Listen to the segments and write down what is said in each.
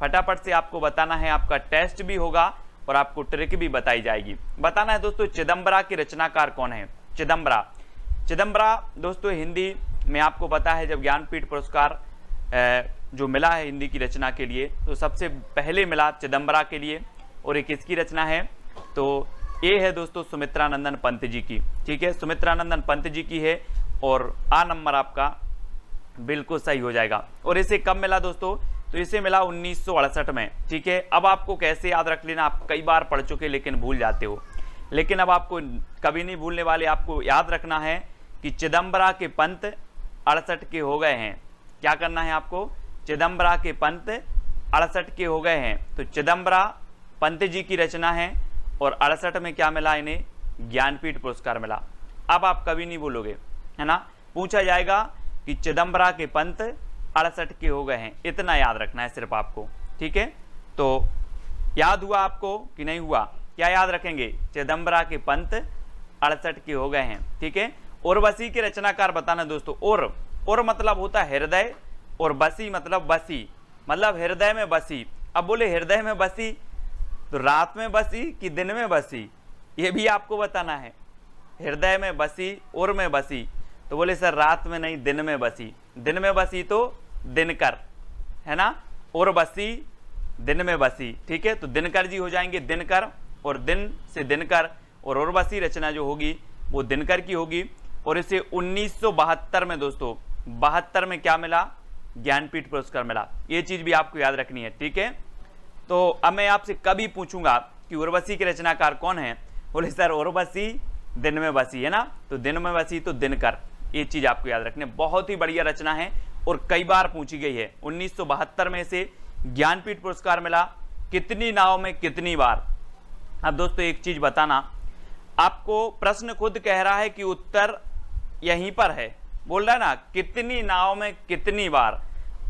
फटाफट से आपको बताना है, आपका टेस्ट भी होगा और आपको ट्रिक भी बताई जाएगी। बताना है दोस्तों चिदम्बरा के रचनाकार कौन है। चिदम्बरा दोस्तों हिंदी में आपको पता है जब ज्ञानपीठ पुरस्कार जो मिला है हिंदी की रचना के लिए तो सबसे पहले मिला चिदम्बरा के लिए। और एक किसकी रचना है तो ये है दोस्तों सुमित्रानंदन पंत जी की। ठीक है, सुमित्रानंदन पंत जी की है और आ नंबर आपका बिल्कुल सही हो जाएगा। और इसे कब मिला दोस्तों तो इसे मिला 1968 में। ठीक है, अब आपको कैसे याद रख लेना, आप कई बार पढ़ चुके लेकिन भूल जाते हो, लेकिन अब आपको कभी नहीं भूलने वाले, आपको याद रखना है कि चिदम्बरा के पंत 68 के हो गए हैं। क्या करना है आपको, चिदम्बरा के पंत 68 के हो गए हैं। तो चिदम्बरा पंत जी की रचना है और 68 में क्या मिला इन्हें, ज्ञानपीठ पुरस्कार मिला। अब आप कभी नहीं बोलोगे, है ना, पूछा जाएगा कि चिदम्बरा के पंत 68 के हो गए हैं, इतना याद रखना है सिर्फ आपको। ठीक है, तो याद हुआ आपको कि नहीं हुआ, क्या याद रखेंगे, चिदम्बरा के पंत 68 के हो गए हैं। ठीक है, उर्वशी के रचनाकार बताना दोस्तों। और मतलब होता है हृदय और बसी मतलब बसी, मतलब हृदय में बसी। अब बोले हृदय में बसी तो रात में बसी कि दिन में बसी, ये भी आपको बताना है। हृदय में बसी और में बसी तो बोले सर रात में नहीं दिन में बसी। दिन में बसी तो दिनकर, है ना, और बसी दिन में बसी। ठीक है, तो दिनकर जी हो जाएंगे दिनकर, और दिन से दिनकर, और उर्वशी रचना जो होगी वो दिनकर की होगी। और इसे 1972 में दोस्तों 72 में क्या मिला, ज्ञानपीठ पुरस्कार मिला। ये चीज भी आपको याद रखनी है। ठीक है, तो अब मैं आपसे कभी पूछूंगा कि उर्वशी के रचनाकार कौन है, बोले सर उर्वशी दिन में बसी, है ना, तो दिन में बसी तो दिनकर। ये चीज आपको याद रखनी है, बहुत ही बढ़िया रचना है और कई बार पूछी गई है। 1972 में से ज्ञानपीठ पुरस्कार मिला, कितनी नाव में कितनी बार। अब दोस्तों एक चीज बताना, आपको प्रश्न खुद कह रहा है कि उत्तर यहीं पर है, बोल रहा है ना, कितनी नाव में कितनी बार।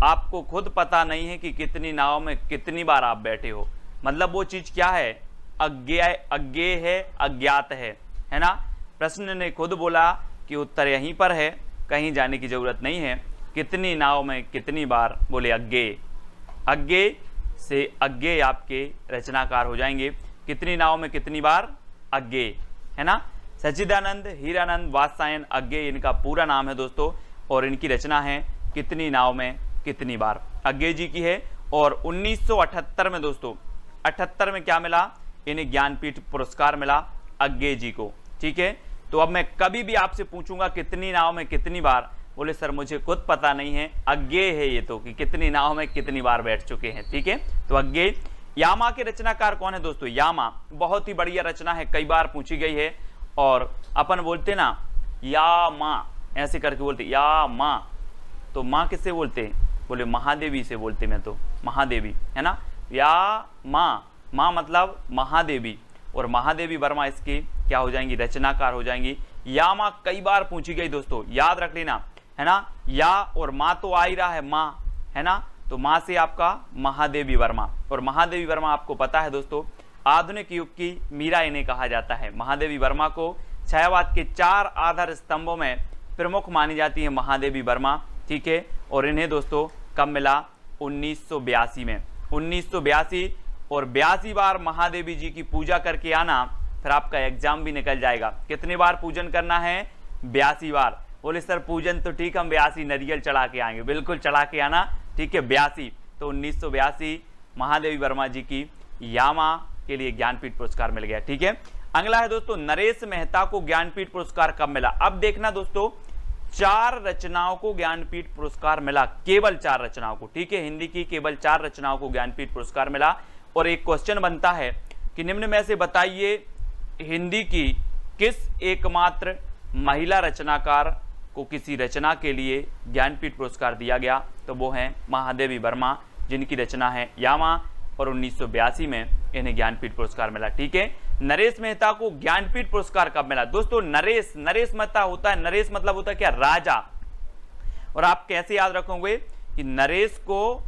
आपको खुद पता नहीं है कि कितनी नाव में कितनी बार आप बैठे हो, मतलब वो चीज क्या है, अज्ञेय है, अज्ञात है ना। प्रश्न ने खुद बोला कि उत्तर यहीं पर है, कहीं जाने की जरूरत नहीं है। कितनी नाव में कितनी बार, बोले अज्ञेय। अज्ञेय से अज्ञेय आपके रचनाकार हो जाएंगे। कितनी नाव में कितनी बार, अज्ञेय, है ना। सच्चिदानंद हीरानंद वात्सायन अज्ञेय इनका पूरा नाम है दोस्तों, और इनकी रचना है कितनी नाव में कितनी बार, अज्ञेय जी की है। और 1978 में दोस्तों 78 में क्या मिला, इन्हें ज्ञानपीठ पुरस्कार मिला अज्ञेय जी को। ठीक है, तो अब मैं कभी भी आपसे पूछूंगा कितनी नाव में कितनी बार, बोले सर मुझे खुद पता नहीं है, अज्ञेय है ये तो, कि कितनी नाव में कितनी बार बैठ चुके हैं। ठीक है, तो अज्ञेय। यामा के रचनाकार कौन है दोस्तों, यामा बहुत ही बढ़िया रचना है, कई बार पूछी गई है। और अपन बोलते ना या माँ, ऐसे करके बोलते या माँ, तो माँ किससे बोलते हैं, बोले महादेवी से बोलते, मैं तो महादेवी, है ना। या माँ, माँ मतलब महादेवी, और महादेवी वर्मा इसके क्या हो जाएंगी, रचनाकार हो जाएंगी। या माँ कई बार पूछी गई दोस्तों, याद रख लेना, है ना। या और माँ तो आ ही रहा है, माँ, है ना, तो माँ से आपका महादेवी वर्मा। और महादेवी वर्मा आपको पता है दोस्तों, आधुनिक युग की मीरा इन्हें कहा जाता है। महादेवी वर्मा को छायावाद के 4 आधार स्तंभों में प्रमुख मानी जाती है महादेवी वर्मा। ठीक है, और इन्हें दोस्तों कब मिला, 1982 में। 1982 और 82 बार महादेवी जी की पूजा करके आना, फिर आपका एग्जाम भी निकल जाएगा। कितनी बार पूजन करना है, 82 बार। बोले सर पूजन तो ठीक, हम 82 नारियल चढ़ा के आएंगे, बिल्कुल चढ़ा के आना। ठीक है, 82, तो 1982 महादेवी वर्मा जी की यामा के लिए ज्ञानपीठ पुरस्कार मिल गया। ठीक है, अगला है दोस्तों नरेश मेहता को ज्ञानपीठ पुरस्कार कब मिला। अब देखना दोस्तों 4 रचनाओं को ज्ञानपीठ पुरस्कार मिला, केवल 4 रचनाओं को। ठीक है, हिंदी की केवल 4 रचनाओं को ज्ञानपीठ पुरस्कार मिला। और एक क्वेश्चन बनता है कि निम्न में से बताइए हिंदी की किस एकमात्र महिला रचनाकार को किसी रचना के लिए ज्ञानपीठ पुरस्कार दिया गया, तो वो है महादेवी वर्मा, जिनकी रचना है यामा, और 1982 में इन्हें ज्ञानपीठ पुरस्कार मिला। ठीक है, नरेश मेहता को ज्ञानपीठ पुरस्कार कब मिला दोस्तों, नरेश मेहता होता है, नरेश मतलब होता है क्या, राजा। और आप कैसे याद रखोगे कि नरेश को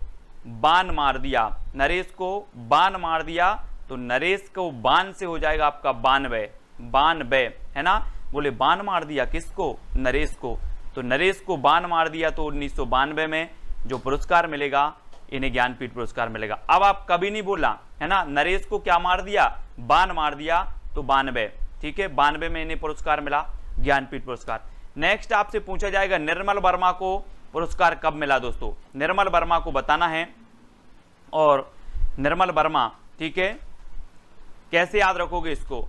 बाण मार दिया, नरेश को बाण मार दिया, तो नरेश को बाण से हो जाएगा आपका 92, है ना। बोले बाण मार दिया किसको, नरेश को, तो नरेश को बाण मार दिया, तो 1992 में जो पुरस्कार मिलेगा इन्हें ज्ञानपीठ पुरस्कार मिलेगा। अब आप कभी नहीं बोला है ना, नरेश को क्या मार दिया, बाण मार दिया, तो 92, ठीक है, 92 में इन्हें पुरस्कार मिला ज्ञानपीठ पुरस्कार। नेक्स्ट आपसे पूछा जाएगा निर्मल वर्मा को पुरस्कार कब मिला दोस्तों, निर्मल वर्मा को बताना है। और निर्मल वर्मा, ठीक है, कैसे याद रखोगे इसको,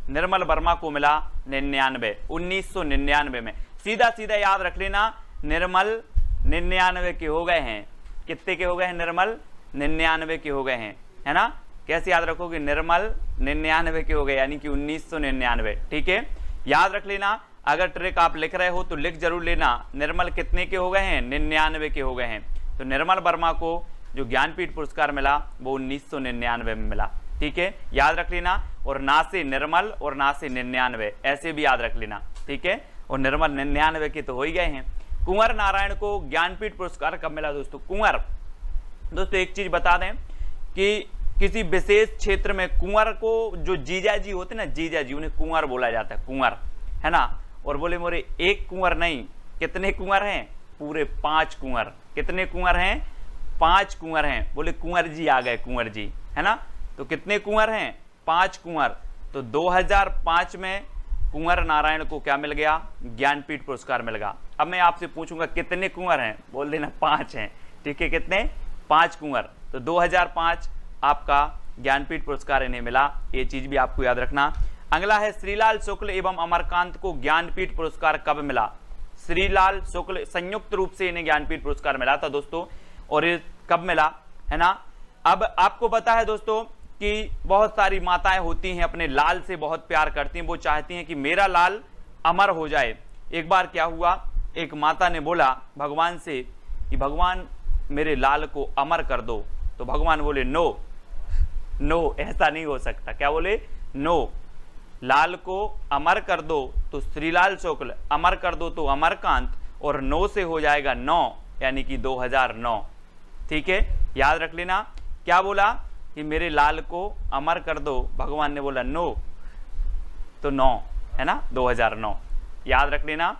निर्मल वर्मा को मिला 1999 में। सीधा सीधा याद रख लेना, निर्मल 99 के हो गए हैं, कितने के हो गए हैं, निर्मल 99 के हो गए हैं, है ना। कैसे याद रखोगे, निर्मल 99 के हो गए, यानी कि 1999, ठीक है, याद रख लेना। अगर ट्रिक आप लिख रहे हो तो लिख जरूर लेना, निर्मल कितने के हो गए हैं, 99 के हो गए हैं। तो निर्मल वर्मा को जो ज्ञानपीठ पुरस्कार मिला वो 1999 में मिला, ठीक है, याद रख लेना। और ना से निर्मल और ना से 99, ऐसे भी याद रख लेना, ठीक है। और निर्मल 99 के तो हो ही गए हैं। कुंवर नारायण को ज्ञानपीठ पुरस्कार कब मिला दोस्तों, कुंवर, दोस्तों एक चीज बता दें कि किसी विशेष क्षेत्र में कुंवर को जो जीजा जी होते ना, जीजा जी, उन्हें कुंवर बोला जाता है, कुंवर, है ना। और बोले मोरे एक कुंवर नहीं, कितने कुंवर हैं, पूरे 5 कुंवर। कितने कुंवर हैं, 5 कुंवर हैं। बोले कुंवर जी आ गए, कुंवर जी, है ना। तो कितने कुंवर हैं, 5 कुंवर। तो 2005 में कुंवर नारायण को क्या मिल गया, ज्ञानपीठ पुरस्कार मिल गया। अब मैं आपसे पूछूंगा कितने कुंवर हैं, बोल देना 5 हैं, ठीक है, कितने, 5 कुंवर। तो 2005 आपका ज्ञानपीठ पुरस्कार इन्हें मिला, ये चीज भी आपको याद रखना। अगला है श्रीलाल शुक्ल एवं अमरकांत को ज्ञानपीठ पुरस्कार कब मिला, श्रीलाल शुक्ल संयुक्त रूप से इन्हें ज्ञानपीठ पुरस्कार मिला था दोस्तों, और ये कब मिला, है ना। अब आपको पता है दोस्तों कि बहुत सारी माताएं होती हैं, अपने लाल से बहुत प्यार करती हैं, वो चाहती हैं कि मेरा लाल अमर हो जाए। एक बार क्या हुआ, एक माता ने बोला भगवान से कि भगवान मेरे लाल को अमर कर दो। तो भगवान बोले नो, नो, ऐसा नहीं हो सकता। क्या बोले, नो, लाल को अमर कर दो तो श्रीलाल शुक्ल, अमर कर दो तो अमरकांत, और 9 से हो जाएगा 9, यानी कि 2009, ठीक है, याद रख लेना। क्या बोला कि मेरे लाल को अमर कर दो, भगवान ने बोला नो, तो 9, है ना, 2009, याद रख लेना।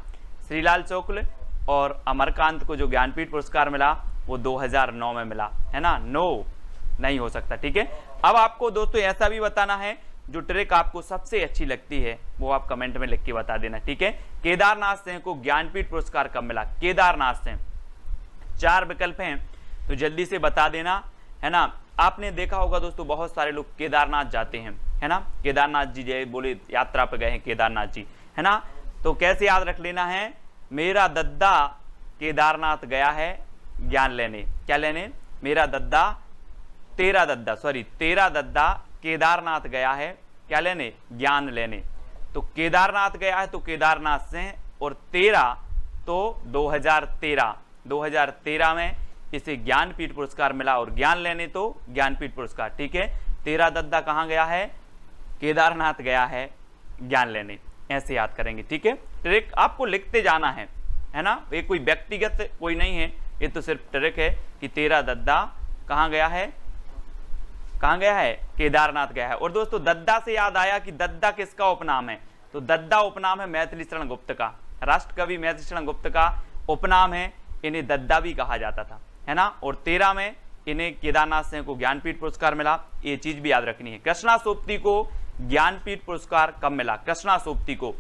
श्रीलाल शुक्ल और अमरकांत को जो ज्ञानपीठ पुरस्कार मिला वो 2009 में मिला, है ना, नो नहीं हो सकता, ठीक है। अब आपको दोस्तों ऐसा भी बताना है, जो ट्रिक आपको सबसे अच्छी लगती है वो आप कमेंट में लिख के बता देना, ठीक है। केदारनाथ सिंह को ज्ञानपीठ पुरस्कार कब मिला, केदारनाथ सिंह, 4 विकल्प हैं तो जल्दी से बता देना, है ना। आपने देखा होगा दोस्तों बहुत सारे लोग केदारनाथ जाते हैं, है ना, केदारनाथ जी जय बोले यात्रा पे गए हैं केदारनाथ जी, है ना। तो कैसे याद रख लेना है, मेरा दद्दा केदारनाथ गया है ज्ञान लेने, क्या लेने, मेरा दद्दा, तेरा दद्दा केदारनाथ गया है क्या लेने, ज्ञान लेने। तो केदारनाथ गया है तो केदारनाथ सिंह, और 13 तो 2013 में इसे ज्ञानपीठ पुरस्कार मिला, और ज्ञान लेने तो ज्ञानपीठ पुरस्कार, ठीक है। तेरा दद्दा कहाँ गया है, केदारनाथ गया है ज्ञान लेने, ऐसे याद करेंगे, ठीक है। ट्रिक आपको लिखते जाना है ना, ये कोई व्यक्तिगत कोई नहीं है, ये तो सिर्फ ट्रिक है कि तेरा दद्दा कहाँ गया है, कहाँ गया है, केदारनाथ गया है। और दोस्तों दद्दा से याद आया कि दद्दा किसका उपनाम है, तो दद्दा उपनाम है मैथिली शरण गुप्त का, राष्ट्रकवि मैथिली शरण गुप्त का उपनाम है, इन्हें दद्दा भी कहा जाता था, है ना। और 13 में इन्हें केदारनाथ सिंह को ज्ञानपीठ पुरस्कार मिला, ये चीज भी याद रखनी है। कृष्णा सोपती को ज्ञानपीठ पुरस्कार कब मिला, कृष्णा सोपती को,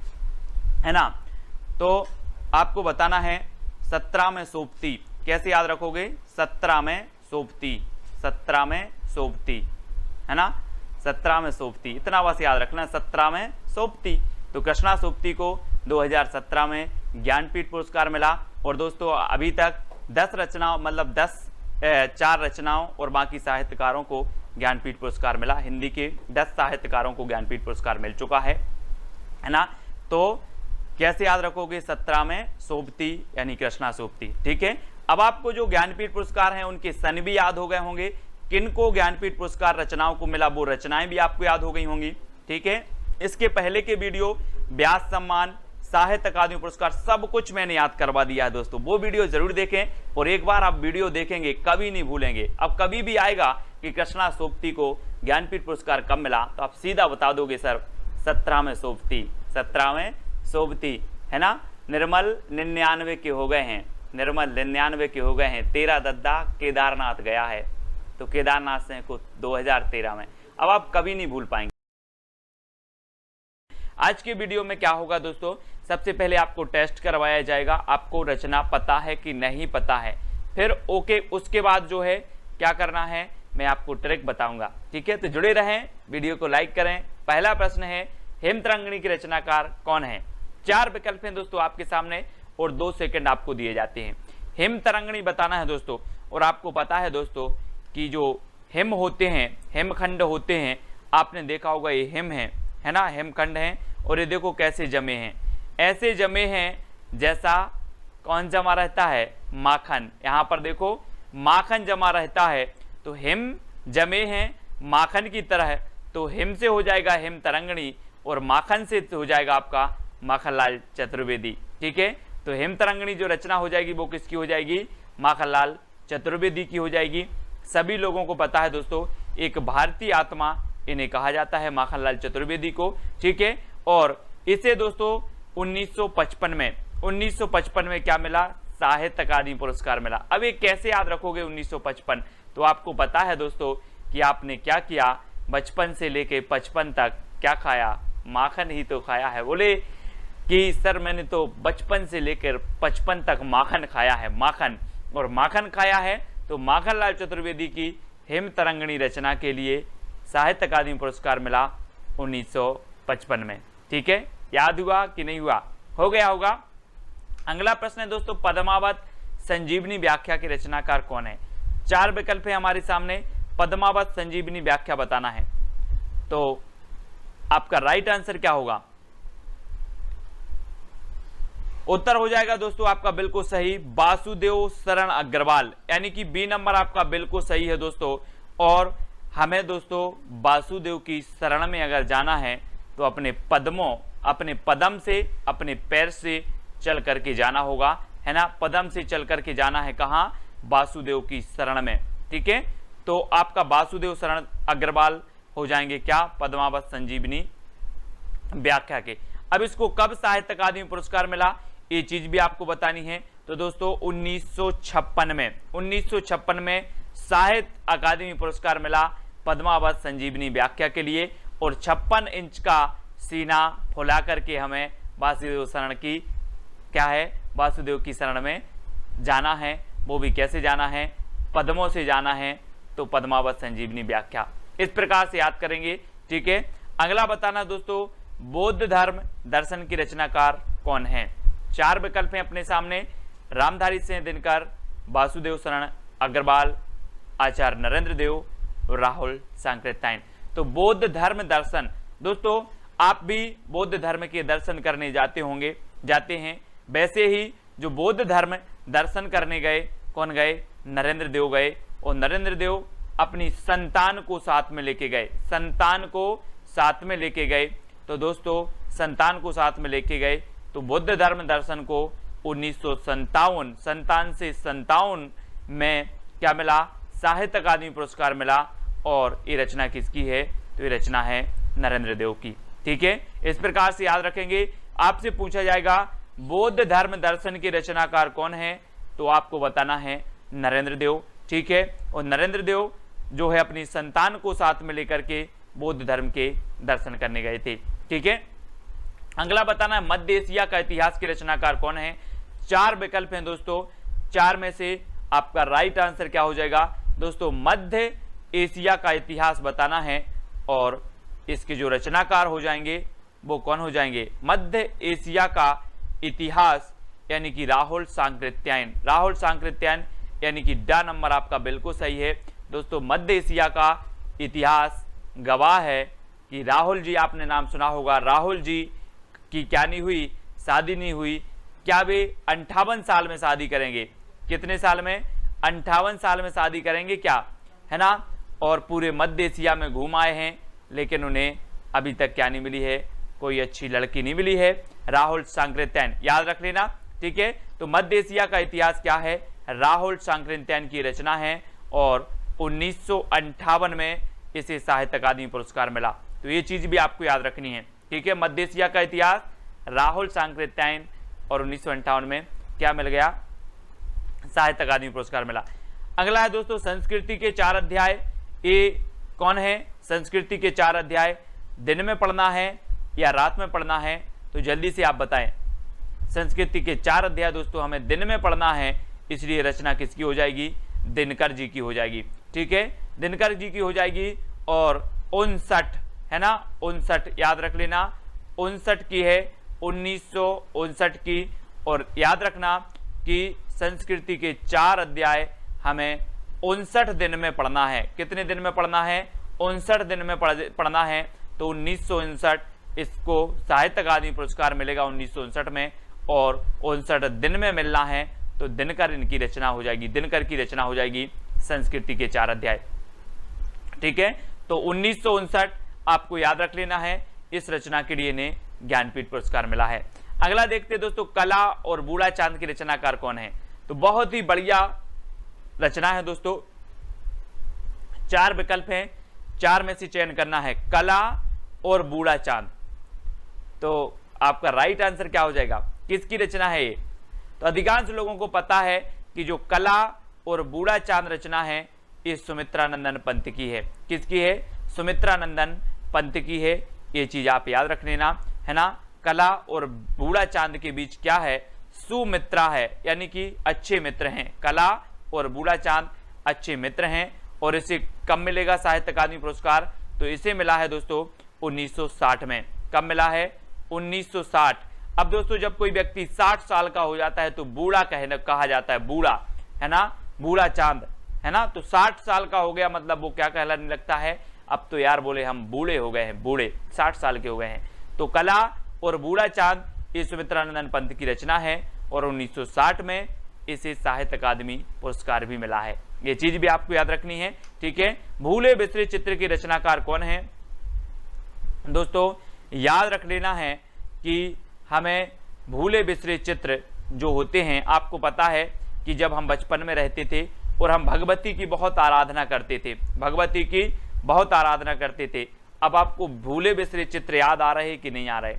है ना। तो आपको बताना है 17 में सोपती, कैसे याद रखोगे, 17 में सोपती, 17 में सोपती, है ना, 17 में सोपती, इतना बस याद रखना, 17 में सोपती। तो कृष्णा सोपती को 2017 में ज्ञानपीठ पुरस्कार मिला। और दोस्तों अभी तक 10 रचनाओं, मतलब 4 रचनाओं और बाकी साहित्यकारों को ज्ञानपीठ पुरस्कार मिला, हिंदी के 10 साहित्यकारों को ज्ञानपीठ पुरस्कार मिल चुका है ना। तो कैसे याद रखोगे, 17 में सोपती यानी कृष्णा सोपती, ठीक है। अब आपको जो ज्ञानपीठ पुरस्कार हैं उनके सन भी याद हो गए होंगे, किनको ज्ञानपीठ पुरस्कार रचनाओं को मिला वो रचनाएं भी आपको याद हो गई होंगी, ठीक है। इसके पहले के वीडियो व्यास सम्मान, साहित्य अकादमी पुरस्कार सब कुछ मैंने याद करवा दिया है दोस्तों, वो वीडियो जरूर देखें, और एक बार आप वीडियो देखेंगे कभी नहीं भूलेंगे। अब कभी भी आएगा कि कृष्णा सोपती को ज्ञानपीठ पुरस्कार कब मिला तो आप सीधा बता दोगे सर 17 में सोपती, 17 में सोपती, है ना। निर्मल 99 के हो गए हैं, निर्मल 99 के हो गए हैं, 13 दद्दा केदारनाथ गया है, तो केदारनाथ से को 2013 में। अब आप कभी नहीं भूल पाएंगे। आज के वीडियो में क्या होगा दोस्तों, सबसे पहले आपको टेस्ट करवाया जाएगा, आपको रचना पता है कि नहीं पता है, फिर ओके, उसके बाद जो है क्या करना है मैं आपको ट्रिक बताऊंगा। ठीक है, तो जुड़े रहें, वीडियो को लाइक करें। पहला प्रश्न है, हेमतरंगिणी की रचनाकार कौन है? 4 विकल्प हैं दोस्तों आपके सामने और 2 सेकंड आपको दिए जाते हैं। हेमतरंगिणी बताना है दोस्तों, और आपको पता है दोस्तों कि जो हिम होते हैं, हिमखंड होते हैं, आपने देखा होगा ये हिम है ना, हिमखंड हैं, और ये देखो कैसे जमे हैं, ऐसे जमे हैं जैसा कौन जमा रहता है? माखन। यहाँ पर देखो माखन जमा रहता है, तो हिम जमे हैं माखन की तरह, तो हिम से हो जाएगा हेमतरंगिणी और माखन से हो जाएगा आपका माखनलाल चतुर्वेदी। ठीक है, तो हेमतरंगिणी जो रचना हो जाएगी वो किसकी हो जाएगी? माखनलाल चतुर्वेदी की हो जाएगी। सभी लोगों को पता है दोस्तों, एक भारतीय आत्मा इन्हें कहा जाता है, माखनलाल चतुर्वेदी को। ठीक है, और इसे दोस्तों 1955 में क्या मिला? साहित्य अकादमी पुरस्कार मिला। अब ये कैसे याद रखोगे 1955? तो आपको पता है दोस्तों कि आपने क्या किया, बचपन से लेके 55 तक क्या खाया? माखन ही तो खाया है। बोले कि सर मैंने तो बचपन से लेकर 55 तक माखन खाया है, माखन, और माखन खाया है, तो माखनलाल चतुर्वेदी की हेमतरंगिणी रचना के लिए साहित्य अकादमी पुरस्कार मिला 1955 में। ठीक है, याद हुआ कि नहीं हुआ? हो गया होगा। अगला प्रश्न है दोस्तों, पद्मावत संजीवनी व्याख्या के रचनाकार कौन है? 4 विकल्प है हमारे सामने, पद्मावत संजीवनी व्याख्या बताना है, तो आपका राइट आंसर क्या होगा? उत्तर हो जाएगा दोस्तों आपका बिल्कुल सही, वासुदेव शरण अग्रवाल, यानी कि बी नंबर आपका बिल्कुल सही है दोस्तों। और हमें दोस्तों वासुदेव की शरण में अगर जाना है तो अपने पद्मों, अपने पदम से, अपने पैर से चल करके जाना होगा, है ना, पदम से चल करके जाना है कहाँ? वासुदेव की शरण में। ठीक है, तो आपका वासुदेव शरण अग्रवाल हो जाएंगे क्या? पद्मावत संजीवनी व्याख्या के। अब इसको कब साहित्य अकादमी पुरस्कार मिला, ये चीज भी आपको बतानी है। तो दोस्तों 1956 में साहित्य अकादमी पुरस्कार मिला पद्मावत संजीवनी व्याख्या के लिए, और 56 इंच का सीना फुला करके हमें वासुदेव शरण की क्या है, वासुदेव की शरण में जाना है। वो भी कैसे जाना है? पद्मों से जाना है, तो पद्मावत संजीवनी व्याख्या, इस प्रकार से याद करेंगे। ठीक है, अगला बताना दोस्तों, बौद्ध धर्म दर्शन की रचनाकार कौन है? 4 विकल्प हैं अपने सामने, रामधारी सिंह दिनकर, वासुदेव शरण अग्रवाल, आचार्य नरेंद्र देव, राहुल सांकृत्यायन। तो बौद्ध धर्म दर्शन, दोस्तों आप भी बौद्ध धर्म के दर्शन करने जाते होंगे, जाते हैं। वैसे ही जो बौद्ध धर्म दर्शन करने गए, कौन गए? नरेंद्र देव गए, और नरेंद्र देव अपनी संतान को साथ में लेके गए, संतान को साथ में लेके गए। तो दोस्तों संतान को साथ में लेके गए, तो बौद्ध धर्म दर्शन को 1957 में क्या मिला? साहित्य अकादमी पुरस्कार मिला, और ये रचना किसकी है? तो ये रचना है नरेंद्र देव की। ठीक है, इस प्रकार से याद रखेंगे। आपसे पूछा जाएगा बौद्ध धर्म दर्शन के रचनाकार कौन है, तो आपको बताना है नरेंद्र देव। ठीक है, और नरेंद्र देव जो है अपनी संतान को साथ में लेकर के बौद्ध धर्म के दर्शन करने गए थे। ठीक है, अगला बताना है मध्य एशिया का इतिहास के रचनाकार कौन है? 4 विकल्प हैं दोस्तों, 4 में से आपका राइट आंसर क्या हो जाएगा? दोस्तों मध्य एशिया का इतिहास बताना है, और इसके जो रचनाकार हो जाएंगे वो कौन हो जाएंगे? मध्य एशिया का इतिहास यानी कि राहुल सांकृत्यायन। राहुल सांकृत्यायन यानी कि डा नंबर आपका बिल्कुल सही है दोस्तों। मध्य एशिया का इतिहास गवाह है कि राहुल जी, आपने नाम सुना होगा, राहुल जी की क्या नहीं हुई? शादी नहीं हुई। क्या वे 58 साल में शादी करेंगे? कितने साल में? 58 साल में शादी करेंगे क्या, है ना। और पूरे मध्य एशिया में घूम आए हैं, लेकिन उन्हें अभी तक क्या नहीं मिली है? कोई अच्छी लड़की नहीं मिली है। राहुल सांकृत्यायन याद रख लेना, ठीक है। तो मध्य एशिया का इतिहास क्या है? राहुल सांकृत्यायन की रचना है, और 1958 में इसे साहित्य अकादमी पुरस्कार मिला। तो ये चीज भी आपको याद रखनी है, ठीक है। मध्य एशिया का इतिहास, राहुल सांकृत्यायन, और 1958 में क्या मिल गया? साहित्य अकादमी पुरस्कार मिला। अगला है दोस्तों संस्कृति के 4 अध्याय, ये कौन है? संस्कृति के 4 अध्याय दिन में पढ़ना है या रात में पढ़ना है? तो जल्दी से आप बताएं। संस्कृति के 4 अध्याय दोस्तों हमें दिन में पढ़ना है, इसलिए रचना किसकी हो जाएगी? दिनकर जी की हो जाएगी। ठीक है, दिनकर जी की हो जाएगी। और 59 है ना, 59 याद रख लेना, 59 की है, 1959 की। और याद रखना कि संस्कृति के 4 अध्याय हमें 59 दिन में पढ़ना है। कितने दिन में पढ़ना है? 59 दिन में पढ़ना है। तो 1959 इसको साहित्य अकादमी पुरस्कार मिलेगा 1959 में, और 59 दिन में मिलना है। तो दिनकर इनकी रचना हो जाएगी, दिनकर की रचना हो जाएगी संस्कृति के 4 अध्याय। ठीक है, तो 1959 आपको याद रख लेना है। इस रचना के लिए इन्हें ज्ञानपीठ पुरस्कार मिला है। अगला देखते हैं दोस्तों, कला और बूढ़ा चांद की रचनाकार कौन है? तो बहुत ही बढ़िया रचना है दोस्तों। 4 विकल्प हैं, 4 में से चयन करना है, कला और बूढ़ा चांद। तो आपका राइट आंसर क्या हो जाएगा? किसकी रचना है ये? तो अधिकांश लोगों को पता है कि जो कला और बूढ़ा चांद रचना है ये सुमित्रानंदन पंत की है। किसकी है? सुमित्रानंदन पंत की है। ये चीज आप याद रख लेना, है ना। कला और बूढ़ा चांद के बीच क्या है? सुमित्रा है, यानी कि अच्छे मित्र हैं। कला और बूढ़ा चांद अच्छे मित्र हैं। और इसे कब मिलेगा साहित्य अकादमी पुरस्कार? तो इसे मिला है दोस्तों 1960 में। कब मिला है? 1960। अब दोस्तों जब कोई व्यक्ति 60 साल का हो जाता है तो बूढ़ा कहा जाता है, बूढ़ा, है ना, बूढ़ा चांद, है ना। तो 60 साल का हो गया मतलब वो क्या कहलाने लगता है? अब तो यार बोले हम बूढ़े हो गए हैं, बूढ़े 60 साल के हो गए हैं। तो कला और बूढ़ा चांद ये सुमित्रानंदन पंत की रचना है और 1960 में इसे साहित्य अकादमी पुरस्कार भी मिला है। ये चीज भी आपको याद रखनी है। ठीक है, भूले बिसरे चित्र की रचनाकार कौन है? दोस्तों याद रख लेना है कि हमें भूले बिसरे चित्र जो होते हैं, आपको पता है कि जब हम बचपन में रहते थे और हम भगवती की बहुत आराधना करते थे, भगवती की बहुत आराधना करते थे। अब आपको भूले बिसरे चित्र याद आ रहे कि नहीं आ रहे?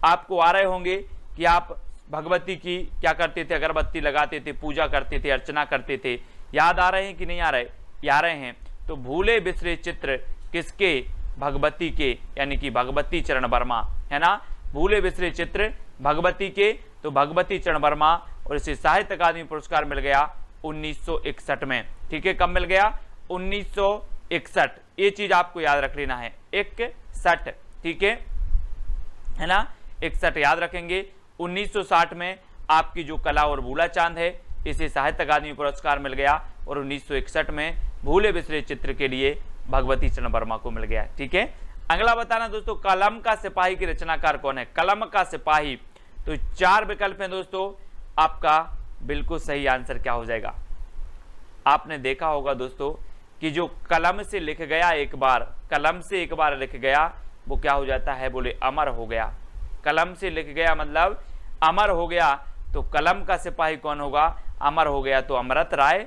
आपको आ रहे होंगे कि आप भगवती की क्या करते थे? अगरबत्ती लगाते थे, पूजा करते थे, अर्चना करते थे। याद आ रहे हैं कि नहीं आ रहे? आ रहे हैं। तो भूले बिसरे चित्र किसके? भगवती के, यानी कि भगवती चरण वर्मा, है ना। भूले बिसरे चित्र भगवती के, तो भगवती चरण वर्मा। और इसे साहित्य अकादमी पुरस्कार मिल गया 1961 में। ठीक है, कब मिल गया? 1961। ये चीज आपको याद रख लेना है, 61। ठीक है ना, 61 याद रखेंगे। 1960 में आपकी जो कला और बूढ़ा चांद है इसे साहित्य अकादमी पुरस्कार मिल गया और 1961 में भूले बिसरे चित्र के लिए भगवती चरण वर्मा को मिल गया। ठीक है, अगला बताना दोस्तों, कलम का सिपाही की रचनाकार कौन है? कलम का सिपाही। तो 4 विकल्प हैं दोस्तों, आपका बिल्कुल सही आंसर क्या हो जाएगा? आपने देखा होगा दोस्तों कि जो कलम से लिख गया एक बार, कलम से एक बार लिख गया वो क्या हो जाता है? बोले अमर हो गया। कलम से लिख गया मतलब अमर हो गया। तो कलम का सिपाही कौन होगा? अमर हो गया तो अमृत राय,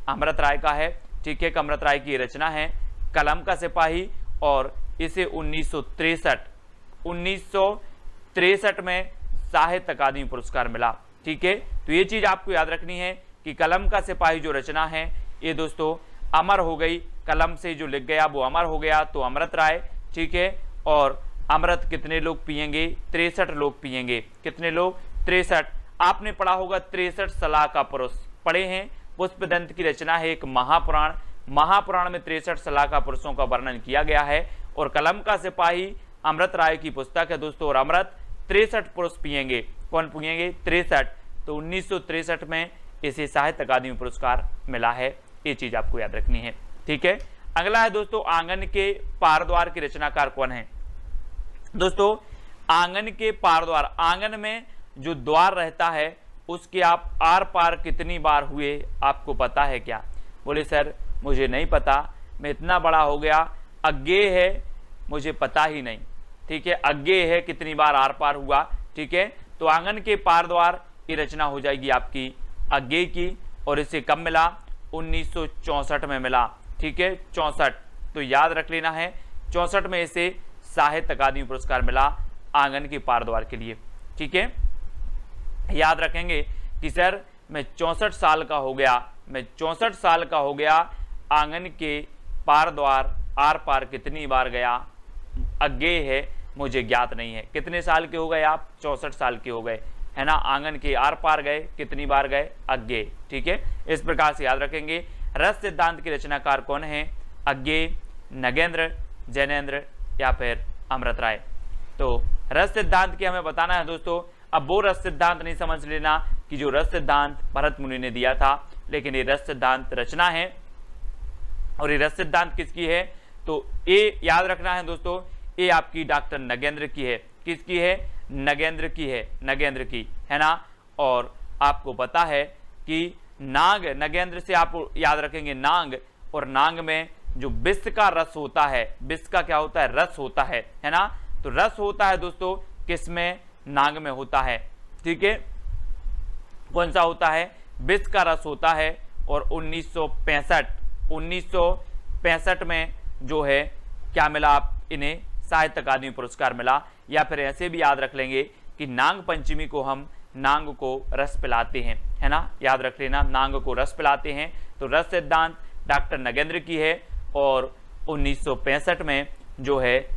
अमृत राय का है। ठीक है, अमृत राय की रचना है कलम का सिपाही और इसे 1963 में साहित्य अकादमी पुरस्कार मिला। ठीक है, तो ये चीज आपको याद रखनी है कि कलम का सिपाही जो रचना है ये दोस्तों अमर हो गई। कलम से जो लिख गया वो अमर हो गया तो अमृत राय। ठीक है, और अमृत कितने लोग पिएंगे? 63 लोग पिएंगे। कितने लोग? 63। आपने पढ़ा होगा 63 सलाह का पुरुष, पढ़े हैं। पुष्पदंत की रचना है एक महापुराण, महापुराण में 63 सलाह का पुरुषों का वर्णन किया गया है। और कलम का सिपाही अमृत राय की पुस्तक है दोस्तों। और अमृत 63 पुरुष पिएंगे। कौन पिएंगे? 63। तो 1963 में इसे साहित्य अकादमी पुरस्कार मिला है। ये चीज आपको याद रखनी है। ठीक है, अगला है दोस्तों, आंगन के पारद्वार की रचनाकार कौन है? दोस्तों आंगन के पारद्वार, आंगन में जो द्वार रहता है उसके आप आर पार कितनी बार हुए आपको पता है क्या? बोले सर मुझे नहीं पता, मैं इतना बड़ा हो गया, अज्ञेय है, मुझे पता ही नहीं। ठीक है, अज्ञेय है कितनी बार आर पार हुआ। ठीक है, तो आंगन के पारद्वार की रचना हो जाएगी आपकी अज्ञेय की। और इसे कब मिला? 1964 में मिला। ठीक है, 64। तो याद रख लेना है 64 में इसे साहित्य अकादमी पुरस्कार मिला आंगन के पारद्वार के लिए। ठीक है, याद रखेंगे कि सर मैं 64 साल का हो गया, मैं 64 साल का हो गया, आंगन के पार द्वार आर पार कितनी बार गया, अज्ञेय है मुझे ज्ञात नहीं है। कितने साल के हो गए आप? 64 साल के हो गए, है ना। आंगन के आर पार गए, कितनी बार गए? अज्ञेय। ठीक है, इस प्रकार से याद रखेंगे। रस सिद्धांत के रचनाकार कौन है? अज्ञेय, नगेंद्र, जैनेन्द्र या फिर अमृत राय। तो रस सिद्धांत की हमें बताना है दोस्तों। अब वो रस सिद्धांत नहीं समझ लेना कि जो रस सिद्धांत भरत मुनि ने दिया था, लेकिन ये रस सिद्धांत रचना है। और ये रस सिद्धांत किसकी है? तो ए याद रखना है दोस्तों, ये आपकी डॉक्टर नगेंद्र की है। किसकी है? नगेंद्र की है, नगेंद्र की, है ना। और आपको पता है कि नाग, नगेंद्र से आप याद रखेंगे नाग, और नाग में जो विष का रस होता है, विष का क्या होता है? रस होता है ना। तो रस होता है दोस्तों किसमें? नाग में होता है। ठीक है, कौन सा होता है? विष का रस होता है। और 1965 में जो है क्या मिला आप इन्हें? साहित्य अकादमी पुरस्कार मिला। या फिर ऐसे भी याद रख लेंगे कि नाग पंचमी को हम नांग को रस पिलाते हैं, है ना। याद रख लेना, नांग को रस पिलाते हैं। तो रस सिद्धांत डॉक्टर नगेंद्र की है। और 1965 में जो है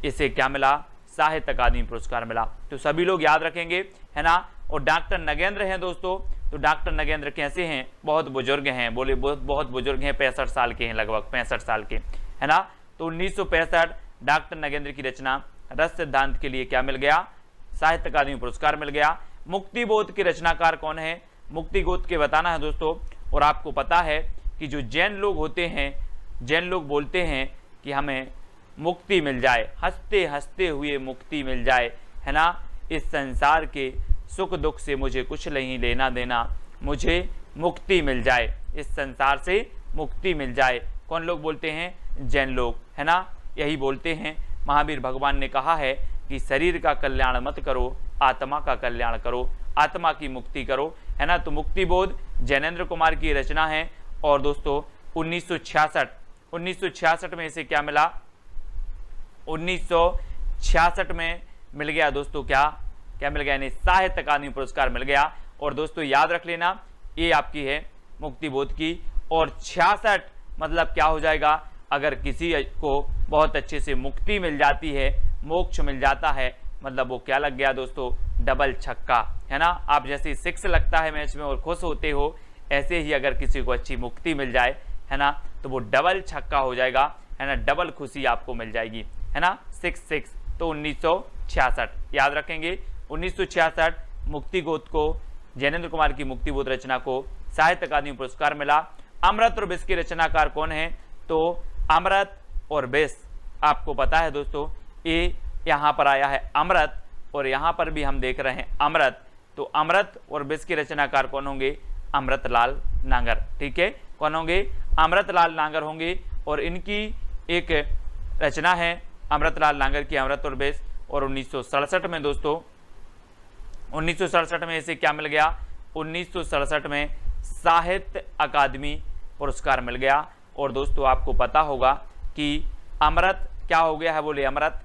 इसे क्या मिला? साहित्य अकादमी पुरस्कार मिला। तो सभी लोग याद रखेंगे, है ना। और डॉक्टर नगेंद्र हैं दोस्तों, तो डॉक्टर नगेंद्र कैसे हैं? बहुत बुजुर्ग हैं, बोले बहुत बुजुर्ग हैं, 65 साल के हैं, लगभग 65 साल के, है ना। तो 1965 डॉक्टर नगेंद्र की रचना रस सिद्धांत के लिए क्या मिल गया? साहित्य अकादमी पुरस्कार मिल गया। मुक्तिबोध के रचनाकार कौन है? मुक्तिबोध के बताना है दोस्तों। और आपको पता है कि जो जैन लोग होते हैं, जैन लोग बोलते हैं कि हमें मुक्ति मिल जाए, हंसते हंसते हुए मुक्ति मिल जाए, है ना। इस संसार के सुख दुख से मुझे कुछ नहीं लेना देना, मुझे मुक्ति मिल जाए, इस संसार से मुक्ति मिल जाए। कौन लोग बोलते हैं? जैन लोग, है ना। यही बोलते हैं। महावीर भगवान ने कहा है कि शरीर का कल्याण मत करो, आत्मा का कल्याण करो, आत्मा की मुक्ति करो, है ना। तो मुक्तिबोध जैनेन्द्र कुमार की रचना है। और दोस्तों 1966 में इसे क्या मिला? 1966 में मिल गया दोस्तों, क्या मिल गया? यानी साहित्य अकादमी पुरस्कार मिल गया। और दोस्तों याद रख लेना, ये आपकी है मुक्तिबोध की। और 66 मतलब क्या हो जाएगा? अगर किसी को बहुत अच्छे से मुक्ति मिल जाती है, मोक्ष मिल जाता है, मतलब वो क्या लग गया दोस्तों? डबल छक्का, है ना। आप जैसे 6 लगता है मैच में और खुश होते हो, ऐसे ही अगर किसी को अच्छी मुक्ति मिल जाए, है ना, तो वो डबल छक्का हो जाएगा, है ना। डबल खुशी आपको मिल जाएगी, है ना। 6 तो 1966 याद रखेंगे। 1966 मुक्तिबोध को, जैनेन्द्र कुमार की मुक्तिबोध रचना को साहित्य अकादमी पुरस्कार मिला। अमृत और विष के रचनाकार कौन है? तो अमृत और विष आपको पता है दोस्तों, ये यहाँ पर आया है अमृत, और यहाँ पर भी हम देख रहे हैं अमृत। तो अमृत और विष के रचनाकार कौन होंगे? अमृतलाल नागर। ठीक है, कौन होंगे? अमृतलाल नागर होंगे। और इनकी एक रचना है अमृतलाल नागर की, अमृत और विष। और 1967 में दोस्तों, 1967 में इसे क्या मिल गया? 1967 में साहित्य अकादमी पुरस्कार मिल गया। और दोस्तों आपको पता होगा कि अमृत क्या हो गया है? बोले अमृत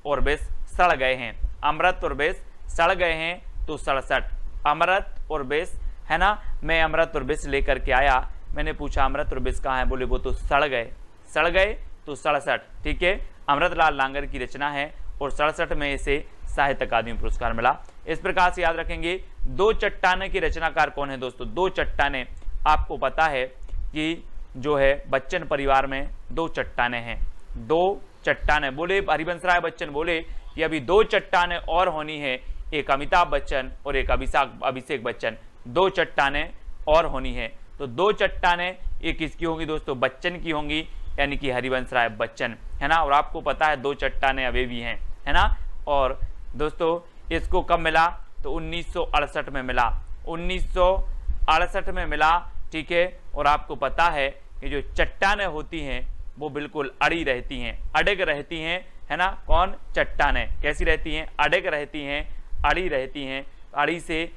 और विष सड़ गए हैं, अमृत और विष सड़ गए हैं, तो 67 अमृत और विष, है ना। मैं अमृत और विष लेकर के आया, मैंने पूछा अमृत और विष कहाँ है? बोले वो तो सड़ गए, सड़ गए, तो 67। ठीक है, अमृतलाल नागर की रचना है। और 67 में इसे साहित्य अकादमी पुरस्कार मिला। इस प्रकार से याद रखेंगे। दो चट्टाने के रचनाकार कौन है दोस्तों? दो चट्टाने, आपको पता है कि जो है बच्चन परिवार में दो चट्टाने हैं, दो चट्टाने। बोले हरिवंश राय बच्चन बोले कि अभी दो चट्टाने और होनी है, एक अमिताभ बच्चन और एक अभिषेक बच्चन, दो चट्टाने और होनी है। तो दो चट्टाने ये किसकी होंगी दोस्तों? बच्चन की होंगी, यानी कि हरिवंश राय बच्चन, है ना। और आपको पता है दो चट्टाने अभी भी हैं, है ना। और दोस्तों इसको कब मिला? तो 1968 में मिला, 1968 में मिला। ठीक है, और आपको पता है कि जो चट्टाने होती हैं वो बिल्कुल अड़ी रहती हैं, अड़ग रहती हैं, है ना। कौन? चट्टाने कैसी रहती हैं? अड़ग रहती हैं, अड़ी रहती हैं। अड़ी से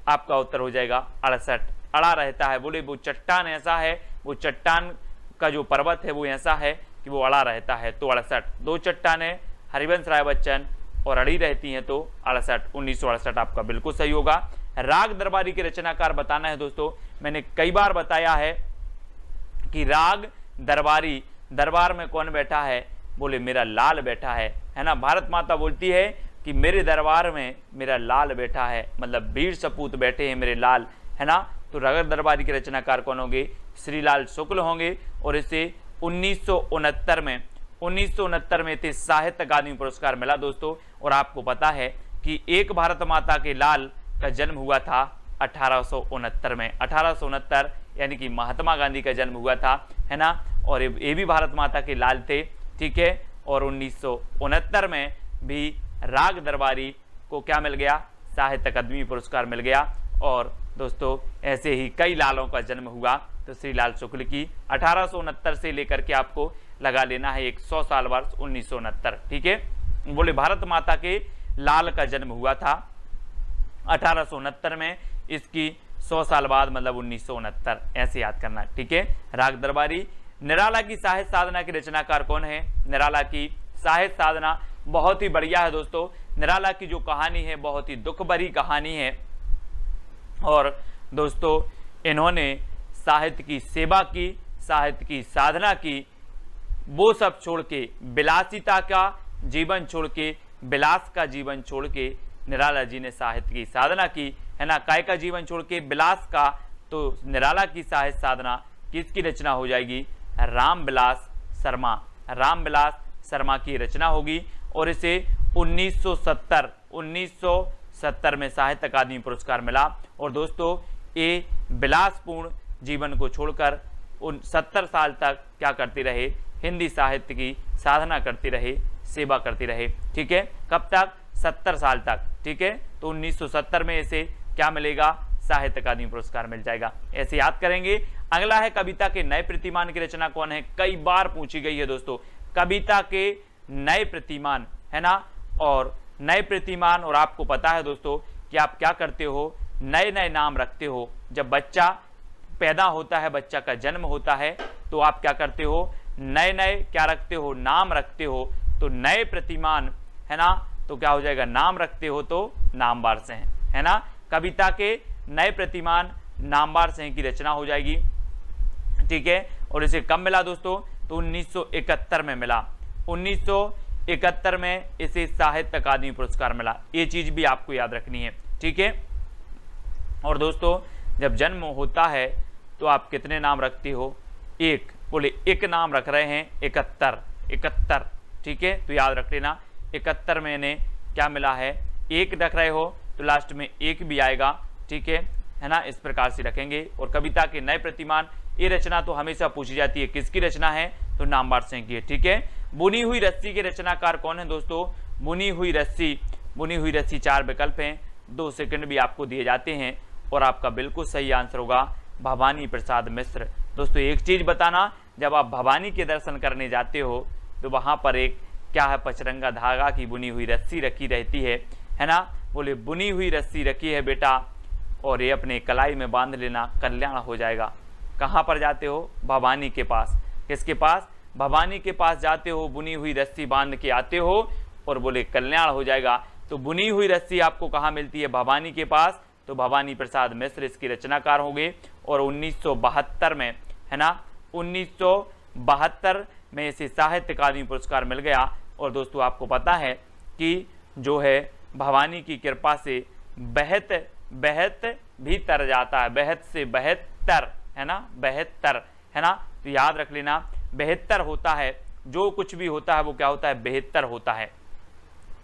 आपका उत्तर हो जाएगा 68, अड़ा रहता है। बोले वो चट्टान ऐसा है, वो चट्टान का जो पर्वत है वो ऐसा है कि वो अड़ा रहता है, तो 68। दो चट्टाने हरिवंश राय बच्चन और अड़ी रहती हैं, तो 68, 1968 आपका बिल्कुल सही होगा। राग दरबारी के रचनाकार बताना है दोस्तों। मैंने कई बार बताया है कि राग दरबारी, दरबार में कौन बैठा है, बोले मेरा लाल बैठा है ना। भारत माता बोलती है कि मेरे दरबार में मेरा लाल बैठा है, मतलब वीर सपूत बैठे हैं मेरे लाल, है ना। तो राग दरबारी के रचनाकार कौन होंगे, श्रीलाल शुक्ल होंगे। और इसे 1969 में इसे साहित्य अकादमी पुरस्कार मिला दोस्तों। और आपको पता है कि एक भारत माता के लाल का जन्म हुआ था 1869 में, 1869 यानी कि महात्मा गांधी का जन्म हुआ था, है ना। और ये भी भारत माता के लाल थे, ठीक है। और 1969 में भी राग दरबारी को क्या मिल गया, साहित्य अकादमी पुरस्कार मिल गया। और दोस्तों ऐसे ही कई लालों का जन्म हुआ। तो श्रीलाल शुक्ल की 1869 से लेकर के आपको लगा लेना है 100 साल वर्ष 1969, ठीक है। बोले भारत माता के लाल का जन्म हुआ था 1869 में, इसकी 100 साल बाद मतलब 1969, ऐसे याद करना, ठीक है। राग दरबारी। निराला की साहित्य साधना के रचनाकार कौन है, निराला की साहित्य साधना बहुत ही बढ़िया है दोस्तों। निराला की जो कहानी है बहुत ही दुख भरी कहानी है। और दोस्तों इन्होंने साहित्य की सेवा की, साहित्य की साधना की, वो सब छोड़ के, विलासिता का जीवन छोड़ के, विलास का जीवन छोड़ के निराला जी ने साहित्य की साधना की, है ना। काय का जीवन छोड़ के विलास का, तो निराला की साहित्य साधना किसकी रचना हो जाएगी, रामविलास शर्मा, रामविलास शर्मा की रचना होगी। और इसे 1970 में साहित्य अकादमी पुरस्कार मिला। और दोस्तों ये विलासपूर्ण जीवन को छोड़कर 70 साल तक क्या करते रहे, हिंदी साहित्य की साधना करते रहे, सेवा करती रहे, ठीक है। कब तक, 70 साल तक, ठीक है। तो 1970 में इसे क्या मिलेगा, साहित्य अकादमी पुरस्कार मिल जाएगा, ऐसे याद करेंगे। अगला है कविता के नए प्रतिमान की रचना कौन है, कई बार पूछी गई है दोस्तों, कविता के नए प्रतिमान, है ना। और नए प्रतिमान, और आपको पता है दोस्तों कि आप क्या करते हो, नए नए नाम रखते हो। जब बच्चा पैदा होता है, बच्चा का जन्म होता है, तो आप क्या करते हो, नए नए क्या रखते हो, नाम रखते हो। तो नए प्रतिमान, है ना, तो क्या हो जाएगा, नाम रखते हो तो नामवार से है ना। कविता के नए प्रतिमान नामवार से की रचना हो जाएगी, ठीक है। और इसे कब मिला दोस्तों, तो 1971 में मिला, 1971 में इसे साहित्य अकादमी पुरस्कार मिला। ये चीज भी आपको याद रखनी है, ठीक है। और दोस्तों जब जन्म होता है तो आप कितने नाम रखते हो, एक, बोले एक नाम रख रहे हैं, 71, ठीक है। तो याद रख लेना 71 में इन्हें क्या मिला है, एक रख रहे हो तो लास्ट में एक भी आएगा, ठीक है ना। इस प्रकार से रखेंगे। और कविता के नए प्रतिमान, ये रचना तो हमेशा पूछी जाती है, किसकी रचना है, तो नामवार से की है, ठीक है। बुनी हुई रस्सी के रचनाकार कौन है दोस्तों, बुनी हुई रस्सी, बुनी हुई रस्सी 4 विकल्प हैं, 2 सेकंड भी आपको दिए जाते हैं। और आपका बिल्कुल सही आंसर होगा भवानी प्रसाद मिश्र। दोस्तों एक चीज बताना, जब आप भवानी के दर्शन करने जाते हो तो वहां पर एक क्या है, पचरंगा धागा की बुनी हुई रस्सी रखी रहती है ना। बोले बुनी हुई रस्सी रखी है बेटा, और ये अपने कलाई में बांध लेना, कल्याण हो जाएगा। कहाँ पर जाते हो, भवानी के पास, किसके पास, भवानी के पास जाते हो, बुनी हुई रस्सी बांध के आते हो और बोले कल्याण हो जाएगा। तो बुनी हुई रस्सी आपको कहाँ मिलती है, भवानी के पास, तो भवानी प्रसाद मिश्र इसकी रचनाकार होंगे। और 1972 में, है ना, 1972 में इसे साहित्य अकादमी पुरस्कार मिल गया। और दोस्तों आपको पता है कि जो है भवानी की कृपा से बहत भी तर जाता है, बहत से बहत्तर, है ना, बहत्तर, है ना। तो याद रख लेना, बेहतर होता है, जो कुछ भी होता है वो क्या होता है, बेहतर होता है।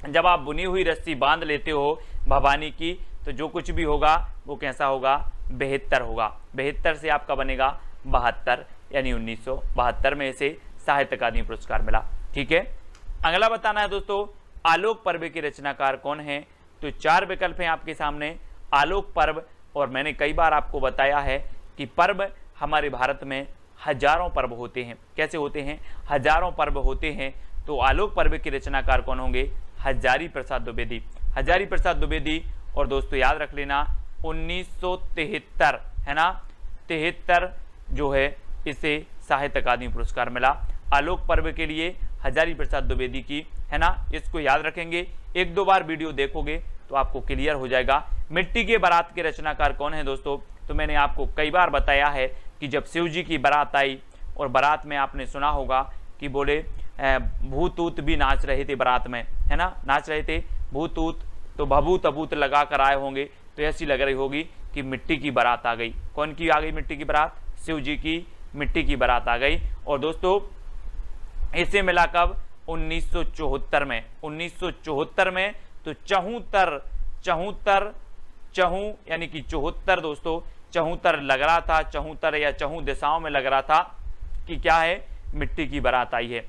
जब आप बुनी हुई रस्सी बांध लेते हो भवानी की, तो जो कुछ भी होगा वो कैसा होगा, बेहतर होगा। बेहतर से आपका बनेगा 72, यानी 1972 में इसे साहित्य अकादमी पुरस्कार मिला, ठीक है। अगला बताना है दोस्तों, आलोक पर्व के रचनाकार कौन है, तो 4 विकल्प हैं आपके सामने, आलोक पर्व। और मैंने कई बार आपको बताया है कि पर्व हमारे भारत में हजारों पर्व होते हैं, कैसे होते हैं, हजारों पर्व होते हैं। तो आलोक पर्व के रचनाकार कौन होंगे, हजारी प्रसाद द्विवेदी, हजारी प्रसाद द्विवेदी। और दोस्तों याद रख लेना 1973, है ना, 73 जो है इसे साहित्य अकादमी पुरस्कार मिला आलोक पर्व के लिए, हजारी प्रसाद द्विवेदी की, है ना। इसको याद रखेंगे, 1-2 बार वीडियो देखोगे तो आपको क्लियर हो जाएगा। मिट्टी के बारात के रचनाकार कौन है दोस्तों? तो मैंने आपको कई बार बताया है कि जब शिव जी की बारात आई और बारात में आपने सुना होगा कि बोले भूत ऊत भी नाच रहे थे बारात में, है ना, नाच रहे थे भूत ऊत, तो भभूत अभूत लगा कर आए होंगे, तो ऐसी लग रही होगी कि मिट्टी की बारात आ गई। कौन की आ गई मिट्टी की बारात? शिव जी की मिट्टी की बारात आ गई। और दोस्तों इसे मिला कब? 1974 में। 1974 में तो चहूं यानी कि 74 दोस्तों, 74 लग रहा था, 74 या चहूं दिशाओं में लग रहा था कि क्या है, मिट्टी की बारात आई है,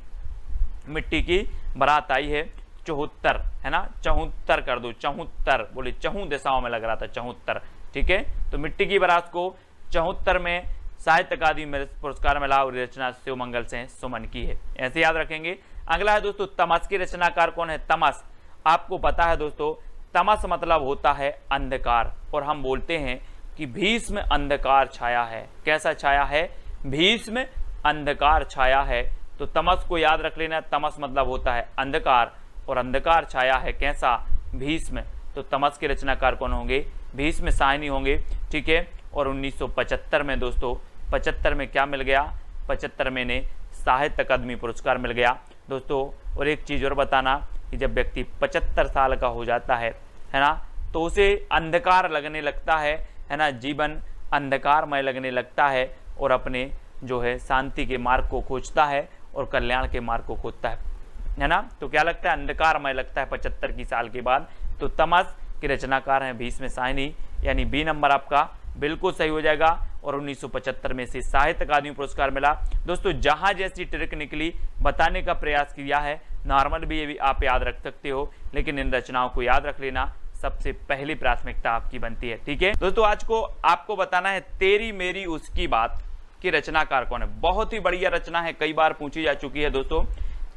मिट्टी की बारात आई है। 74 है ना, 74 कर दो, 74 बोले, चहूं दिशाओं में लग रहा था 74, ठीक है। तो मिट्टी की बारात को 74 में साहित्य अकादमी पुरस्कार मिला और रचना शिवमंगल से सुमन की है, ऐसे याद रखेंगे। अगला है दोस्तों तमस के रचनाकार कौन है? तमस, आपको पता है दोस्तों, तमस मतलब होता है अंधकार, और हम बोलते हैं कि भीष्म अंधकार छाया है। कैसा छाया है? भीष्म अंधकार छाया है। तो तमस को याद रख लेना, तमस मतलब होता है अंधकार, और अंधकार छाया है कैसा? भीष्म। तो तमस के रचनाकार कौन होंगे? भीष्म साहनी होंगे, ठीक है। और 1975 में दोस्तों, 75 में क्या मिल गया? 75 में ने साहित्य अकादमी पुरस्कार मिल गया दोस्तों। और एक चीज़ और बताना कि जब व्यक्ति 75 साल का हो जाता है ना, तो उसे अंधकार लगने लगता है ना, जीवन अंधकारमय लगने लगता है, और अपने जो है शांति के मार्ग को खोजता है और कल्याण के मार्ग को खोजता है ना। तो क्या लगता है? अंधकारमय लगता है 75 की साल के बाद। तो तमस के रचनाकार हैं भीष्म साहनी, यानी बी नंबर आपका बिल्कुल सही हो जाएगा। और 1975 में से साहित्य अकादमी पुरस्कार मिला दोस्तों। जहां जैसी ट्रिक निकली बताने का प्रयास किया है, नॉर्मल भी ये भी आप याद रख सकते हो, लेकिन इन रचनाओं को याद रख लेना सबसे पहली प्राथमिकता आपकी बनती है, ठीक है दोस्तों। आज को आपको बताना है तेरी मेरी उसकी बात की रचनाकार कौन है। बहुत ही बढ़िया रचना है, कई बार पूछी जा चुकी है दोस्तों।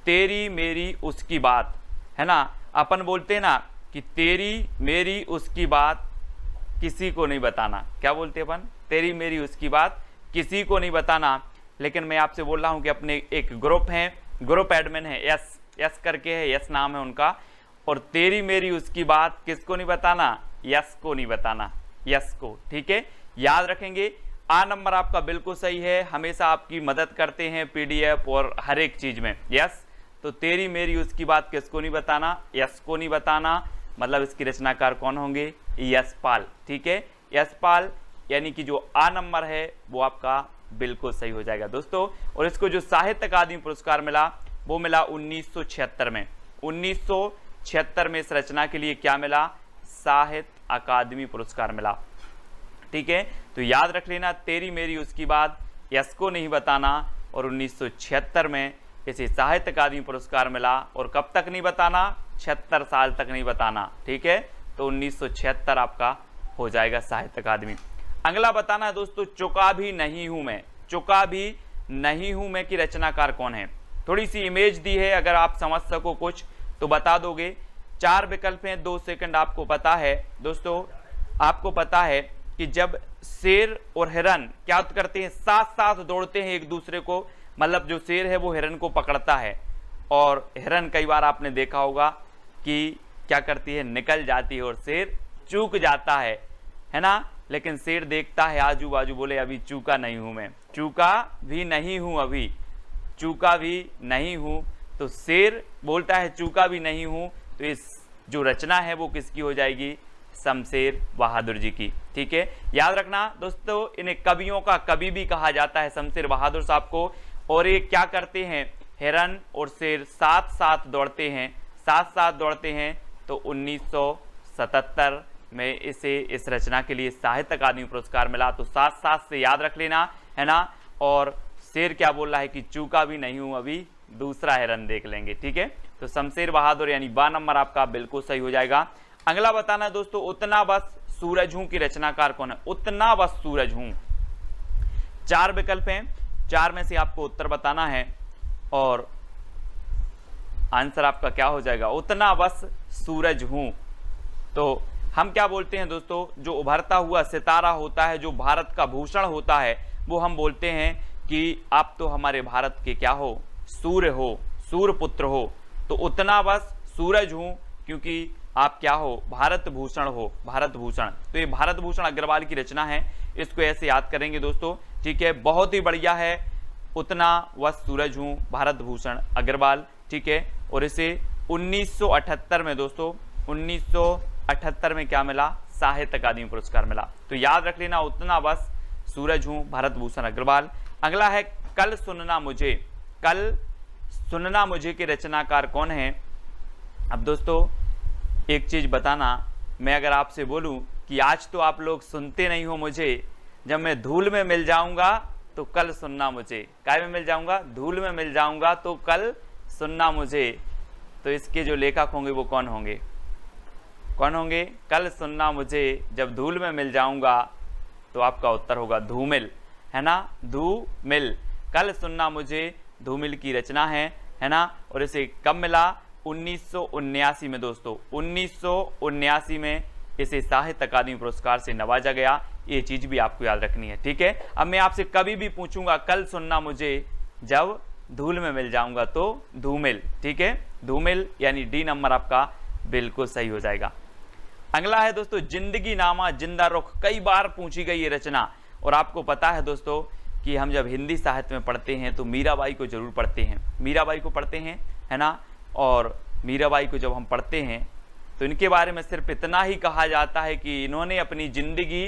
तेरी मेरी उसकी बात, है ना, अपन बोलते हैं ना कि तेरी मेरी उसकी बात किसी को नहीं बताना। क्या बोलते हैं अपन? तेरी मेरी उसकी बात किसी को नहीं बताना। लेकिन मैं आपसे बोल रहा हूं कि अपने एक ग्रुप है, ग्रुप एडमिन है, यस करके है, यस नाम है उनका, और तेरी मेरी उसकी बात किसको नहीं बताना? यस को नहीं बताना, यस को, ठीक है, याद रखेंगे। आ नंबर आपका बिल्कुल सही है, हमेशा आपकी मदद करते हैं पीडीएफ और हर एक चीज में, यस। तो तेरी मेरी उसकी बात किसको नहीं बताना? यस को नहीं बताना। मतलब इसकी रचनाकार कौन होंगे? यशपाल, ठीक है, यशपाल, यानी कि जो आ नंबर है वो आपका बिल्कुल सही हो जाएगा दोस्तों। और इसको जो साहित्य अकादमी पुरस्कार मिला वो मिला 1976 में। 1976 में इस रचना के लिए क्या मिला? साहित्य अकादमी पुरस्कार मिला, ठीक है। तो याद रख लेना, तेरी मेरी उसकी बात यस को नहीं बताना, और 1976 में इसे साहित्य अकादमी पुरस्कार मिला। और कब तक नहीं बताना? 76 साल तक नहीं बताना, ठीक है। तो 1976 आपका हो जाएगा साहित्य अकादमी। अगला बताना है दोस्तों, चुका भी नहीं हूं मैं, चुका भी नहीं हूं मैं की रचनाकार कौन है। थोड़ी सी इमेज दी है, अगर आप समझ सको कुछ तो बता दोगे। 4 विकल्प हैं, 2 सेकंड। आपको पता है दोस्तों, आपको पता है कि जब शेर और हिरन क्या करते हैं? साथ साथ दौड़ते हैं एक दूसरे को, मतलब जो शेर है वो हिरन को पकड़ता है, और हिरन कई बार आपने देखा होगा कि क्या करती है? निकल जाती है, और शेर चूक जाता है ना। लेकिन शेर देखता है आजू बाजू, बोले अभी चूका नहीं हूं मैं, चूका भी नहीं हूं, अभी चूका भी नहीं हूं। तो शेर बोलता है चूका भी नहीं हूं। तो इस जो रचना है वो किसकी हो जाएगी? शमशेर बहादुर जी की, ठीक है। याद रखना दोस्तों, इन्हें कवियों का कवि भी कहा जाता है, शमशेर बहादुर साहब को। और ये क्या करते हैं? हिरन और शेर साथ साथ दौड़ते हैं, साथ साथ दौड़ते हैं। तो 1977 में इसे इस रचना के लिए साहित्य अकादमी पुरस्कार मिला। तो साथ साथ से याद रख लेना, है ना। और शेर क्या बोल रहा है कि चूका भी नहीं हूं, अभी दूसरा हिरन देख लेंगे, ठीक है। तो शमशेर बहादुर यानी बा नंबर आपका बिल्कुल सही हो जाएगा। अगला बताना दोस्तों, उतना बस सूरज हूं की रचनाकार कौन है? उतना बस सूरज हूं। 4 विकल्प हैं, 4 में से आपको उत्तर बताना है, और आंसर आपका क्या हो जाएगा? उतना बस सूरज हूं। तो हम क्या बोलते हैं दोस्तों, जो उभरता हुआ सितारा होता है, जो भारत का भूषण होता है, वो हम बोलते हैं कि आप तो हमारे भारत के क्या हो? सूर्य हो, सूर्य पुत्र हो। तो उतना बस सूरज हूं, क्योंकि आप क्या हो, भारत भूषण हो, भारत भूषण। तो ये भारत भूषण अग्रवाल की रचना है, इसको ऐसे याद करेंगे दोस्तों, ठीक है। बहुत ही बढ़िया है, उतना वह सूरज हूं, भारत भूषण अग्रवाल, ठीक है। और इसे 1978 में दोस्तों, 1978 में क्या मिला, साहित्य अकादमी पुरस्कार मिला। तो याद रख लेना, उतना बस सूरज हूं, भारत भूषण अग्रवाल। अगला है कल सुनना मुझे, कल सुनना मुझे के रचनाकार कौन है। अब दोस्तों एक चीज बताना, मैं अगर आपसे बोलूं कि आज तो आप लोग सुनते नहीं हो मुझे, जब मैं धूल में मिल जाऊंगा तो कल सुनना मुझे। काय में मिल जाऊंगा, धूल में मिल जाऊंगा तो कल सुनना मुझे। तो इसके जो लेखक होंगे वो कौन होंगे, कौन होंगे, कल सुनना मुझे जब धूल में मिल जाऊंगा। तो आपका उत्तर होगा धूमिल, है ना, धूमिल। कल सुनना मुझे धूमिल की रचना है ना। और इसे कब मिला, 1979 में दोस्तों, 1979 में इसे साहित्य अकादमी पुरस्कार से नवाजा गया। ये चीज भी आपको याद रखनी है, ठीक है। अब मैं आपसे कभी भी पूछूंगा कल सुनना मुझे जब धूल में मिल जाऊंगा तो धूमिल, ठीक है, धूमिल, यानी डी नंबर आपका बिल्कुल सही हो जाएगा। अगला है दोस्तों जिंदगी नामा जिंदा रुख, कई बार पूछी गई ये रचना। और आपको पता है दोस्तों कि हम जब हिंदी साहित्य में पढ़ते हैं तो मीराबाई को जरूर पढ़ते हैं, मीराबाई को पढ़ते हैं, है ना। और मीराबाई को जब हम पढ़ते हैं तो इनके बारे में सिर्फ इतना ही कहा जाता है कि इन्होंने अपनी जिंदगी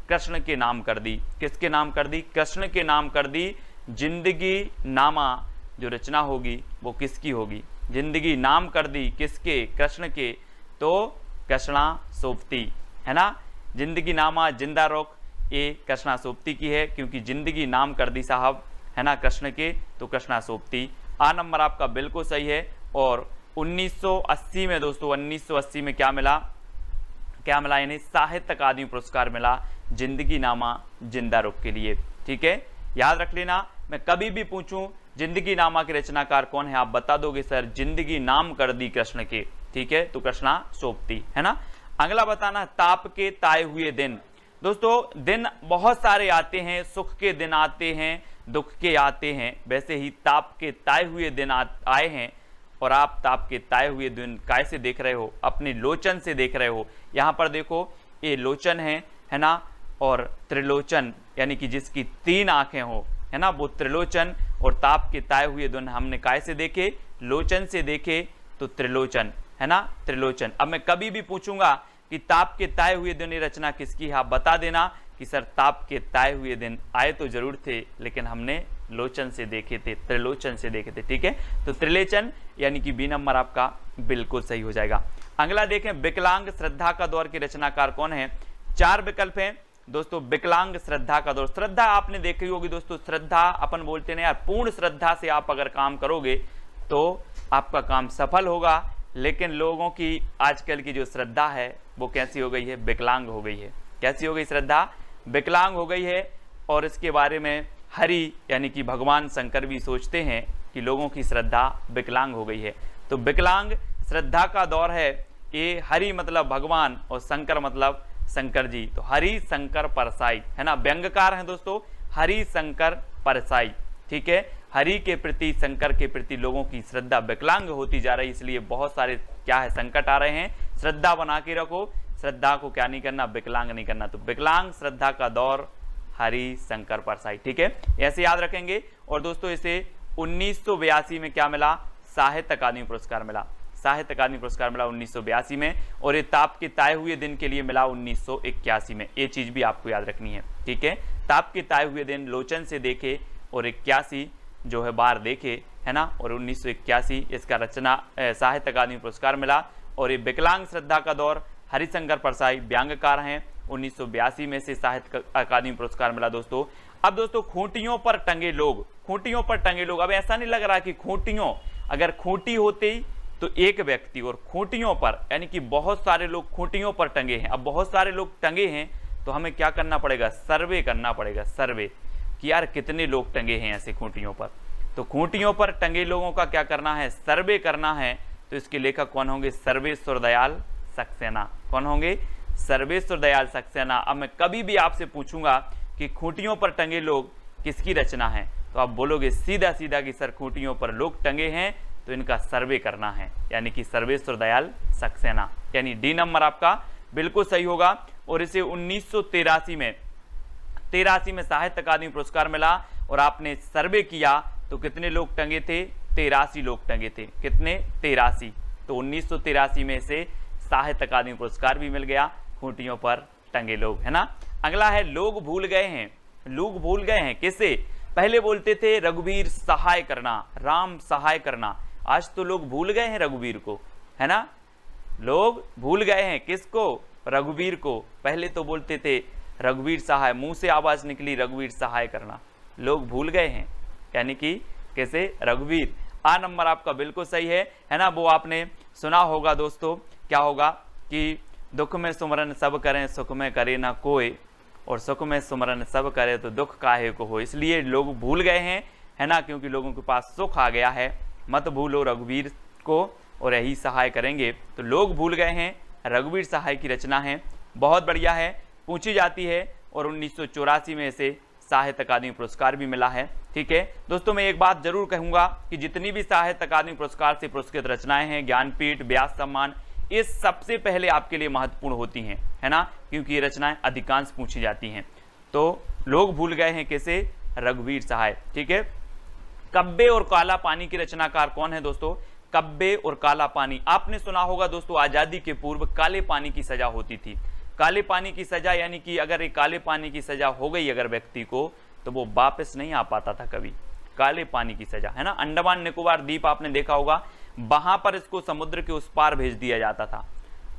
कृष्ण के नाम कर दी। किसके नाम कर दी, कृष्ण के नाम कर दी। जिंदगी नामा जो रचना होगी वो किसकी होगी, जिंदगी नाम कर दी किसके, कृष्ण के, तो कृष्णा सोबती, है ना। जिंदगी नामा जिंदा रुख ये कृष्णा सोबती की है, क्योंकि जिंदगी नाम कर दी साहब, है ना, कृष्ण के, तो कृष्णा सोबती। आ नंबर आपका बिल्कुल सही है। और 1980 में दोस्तों, 1980 में क्या मिला, क्या मिला, यानी साहित्य अकादमी पुरस्कार मिला जिंदगी नामा जिंदा रुख के लिए, ठीक है। याद रख लेना, मैं कभी भी पूछूं जिंदगी नामा के रचनाकार कौन है, आप बता दोगे सर जिंदगी नाम कर दी कृष्ण के, ठीक है, तो कृष्णा सोबती, है ना। अगला बताना ताप के ताए हुए दिन। दोस्तों दिन बहुत सारे आते हैं, सुख के दिन आते हैं, दुख के आते हैं, वैसे ही ताप के ताए हुए दिन आए हैं। और आप ताप के ताए हुए दिन कैसे देख रहे हो, अपने लोचन से देख रहे हो। यहाँ पर देखो ये लोचन है ना, और त्रिलोचन यानी कि जिसकी 3 आंखें हो, है ना, वो त्रिलोचन। और ताप के ताए हुए दिन हमने कैसे देखे, लोचन से देखे, तो त्रिलोचन, है ना, त्रिलोचन। अब मैं कभी भी पूछूंगा कि ताप के ताए हुए दिन ये रचना किसकी है, आप बता देना कि सर ताप के ताए हुए दिन आए तो जरूर थे, लेकिन हमने लोचन से देखे थे, त्रिलोचन से देखे थे, ठीक है। तो त्रिलोचन यानी कि बी नंबर आपका बिल्कुल सही हो जाएगा। अगला देखें विकलांग श्रद्धा का दौर के रचनाकार कौन है। 4 विकल्प हैं दोस्तों। विकलांग श्रद्धा का दौर, श्रद्धा आपने देखी होगी दोस्तों, श्रद्धा अपन बोलते ना यार, पूर्ण श्रद्धा से आप अगर काम करोगे तो आपका काम सफल होगा। लेकिन लोगों की आजकल की जो श्रद्धा है वो कैसी हो गई है, विकलांग हो गई है। कैसी हो गई श्रद्धा, विकलांग हो गई है। और इसके बारे में हरि यानी कि भगवान शंकर भी सोचते हैं कि लोगों की श्रद्धा विकलांग हो गई है। तो विकलांग श्रद्धा का दौर है ये। हरि मतलब भगवान और शंकर मतलब शंकर जी, तो हरि शंकर परसाई, है ना, व्यंग्यकार हैं दोस्तों, हरि शंकर परसाई, ठीक है। हरि के प्रति, शंकर के प्रति लोगों की श्रद्धा विकलांग होती जा रही है, इसलिए बहुत सारे क्या है संकट आ रहे हैं। श्रद्धा बना के रखो, श्रद्धा को क्या नहीं करना, विकलांग नहीं करना। तो विकलांग श्रद्धा का दौर हरि शंकर परसाई, ठीक है, ऐसे याद रखेंगे। और दोस्तों इसे 1982 में क्या मिला, साहित्य अकादमी पुरस्कार मिला, साहित्य अकादमी पुरस्कार मिला 1982 में। और ये ताप के ताए हुए दिन के लिए मिला 1981 में। ये चीज भी आपको याद रखनी है, ठीक है। ताप के ताए हुए दिन लोचन से देखे और 81 जो है बार देखे, है ना। और 1981 इसका रचना साहित्य अकादमी पुरस्कार मिला। और ये विकलांग श्रद्धा का दौर हरिशंकर परसाई व्यंग्यकार हैं, 1982 में से साहित्य अकादमी पुरस्कार मिला दोस्तों। अब दोस्तों खूंटियों पर टंगे लोग, खूंटियों पर टंगे लोग, अब ऐसा नहीं लग रहा कि खूंटियों, अगर खूंटी होती तो एक व्यक्ति, और खूंटियों पर यानी कि बहुत सारे लोग खूंटियों पर टंगे हैं। अब बहुत सारे लोग टंगे हैं तो हमें क्या करना पड़ेगा, सर्वे करना पड़ेगा, सर्वे कि यार कितने लोग टंगे हैं ऐसे खूंटियों पर। तो खूंटियों पर टंगे लोगों का क्या करना है, सर्वे करना है। तो इसके लेखक कौन होंगे, सर्वेश्वर दयाल सक्सेना। कौन होंगे, सर्वेश्वर दयाल सक्सेना। अब मैं कभी भी आपसे पूछूंगा कि खूंटियों पर टंगे लोग किसकी रचना है, तो आप बोलोगे सीधा सीधा कि सर खूंटियों पर लोग टंगे हैं तो इनका सर्वे करना है, यानी कि सर्वेश्वर दयाल सक्सेना, यानी डी नंबर आपका बिल्कुल सही होगा। और इसे 1983 में साहित्य अकादमी पुरस्कार मिला। और आपने सर्वे किया तो कितने लोग टंगे थे? 83 लोग टंगे थे। कितने? 83। तो 1983 में से साहित्य अकादमी पुरस्कार भी मिल गया, खूंटियों पर टंगे लोग, है ना। अगला है लोग भूल गए हैं। लोग भूल गए हैं किसे? पहले बोलते थे रघुवीर सहाय करना, राम सहाय करना, आज तो लोग भूल गए हैं रघुवीर को, है ना। लोग भूल गए हैं किसको? रघुवीर को। पहले तो बोलते थे रघुवीर सहाय, मुंह से आवाज निकली रघुवीर सहाय करना, लोग भूल गए हैं, यानी कि कैसे? रघुवीर। आ नंबर आपका बिल्कुल सही है ना। वो आपने सुना होगा दोस्तों, क्या होगा कि दुख में सुमरन सब करें, सुख में करे ना कोई, और सुख में सुमरन सब करे तो दुख काहे को हो। इसलिए लोग भूल गए हैं, है ना, क्योंकि लोगों के पास सुख आ गया है। मत भूलो रघुवीर को और यही सहाय करेंगे। तो लोग भूल गए हैं रघुवीर सहाय की रचना है, बहुत बढ़िया है, पूछी जाती है। और 1984 में इसे साहित्य अकादमी पुरस्कार भी मिला है। ठीक है दोस्तों, मैं एक बात जरूर कहूंगा कि जितनी भी साहित्य अकादमी पुरस्कार से पुरस्कृत रचनाएं हैं, ज्ञानपीठ, व्यास सम्मान, ये सबसे पहले आपके लिए महत्वपूर्ण होती हैं, है ना, क्योंकि ये रचनाएं अधिकांश पूछी जाती हैं। तो लोग भूल गए हैं कैसे? रघुवीर सहाय। ठीक है। कब्बे और काला पानी की रचनाकार कौन है दोस्तों? कब्बे और काला पानी आपने सुना होगा दोस्तों, आजादी के पूर्व काले पानी की सजा होती थी। काले पानी की सजा यानी कि अगर एक काले पानी की सजा हो गई अगर व्यक्ति को, तो वो वापस नहीं आ पाता था कभी। काले पानी की सजा, है ना। अंडमान निकोबार द्वीप आपने देखा होगा, वहां पर इसको समुद्र के उस पार भेज दिया जाता था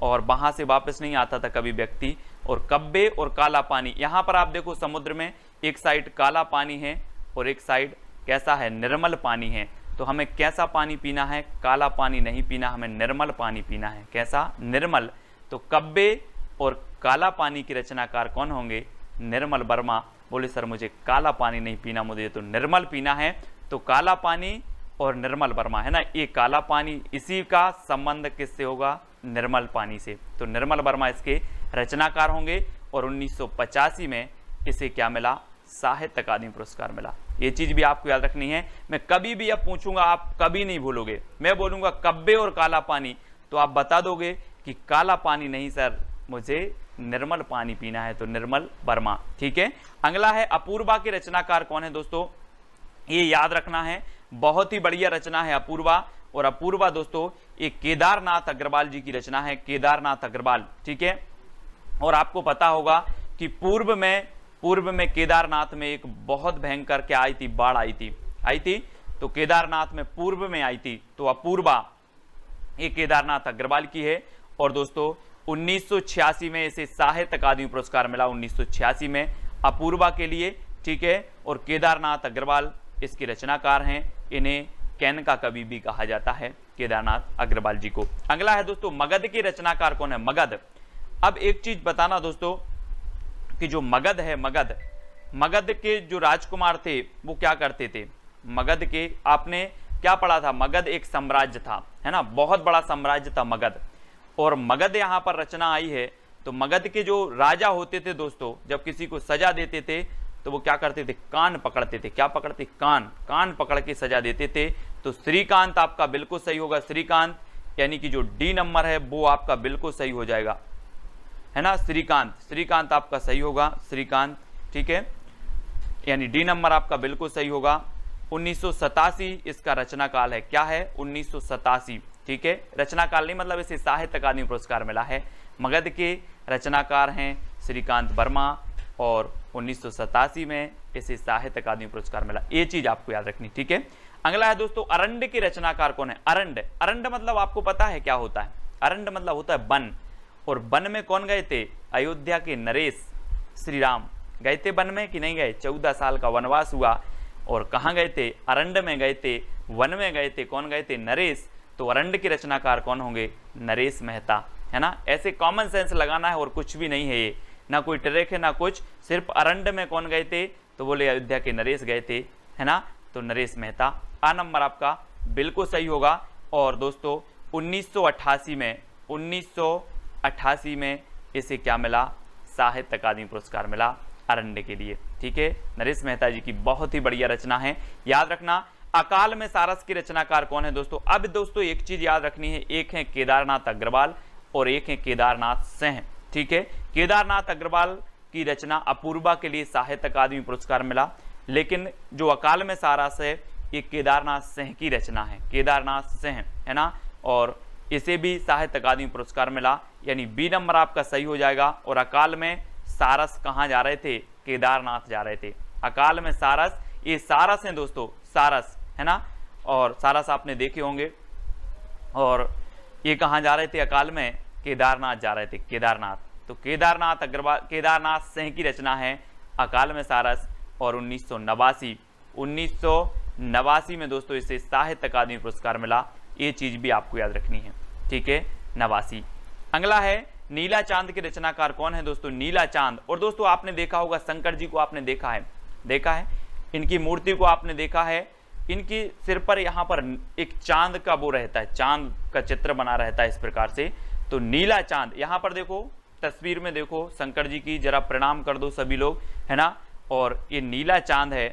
और वहां से वापस नहीं आता था कभी व्यक्ति। और कब्बे और काला पानी, यहां पर आप देखो समुद्र में एक साइड काला पानी है और एक साइड कैसा है? निर्मल पानी है। तो हमें कैसा पानी पीना है? काला पानी नहीं पीना, हमें निर्मल पानी पीना है। कैसा? निर्मल। तो कब्बे और काला पानी की रचनाकार कौन होंगे? निर्मल वर्मा। बोले सर मुझे काला पानी नहीं पीना, मुझे तो निर्मल पीना है। तो काला पानी और निर्मल वर्मा, है ना, ये काला पानी, इसी का संबंध किससे होगा? निर्मल पानी से। तो निर्मल वर्मा इसके रचनाकार होंगे। और 1985 में इसे क्या मिला? साहित्य अकादमी पुरस्कार मिला। ये चीज भी आपको याद रखनी है। मैं कभी भी अब पूछूंगा, आप कभी नहीं भूलोगे। मैं बोलूंगा कब्बे और काला पानी, तो आप बता दोगे कि काला पानी नहीं सर, मुझे निर्मल पानी पीना है। तो निर्मल वर्मा। ठीक है। अगला है अपूर्वा के रचनाकार कौन है दोस्तों? ये याद रखना है, बहुत ही बढ़िया रचना है अपूर्वा। और अपूर्वा दोस्तों एक केदारनाथ अग्रवाल जी की रचना है, केदारनाथ अग्रवाल। ठीक है। और आपको पता होगा कि पूर्व में केदारनाथ में एक बहुत भयंकर क्या आई थी? बाढ़ आई थी। तो केदारनाथ में पूर्व में आई थी। तो अपूर्वा ये केदारनाथ अग्रवाल की है। और दोस्तों 1986 में इसे साहित्य अकादमी पुरस्कार मिला, 1986 में अपूर्वा के लिए। ठीक है। और केदारनाथ अग्रवाल इसके रचनाकार हैं। इन्हें कैन का कवि भी कहा जाता है, केदारनाथ अग्रवाल जी को। अगला है दोस्तों मगध के रचनाकार कौन है? मगध। अब एक चीज बताना दोस्तों कि जो मगध है, मगध के जो राजकुमार थे वो क्या करते थे? मगध के आपने क्या पढ़ा था? मगध एक साम्राज्य था, है ना, बहुत बड़ा साम्राज्य था मगध। और मगध यहाँ पर रचना आई है। तो मगध के जो राजा होते थे दोस्तों, जब किसी को सजा देते थे तो वो क्या करते थे? कान पकड़ते थे। क्या पकड़ते? कान पकड़ के सजा देते थे। तो श्रीकांत आपका बिल्कुल सही होगा। श्रीकांत यानी कि जो डी नंबर है वो आपका बिल्कुल सही हो जाएगा, है ना। श्रीकांत आपका सही होगा, श्रीकांत। ठीक है, यानी डी नंबर आपका बिल्कुल सही होगा। 1987 इसका रचना काल है। क्या है? 1987। ठीक है, रचना काल नहीं मतलब इसे साहित्य अकादमी पुरस्कार मिला है। मगध के रचनाकार हैं श्रीकांत वर्मा और 1987 में इसे साहित्य अकादमी पुरस्कार मिला। ये चीज आपको याद रखनी। ठीक है। अगला है दोस्तों अरंड के रचनाकार कौन है? अरंड मतलब आपको पता है क्या होता है? अरंड मतलब होता है वन। और वन में कौन गए थे? अयोध्या के नरेश श्री राम गए थे वन में कि नहीं गए? 14 साल का वनवास हुआ और कहाँ गए थे? अरंड में गए थे, वन में गए थे। कौन गए थे? नरेश। तो अरंड के रचनाकार कौन होंगे? नरेश मेहता, है ना। ऐसे कॉमन सेंस लगाना है और कुछ भी नहीं है ये, ना कोई ट्रैक है ना कुछ, सिर्फ अरंड में कौन गए थे? तो बोले अयोध्या के नरेश गए थे, है ना। तो नरेश मेहता। आ नंबर आपका बिल्कुल सही होगा। और दोस्तों 1988 में इसे क्या मिला? साहित्य अकादमी पुरस्कार मिला अरंड के लिए। ठीक है, नरेश मेहता जी की बहुत ही बढ़िया रचना है, याद रखना। अकाल में सारस की रचनाकार कौन है दोस्तों? अब दोस्तों एक चीज याद रखनी है, एक है केदारनाथ अग्रवाल और एक है केदारनाथ सिंह। ठीक है, केदारनाथ अग्रवाल की रचना अपूर्वा के लिए साहित्य अकादमी पुरस्कार मिला, लेकिन जो अकाल में सारस है ये केदारनाथ सिंह की रचना है, केदारनाथ सिंह, है ना, और इसे भी साहित्य अकादमी पुरस्कार मिला, यानी बी नंबर आपका सही हो जाएगा। और अकाल में सारस कहाँ जा रहे थे? केदारनाथ जा रहे थे। अकाल में सारस, ये सारस हैं दोस्तों, सारस, है ना, और सारस आपने देखे होंगे। और ये कहाँ जा रहे थे अकाल में? केदारनाथ जा रहे थे, केदारनाथ। तो केदारनाथ अग्रवाल, केदारनाथ सिंह की रचना है अकाल में सारस। और 1989 में दोस्तों इसे साहित्य अकादमी पुरस्कार मिला, ये चीज भी आपको याद रखनी है। ठीक है, 89। अगला है नीला चांद के रचनाकार कौन है दोस्तों? नीला चांद। और दोस्तों आपने देखा होगा शंकर जी को, आपने देखा है, इनकी मूर्ति को आपने देखा है, इनकी सिर पर यहाँ पर एक चांद का वो रहता है, चांद का चित्र बना रहता है इस प्रकार से। तो नीला चांद, यहाँ पर देखो तस्वीर में देखो शंकर जी की, जरा प्रणाम कर दो सभी लोग, है ना। और ये नीला चांद है,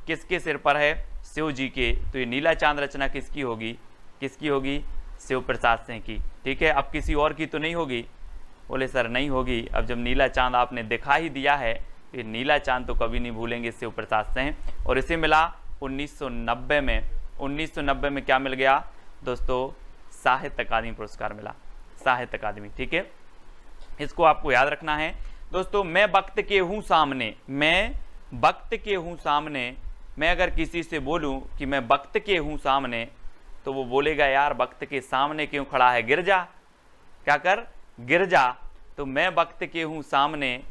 किसके सिर पर है? शिव जी के। तो ये नीला चांद रचना किसकी होगी? किसकी होगी? शिव प्रसाद सिंह की। ठीक है, अब किसी और की तो नहीं होगी? बोले सर नहीं होगी। अब जब नीला चांद आपने दिखा ही दिया है, ये नीला चांद तो कभी नहीं भूलेंगे शिव प्रसाद सिंह। और इसे मिला 1990 में। 1990 में क्या मिल गया दोस्तों? साहित्य अकादमी पुरस्कार मिला, साहित्य अकादमी। ठीक है, इसको आपको याद रखना है दोस्तों। मैं वक्त के हूं सामने, मैं वक्त के हूं सामने, मैं अगर किसी से बोलूं कि मैं वक्त के हूं सामने, तो वो बोलेगा यार वक्त के सामने क्यों खड़ा है, गिर जा, क्या कर, गिर जा। तो मैं वक्त के हूं सामने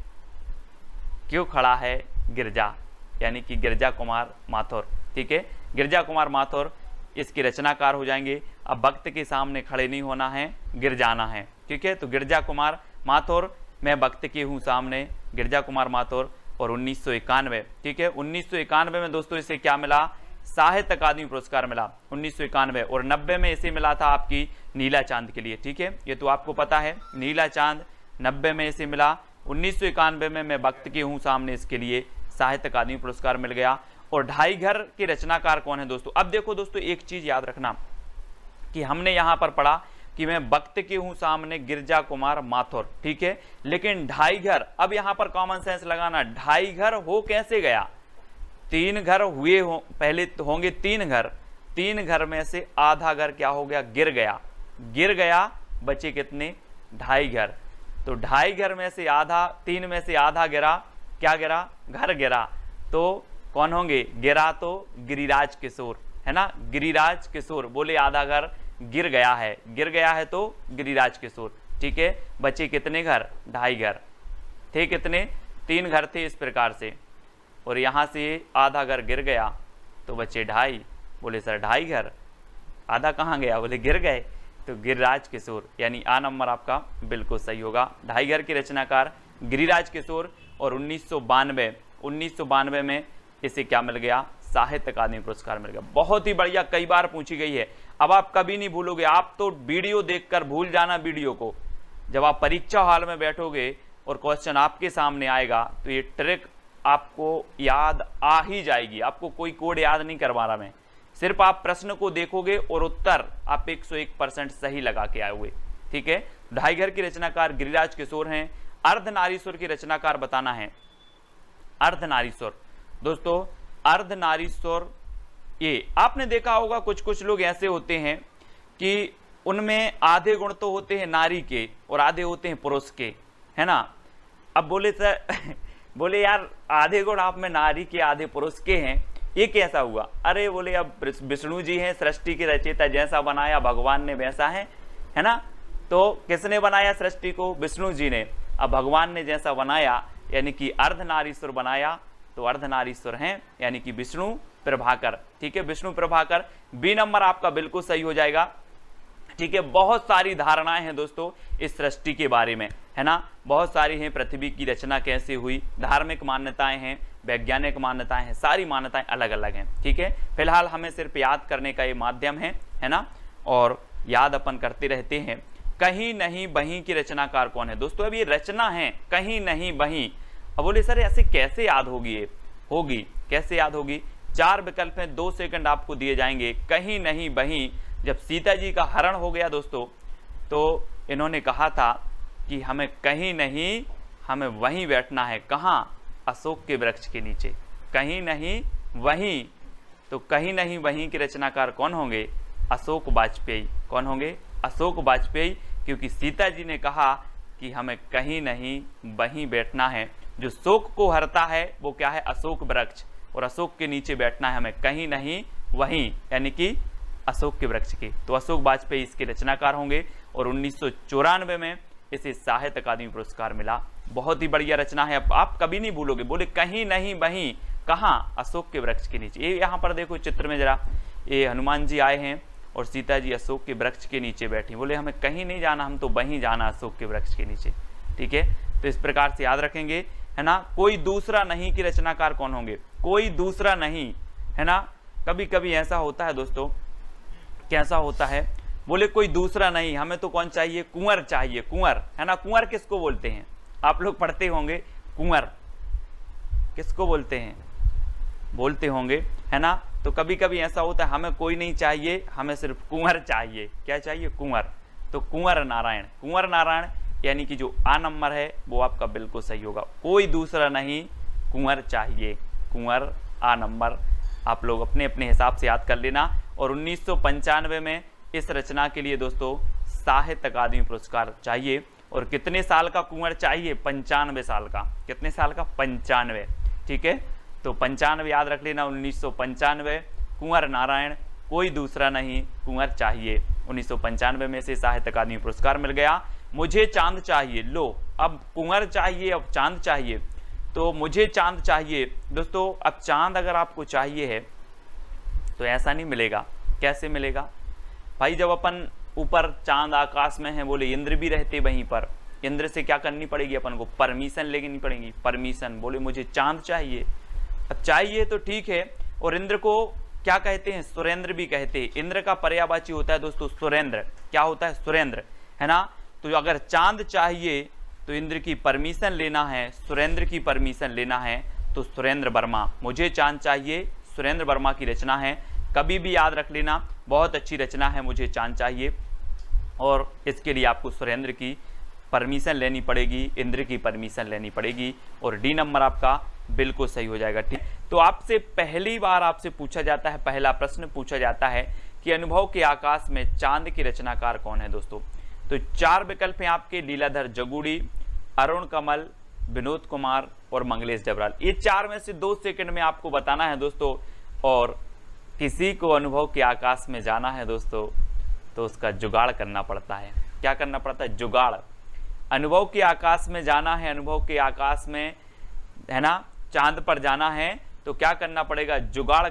क्यों खड़ा है, गिर जा, यानी कि गिरजा कुमार माथुर। ठीक है, गिरजा कुमार माथुर इसके रचनाकार हो जाएंगे। अब वक्त के सामने खड़े नहीं होना है, गिर जाना है। ठीक है, तो गिरजा कुमार माथुर, मैं वक्त के हूँ सामने, गिरजा कुमार माथुर। और 1991, ठीक है, 1991 में दोस्तों इसे क्या मिला? साहित्य अकादमी पुरस्कार मिला 1991। और 90 में इसे मिला था आपकी नीला चांद के लिए। ठीक है, ये तो आपको पता है, नीला चांद 90 में इसे मिला। 1991 में मैं वक्त के हूँ सामने, इसके लिए साहित्य अकादमी पुरस्कार मिल गया। और ढाई घर के रचनाकार कौन है दोस्तों? अब देखो दोस्तों एक चीज याद रखना कि हमने यहां पर पढ़ा कि मैं वक्त के हूं सामने, गिरजा कुमार माथुर। ठीक है, लेकिन ढाई घर, अब यहां पर कॉमन सेंस लगाना, ढाई घर हो कैसे गया? 3 घर हुए हो, पहले तो होंगे 3 घर, 3 घर में से आधा घर क्या हो गया? गिर गया, गिर गया, बचे कितने? ढाई घर। तो ढाई घर में से आधा, 3 में से आधा गिरा, क्या गिरा? घर गिरा। तो कौन होंगे? गिरा तो गिरिराज किशोर, है ना, गिरिराज किशोर। बोले आधा घर गिर गया है, गिर गया है तो गिरिराज किशोर। ठीक है, बचे कितने घर? ढाई घर। थे कितने? 3 घर थे इस प्रकार से, और यहां से आधा घर गिर गया तो बचे ढाई। बोले सर ढाई घर, आधा कहाँ गया? बोले गिर गए, तो गिरिराज किशोर, यानी आ नंबर आपका बिल्कुल सही होगा। ढाई घर के रचनाकार गिरिराज किशोर। और 1992 में इसे क्या मिल गया? साहित्य अकादमी पुरस्कार मिल गया। बहुत ही बढ़िया, कई बार पूछी गई है। अब आप कभी नहीं भूलोगे, आप तो वीडियो देखकर भूल जाना वीडियो को। जब आप परीक्षा हॉल में बैठोगे और क्वेश्चन आपके सामने आएगा तो ये ट्रिक आपको याद आ ही जाएगी। आपको कोई कोड याद नहीं करवा रहा मैं, सिर्फ आप प्रश्न को देखोगे और उत्तर आप 101% सही लगा के आए हुए। ठीक है, ढाई घर की रचनाकार गिरिराज किशोर हैं। अर्धनारीश्वर की रचनाकार बताना है। अर्धनारीश्वर दोस्तों, अर्धनारीश्वर, ये आपने देखा होगा कुछ कुछ लोग ऐसे होते हैं कि उनमें आधे गुण तो होते हैं नारी के और आधे होते हैं पुरुष के, है ना। अब बोले सर बोले यार आधे गुण आप में नारी के आधे पुरुष के हैं, ये कैसा हुआ? अरे बोले अब विष्णु जी हैं सृष्टि के रचयिता, जैसा बनाया भगवान ने वैसा है ना। तो किसने बनाया सृष्टि को? विष्णु जी ने। अब भगवान ने जैसा बनाया यानी कि अर्धनारीश्वर बनाया, तो अर्धनारीश्वर हैं यानी कि विष्णु प्रभाकर। ठीक है, विष्णु प्रभाकर। बी नंबर आपका बिल्कुल सही हो जाएगा। ठीक है, बहुत सारी धारणाएं हैं दोस्तों इस सृष्टि के बारे में, है ना, बहुत सारी हैं। पृथ्वी की रचना कैसे हुई, धार्मिक मान्यताएं हैं, वैज्ञानिक मान्यताएं हैं, सारी मान्यताएं अलग अलग हैं। ठीक है, फिलहाल हमें सिर्फ याद करने का ये माध्यम है ना, और याद अपन करते रहते हैं। कहीं नहीं बहीं की रचनाकार कौन है दोस्तों? अब ये रचना है कहीं नहीं बहीं। अब बोले सर ऐसे कैसे याद होगी? ये होगी कैसे याद होगी? 4 विकल्प हैं, 2 सेकंड आपको दिए जाएंगे। कहीं नहीं वहीं जब सीता जी का हरण हो गया दोस्तों, तो इन्होंने कहा था कि हमें कहीं नहीं, हमें वहीं बैठना है। कहाँ? अशोक के वृक्ष के नीचे। कहीं नहीं वहीं, तो कहीं नहीं वहीं के रचनाकार कौन होंगे? अशोक वाजपेयी। कौन होंगे? अशोक वाजपेयी, क्योंकि सीता जी ने कहा कि हमें कहीं नहीं वहीं बैठना है। जो शोक को हरता है वो क्या है? अशोक वृक्ष, और अशोक के नीचे बैठना है हमें कहीं नहीं वहीं, यानी कि अशोक के वृक्ष के। तो अशोक वाजपेयी इसके रचनाकार होंगे और 1994 में इसे साहित्य अकादमी पुरस्कार मिला। बहुत ही बढ़िया रचना है, आप कभी नहीं भूलोगे। बोले कहीं नहीं वहीं, कहाँ? अशोक के वृक्ष के नीचे। ये यहाँ पर देखो चित्र में जरा, ये हनुमान जी आए हैं और सीता जी अशोक के वृक्ष के नीचे बैठी। बोले हमें कहीं नहीं जाना, हम तो वहीं जाना, अशोक के वृक्ष के नीचे। ठीक है, तो इस प्रकार से याद रखेंगे, है ना। कोई दूसरा नहीं की रचनाकार कौन होंगे? कोई दूसरा नहीं, है ना। कभी कभी ऐसा होता है दोस्तों, कैसा होता है? बोले कोई दूसरा नहीं, हमें तो कौन चाहिए? कुंवर चाहिए। कुंवर, है ना। कुंवर किसको बोलते हैं? आप लोग पढ़ते होंगे, कुंवर किसको बोलते हैं? बोलते होंगे, है ना। तो कभी कभी ऐसा होता है, हमें कोई नहीं चाहिए, हमें सिर्फ कुंवर चाहिए। क्या चाहिए? कुंवर। तो कुंवर नारायण, कुंवर नारायण, यानी कि जो आ नंबर है वो आपका बिल्कुल सही होगा। कोई दूसरा नहीं, कुंवर चाहिए। कुंवर आ नंबर आप लोग अपने अपने हिसाब से याद कर लेना। और 1995 में इस रचना के लिए दोस्तों साहित्य अकादमी पुरस्कार चाहिए। और कितने साल का कुंवर चाहिए? 95 साल का। कितने साल का? 95। ठीक है, तो 95 याद रख लेना। 1995, कुंवर नारायण, कोई दूसरा नहीं, कुंवर चाहिए। 1995 में से साहित्य अकादमी पुरस्कार मिल गया। मुझे चांद चाहिए, लो अब कुंवर चाहिए, अब चांद चाहिए। तो मुझे चांद चाहिए दोस्तों। अब चांद अगर आपको चाहिए है तो ऐसा नहीं मिलेगा। कैसे मिलेगा भाई? जब अपन ऊपर चांद आकाश में है, बोले इंद्र भी रहते वहीं पर, इंद्र से क्या करनी पड़ेगी? अपन को परमिशन लेनी पड़ेगी। परमिशन, बोले मुझे चांद चाहिए। अब चाहिए तो ठीक है, और इंद्र को क्या कहते हैं? सुरेंद्र भी कहते हैं। इंद्र का पर्यायवाची होता है दोस्तों सुरेंद्र। क्या होता है? सुरेंद्र, है ना। तो अगर चांद चाहिए तो इंद्र की परमिशन लेना है, सुरेंद्र की परमिशन लेना है, तो सुरेंद्र वर्मा। मुझे चांद चाहिए, सुरेंद्र वर्मा की रचना है। कभी भी याद रख लेना, बहुत अच्छी रचना है मुझे चांद चाहिए। और इसके लिए आपको सुरेंद्र की परमिशन लेनी पड़ेगी, इंद्र की परमिशन लेनी पड़ेगी, और डी नंबर आपका बिल्कुल सही हो जाएगा। ठीक, तो आपसे पहली बार आपसे पूछा जाता है, पहला प्रश्न पूछा जाता है कि अनुभव के आकाश में चांद की रचनाकार कौन है दोस्तों। तो 4 विकल्प हैं आपके, लीलाधर जगूड़ी, अरुण कमल, विनोद कुमार और मंगलेश डबराल। ये 4 में से 2 सेकंड में आपको बताना है दोस्तों। और किसी को अनुभव के आकाश में जाना है दोस्तों, तो उसका जुगाड़ करना पड़ता है। क्या करना पड़ता है? जुगाड़। अनुभव के आकाश में जाना है, अनुभव के आकाश में, है ना, चांद पर जाना है, तो क्या करना पड़ेगा? जुगाड़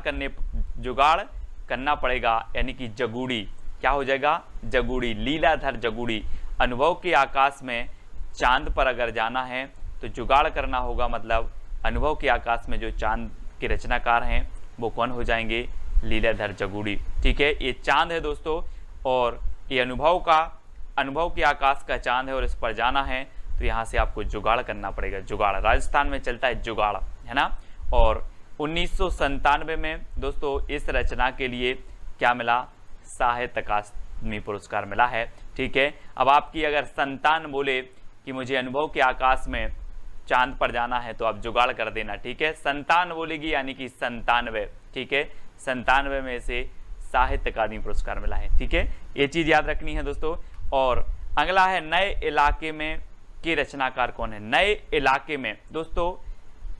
करना पड़ेगा, यानी कि जगूड़ी। क्या हो जाएगा? जगूड़ी, लीलाधर जगूड़ी। अनुभव के आकाश में चांद पर अगर जाना है तो जुगाड़ करना होगा, मतलब अनुभव के आकाश में जो चांद के रचनाकार हैं वो कौन हो जाएंगे? लीलाधर जगूड़ी। ठीक है, ये चांद है दोस्तों, और ये अनुभव के आकाश का चांद है, और इस पर जाना है तो यहाँ से आपको जुगाड़ करना पड़ेगा। जुगाड़, राजस्थान में चलता है जुगाड़, है ना। और 1997 में दोस्तों इस रचना के लिए क्या मिला? साहित्य अकादमी पुरस्कार मिला है। ठीक है, अब आपकी अगर संतान बोले कि मुझे अनुभव के आकाश में चांद पर जाना है, तो आप जुगाड़ कर देना। ठीक है, संतान बोलेगी यानी कि 97। ठीक है, 97 में से साहित्य अकादमी पुरस्कार मिला है। ठीक है, ये चीज याद रखनी है दोस्तों। और अगला है नए इलाके में के रचनाकार कौन है? नए इलाके में दोस्तों,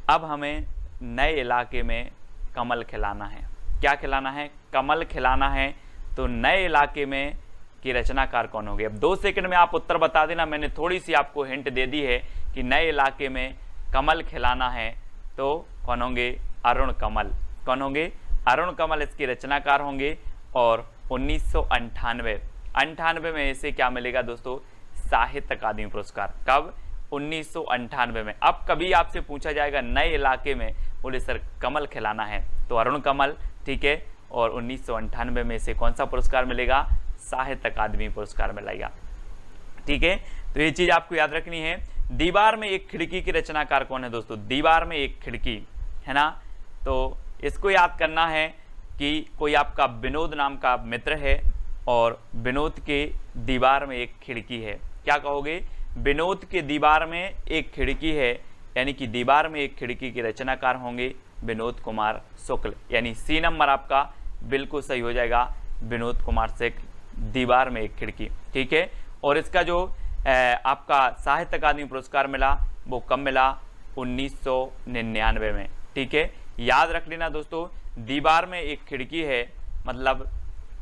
अब हमें नए इलाके में कमल खिलाना है। क्या खिलाना है? कमल खिलाना है। तो नए इलाके में की रचनाकार कौन होंगे? अब 2 सेकंड में आप उत्तर बता देना। मैंने थोड़ी सी आपको हिंट दे दी है कि नए इलाके में कमल खिलाना है, तो कौन होंगे? अरुण कमल। कौन होंगे? अरुण कमल इसके रचनाकार होंगे। और 1998 में इसे क्या मिलेगा दोस्तों? साहित्य अकादमी पुरस्कार। कब? 1998 में। अब कभी आपसे पूछा जाएगा नए इलाके में, बोले सर कमल खिलाना है, तो अरुण कमल। ठीक है, और 1998 में इसे कौन सा पुरस्कार मिलेगा? साहित्य अकादमी पुरस्कार मिलेगा। ठीक है, तो ये चीज आपको याद रखनी है। दीवार में एक खिड़की की रचनाकार कौन है दोस्तों? दीवार में एक खिड़की, है ना। तो इसको याद करना है कि कोई आपका विनोद नाम का मित्र है और विनोद के दीवार में एक खिड़की है। क्या कहोगे? विनोद के दीवार में एक खिड़की है, यानी कि दीवार में एक खिड़की के रचनाकार होंगे विनोद कुमार शुक्ल, यानी सी नंबर आपका बिल्कुल सही हो जाएगा, विनोद कुमार शुक्ल, दीवार में एक खिड़की। ठीक है। और इसका जो आपका साहित्य अकादमी पुरस्कार मिला वो कब मिला? 1999 में। ठीक है, याद रख लेना दोस्तों, दीवार में एक खिड़की है मतलब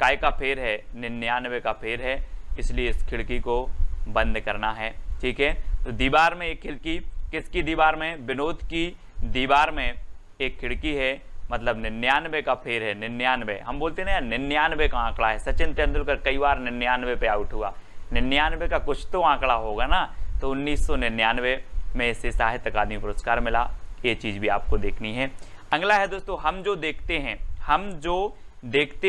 काय का फेर है, 99 का फेर है, इसलिए इस खिड़की को बंद करना है। ठीक है, तो दीवार में एक खिड़की, किसकी दीवार में? विनोद की दीवार में एक खिड़की है, मतलब 99 का फेर है। 99 हम बोलते हैं ना, 99 का आंकड़ा है। सचिन तेंदुलकर कई बार 99 पे आउट हुआ, 99 का कुछ तो आंकड़ा होगा ना, तो 1999 में इसे साहित्य अकादमी पुरस्कार मिला। ये चीज़ भी आपको देखनी है। अगला है दोस्तों, हम जो देखते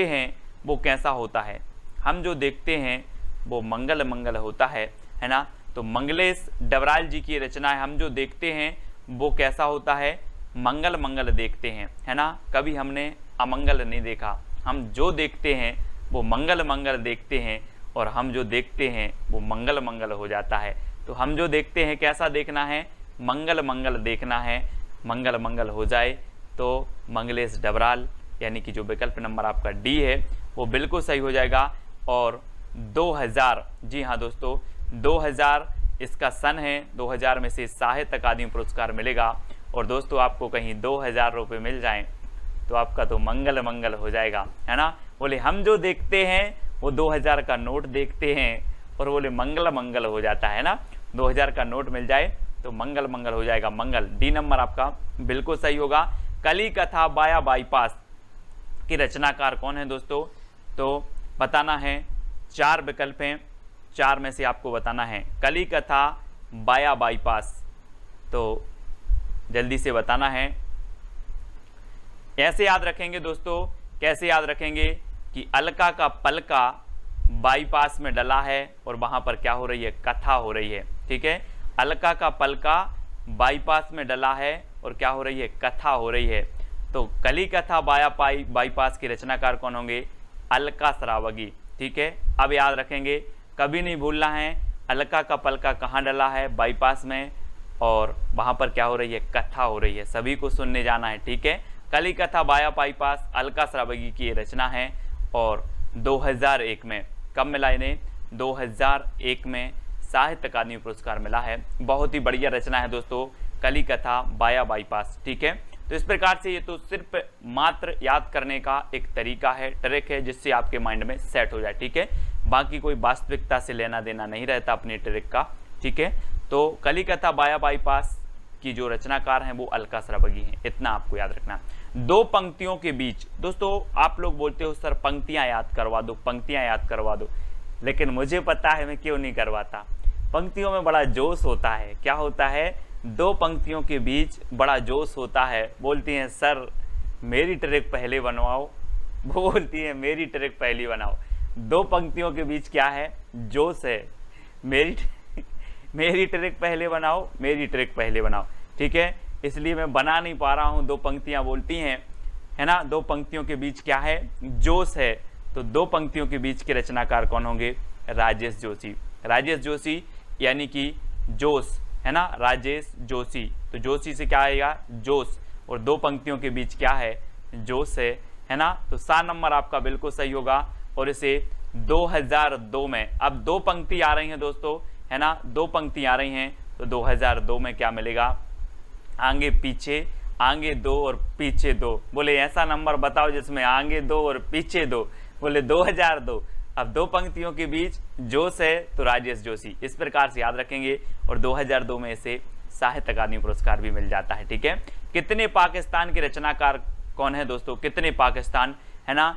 हैं वो कैसा होता है? हम जो देखते हैं वो मंगल मंगल होता है ना। तो मंगलेश डबराल जी की रचना है, हम जो देखते हैं वो कैसा होता है? मंगल मंगल देखते हैं, है ना। कभी हमने अमंगल नहीं देखा, हम जो देखते हैं वो मंगल मंगल देखते हैं, और हम जो देखते हैं वो मंगल मंगल हो जाता है। तो हम जो देखते हैं कैसा देखना है? मंगल मंगल देखना है। मंगल मंगल हो जाए तो मंगलेश डबराल, यानी कि जो विकल्प नंबर आपका डी है वो बिल्कुल सही हो जाएगा। और 2000, जी हाँ दोस्तों, 2000 इसका सन है, 2000 में से साहित्य अकादमी पुरस्कार मिलेगा। और दोस्तों आपको कहीं 2000 रुपये मिल जाएं तो आपका तो मंगल मंगल हो जाएगा, है ना। बोले हम जो देखते हैं वो 2000 का नोट देखते हैं, और बोले मंगल मंगल हो जाता है ना। 2000 का नोट मिल जाए तो मंगल मंगल हो जाएगा, मंगल। डी नंबर आपका बिल्कुल सही होगा। कली कथा बाया बाईपास की रचनाकार कौन है दोस्तों? तो बताना है, 4 विकल्प हैं, 4 में से आपको बताना है। कली कथा बाया बाईपास, तो जल्दी से बताना है। ऐसे याद रखेंगे दोस्तों, कैसे याद रखेंगे कि अलका का पलका बाईपास में डला है और वहां पर क्या हो रही है? कथा हो रही है। ठीक है, अलका का पलका बाईपास में डला है और क्या हो रही है? कथा हो रही है। तो कली कथा बाईपास की रचनाकार कौन होंगे? अलका श्रावगी। ठीक है, अब याद रखेंगे, कभी नहीं भूलना है अलका का पलका कहाँ डला है? बाईपास में, और वहां पर क्या हो रही है? कथा हो रही है। सभी को सुनने जाना है। ठीक है, कली कथा बाया बाईपास अलका श्रावगी की ये रचना है, और 2001 में कब मिला इन्हें? 2001 में साहित्य अकादमी पुरस्कार मिला है। बहुत ही बढ़िया रचना है दोस्तों, कली कथा बाया बाईपास। ठीक है, तो इस प्रकार से ये तो सिर्फ मात्र याद करने का एक तरीका है, ट्रिक है, जिससे आपके माइंड में सेट हो जाए। ठीक है, बाकी कोई वास्तविकता से लेना देना नहीं रहता अपनी ट्रिक का। ठीक है, तो कली कथा बाया बाईपास की जो रचनाकार हैं वो अलका श्रावगी हैं, इतना आपको याद रखना। 2 पंक्तियों के बीच, दोस्तों आप लोग बोलते हो सर पंक्तियां याद करवा दो, पंक्तियां याद करवा दो, लेकिन मुझे पता है मैं क्यों नहीं करवाता। पंक्तियों में बड़ा जोश होता है। क्या होता है? 2 पंक्तियों के बीच बड़ा जोश होता है। बोलती हैं सर मेरी ट्रिक पहले बनवाओ, बोलती है मेरी ट्रिक पहली बनाओ। 2 पंक्तियों के बीच क्या है? जोश है। मेरी ट्रिक पहले बनाओ, मेरी ट्रिक पहले बनाओ। ठीक है, इसलिए मैं बना नहीं पा रहा हूँ। 2 पंक्तियां बोलती हैं, है ना। 2 पंक्तियों के बीच क्या है? जोश है। तो 2 पंक्तियों के बीच के रचनाकार कौन होंगे? राजेश जोशी। राजेश जोशी यानी कि जोश, है ना, राजेश जोशी। तो जोशी से क्या आएगा? जोश। और 2 पंक्तियों के बीच क्या है? जोश है ना। तो 7 नंबर आपका बिल्कुल सही होगा। और इसे 2002 में, अब 2 पंक्ति आ रही हैं दोस्तों, है ना, 2 पंक्ति आ रही हैं, तो 2002 में क्या मिलेगा? आगे पीछे, आगे 2 और पीछे 2। बोले ऐसा नंबर बताओ जिसमें आगे 2 और पीछे 2। बोले 2002। अब 2 पंक्तियों के बीच जोश है तो राजेश जोशी, इस प्रकार से याद रखेंगे। और 2002 में इसे साहित्य अकादमी पुरस्कार भी मिल जाता है। ठीक है, कितने पाकिस्तान के रचनाकार कौन है दोस्तों? कितने पाकिस्तान, है ना।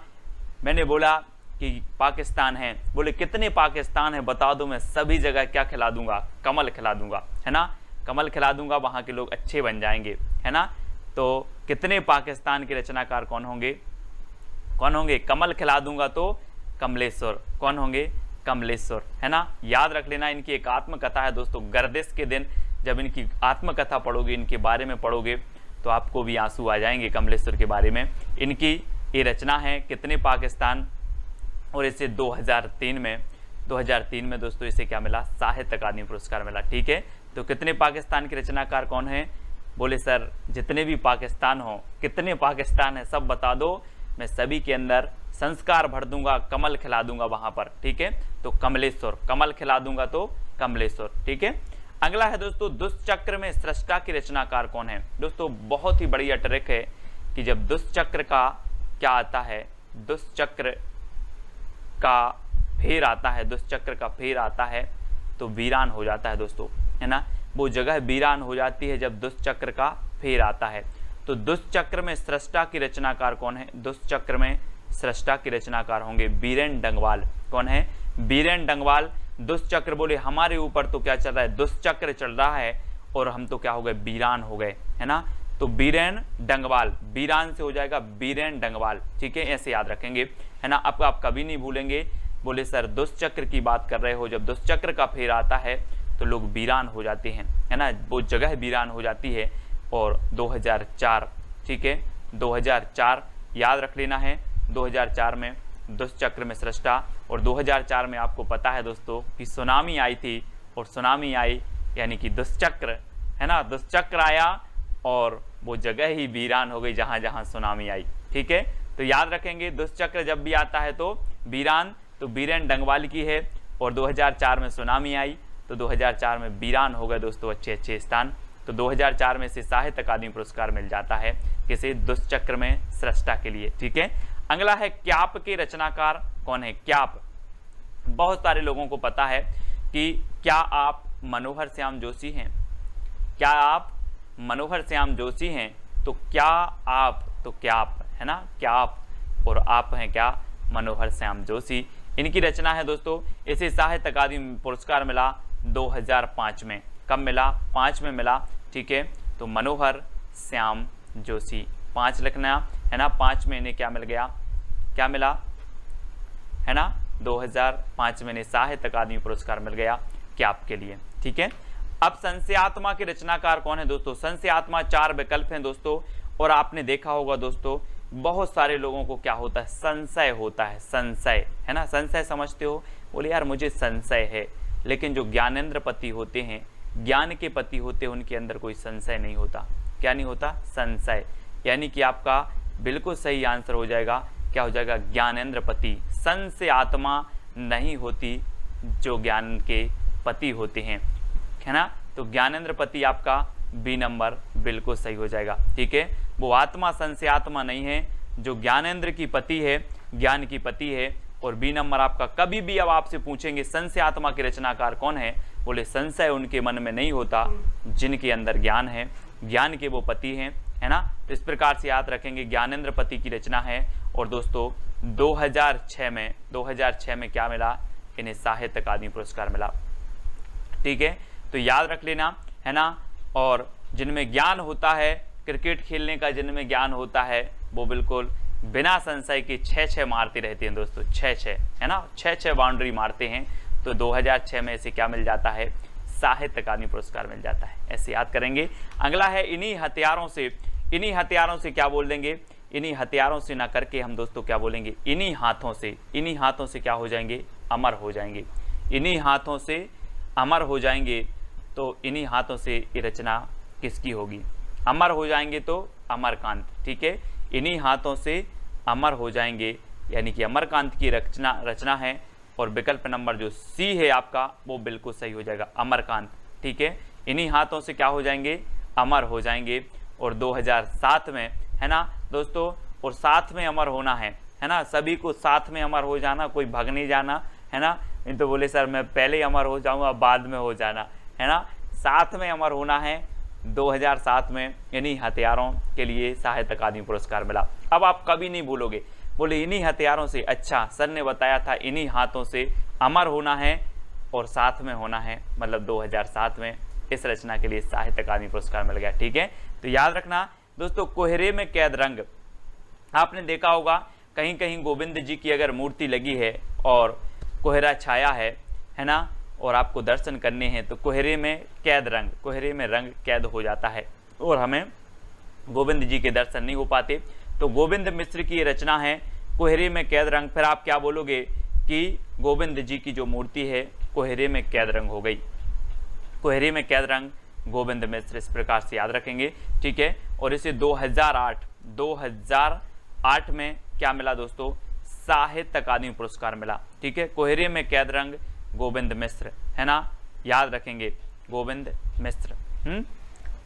मैंने बोला कि पाकिस्तान है, बोले कितने पाकिस्तान है बता दो, मैं सभी जगह क्या खिला दूंगा? कमल खिला दूंगा, है ना। कमल खिला दूंगा, वहां के लोग अच्छे बन जाएंगे, है ना। तो कितने पाकिस्तान के रचनाकार कौन होंगे? कौन होंगे? कमल खिला दूंगा तो कमलेश्वर। कौन होंगे? कमलेश्वर, है ना। याद रख लेना, इनकी एक आत्मकथा है दोस्तों। गर्दिश के दिन जब इनकी आत्मकथा पढ़ोगे, इनके बारे में पढ़ोगे, तो आपको भी आंसू आ जाएंगे कमलेश्वर के बारे में। इनकी ये रचना है कितने पाकिस्तान, और इसे 2003 में दोस्तों इसे क्या मिला, साहित्य अकादमी पुरस्कार मिला। ठीक है, तो कितने पाकिस्तान के रचनाकार कौन है? बोले सर जितने भी पाकिस्तान हो, कितने पाकिस्तान है सब बता दो, मैं सभी के अंदर संस्कार भर दूंगा, कमल खिला दूंगा वहां पर। ठीक है, तो कमलेश्वर, कमल खिला दूंगा तो कमलेश्वर। ठीक है, अगला है दोस्तों दुष्चक्र में सृष्टा की रचनाकार कौन है? दोस्तों बहुत ही बढ़िया ट्रिक है कि जब दुष्चक्र का क्या आता है, दुष्चक्र का फेर आता है, दुष्चक्र का फेर आता है तो वीरान हो जाता है दोस्तों, है ना, वो जगह वीरान हो जाती है जब दुष्चक्र का फेर आता है। तो दुष्चक्र में सृष्टा की रचनाकार कौन है? दुष्चक्र में सृष्टा की रचनाकार होंगे बीरेन डंगवाल। कौन है? बीरेन डंगवाल। दुष्चक्र बोले हमारे ऊपर तो क्या चल रहा है, दुष्चक्र चल रहा है और हम तो क्या हो गए, वीरान हो गए, है ना। तो बीरेन डंगवाल, वीरान से हो जाएगा बीरेन डंगवाल। ठीक है, ऐसे याद रखेंगे, है ना। अब आप कभी नहीं भूलेंगे। बोले सर दुष्चक्र की बात कर रहे हो, जब दुष्चक्र का फेर आता है तो लोग वीरान हो जाते हैं, है ना, वो जगह वीरान हो जाती है। और 2004, ठीक है, 2004 याद रख लेना है। 2004 में दुष्चक्र में सृष्टा, और 2004 में आपको पता है दोस्तों कि सुनामी आई थी, और सुनामी आई यानी कि दुष्चक्र, है ना, दुष्चक्र आया और वो जगह ही वीरान हो गई जहां जहां सुनामी आई। ठीक है, तो याद रखेंगे दुष्चक्र जब भी आता है तो वीरान, तो बीरेन डंगवाल की है। और 2004 में सुनामी आई तो 2004 में वीरान हो गए दोस्तों अच्छे अच्छे स्थान। तो 2004 में से साहित्य अकादमी पुरस्कार मिल जाता है किसे, दुष्चक्र में सृष्टा के लिए। ठीक है, अगला है क्याप के रचनाकार कौन है? क्याप, बहुत सारे लोगों को पता है कि क्या आप मनोहर श्याम जोशी हैं? क्या आप मनोहर श्याम जोशी हैं? तो क्या आप, तो क्याप, है ना, क्याप, और आप हैं क्या, मनोहर श्याम जोशी। इनकी रचना है दोस्तों, इसे साहित्य अकादमी पुरस्कार मिला 2005 में। कब मिला? 5 में मिला। ठीक है, तो मनोहर श्याम जोशी 5 लिखना, है ना। 5 में इन्हें क्या मिल गया, क्या मिला, है ना, 2005 में इन्हें साहित्य अकादमी पुरस्कार मिल गया क्याप के लिए। ठीक है, अब संशयात्मा के रचनाकार कौन है दोस्तों? संशयात्मा 4 विकल्प हैं दोस्तों, और आपने देखा होगा दोस्तों बहुत सारे लोगों को क्या होता है, संशय होता है, संशय, है ना। संशय समझते हो? बोले यार मुझे संशय है, लेकिन जो ज्ञानेंद्र पति होते हैं, ज्ञान के पति होते हैं, उनके अंदर कोई संशय नहीं होता। क्या नहीं होता? संशय। यानी कि आपका बिल्कुल सही आंसर हो जाएगा, क्या हो जाएगा, ज्ञानेंद्र पति। संशय आत्मा नहीं होती जो ज्ञान के पति होते हैं, है ना। तो ज्ञानेंद्र पति आपका बी नंबर बिल्कुल सही हो जाएगा। ठीक है, वो आत्मा संशय आत्मा नहीं है जो ज्ञानेंद्र की पति है, ज्ञान की पति है। और बी नंबर आपका, कभी भी अब आपसे पूछेंगे संशय आत्मा के रचनाकार कौन है, बोले संशय उनके मन में नहीं होता जिनके अंदर ज्ञान है, ज्ञान के वो पति हैं, है ना। तो इस प्रकार से याद रखेंगे, ज्ञानेंद्र पति की रचना है। और दोस्तों 2006 में क्या मिला, इन्हें साहित्य अकादमी पुरस्कार मिला। ठीक है, तो याद रख लेना, है ना। और जिनमें ज्ञान होता है, क्रिकेट खेलने का जिनमें ज्ञान होता है, वो बिल्कुल बिना संशय के 6-6 मारते रहते हैं दोस्तों, 6-6, है ना, 6-6 बाउंड्री मारते हैं। तो 2006 में इसे क्या मिल जाता है, साहित्य अकादमी पुरस्कार मिल जाता है। ऐसे याद करेंगे। अगला है इन्हीं हथियारों से, इन्हीं हथियारों से क्या बोल देंगे, इन्हीं हथियारों से ना करके हम दोस्तों क्या बोलेंगे, इन्हीं हाथों से, इन्हीं हाथों से क्या हो जाएंगे, अमर हो जाएंगे, इन्हीं हाथों से अमर हो जाएंगे। तो इन्हीं हाथों से ये रचना किसकी होगी, अमर हो जाएंगे तो अमरकांत। ठीक है, इन्हीं हाथों से अमर हो जाएंगे, यानी कि अमरकांत की रचना है। और विकल्प नंबर जो सी है आपका वो बिल्कुल सही हो जाएगा, अमरकांत। ठीक है, इन्हीं हाथों से क्या हो जाएंगे, अमर हो जाएंगे। और 2007 में, है ना दोस्तों, और साथ में अमर होना है ना, सभी को साथ में अमर हो जाना, कोई भाग नहीं जाना, है ना। नहीं तो बोले सर मैं पहले अमर हो जाऊंगा बाद में हो जाना, है ना, साथ में अमर होना है। 2007 में इन्हीं हथियारों के लिए साहित्य अकादमी पुरस्कार मिला। अब आप कभी नहीं भूलोगे, बोले इन्हीं हथियारों से, अच्छा सर ने बताया था इन्हीं हाथों से अमर होना है और साथ में होना है, मतलब 2007 में इस रचना के लिए साहित्य अकादमी पुरस्कार मिल गया। ठीक है, तो याद रखना दोस्तों, कोहरे में कैद रंग, आपने देखा होगा कहीं कहीं गोविंद जी की अगर मूर्ति लगी है और कोहरा छाया है ना, और आपको दर्शन करने हैं तो कोहरे में कैद रंग, कोहरे में रंग कैद हो जाता है और हमें गोविंद जी के दर्शन नहीं हो पाते। तो गोविंद मिश्र की ये रचना है कोहरे में कैद रंग। फिर आप क्या बोलोगे कि गोविंद जी की जो मूर्ति है कोहरे में कैद रंग हो गई, कोहरे में कैद रंग गोविंद मिश्र, इस प्रकार से याद रखेंगे, ठीक है। और इसे 2008 में क्या मिला दोस्तों, साहित्य अकादमी पुरस्कार मिला, ठीक है। कोहरे में कैद रंग गोविंद मिश्र, है ना, याद रखेंगे गोविंद मिश्र।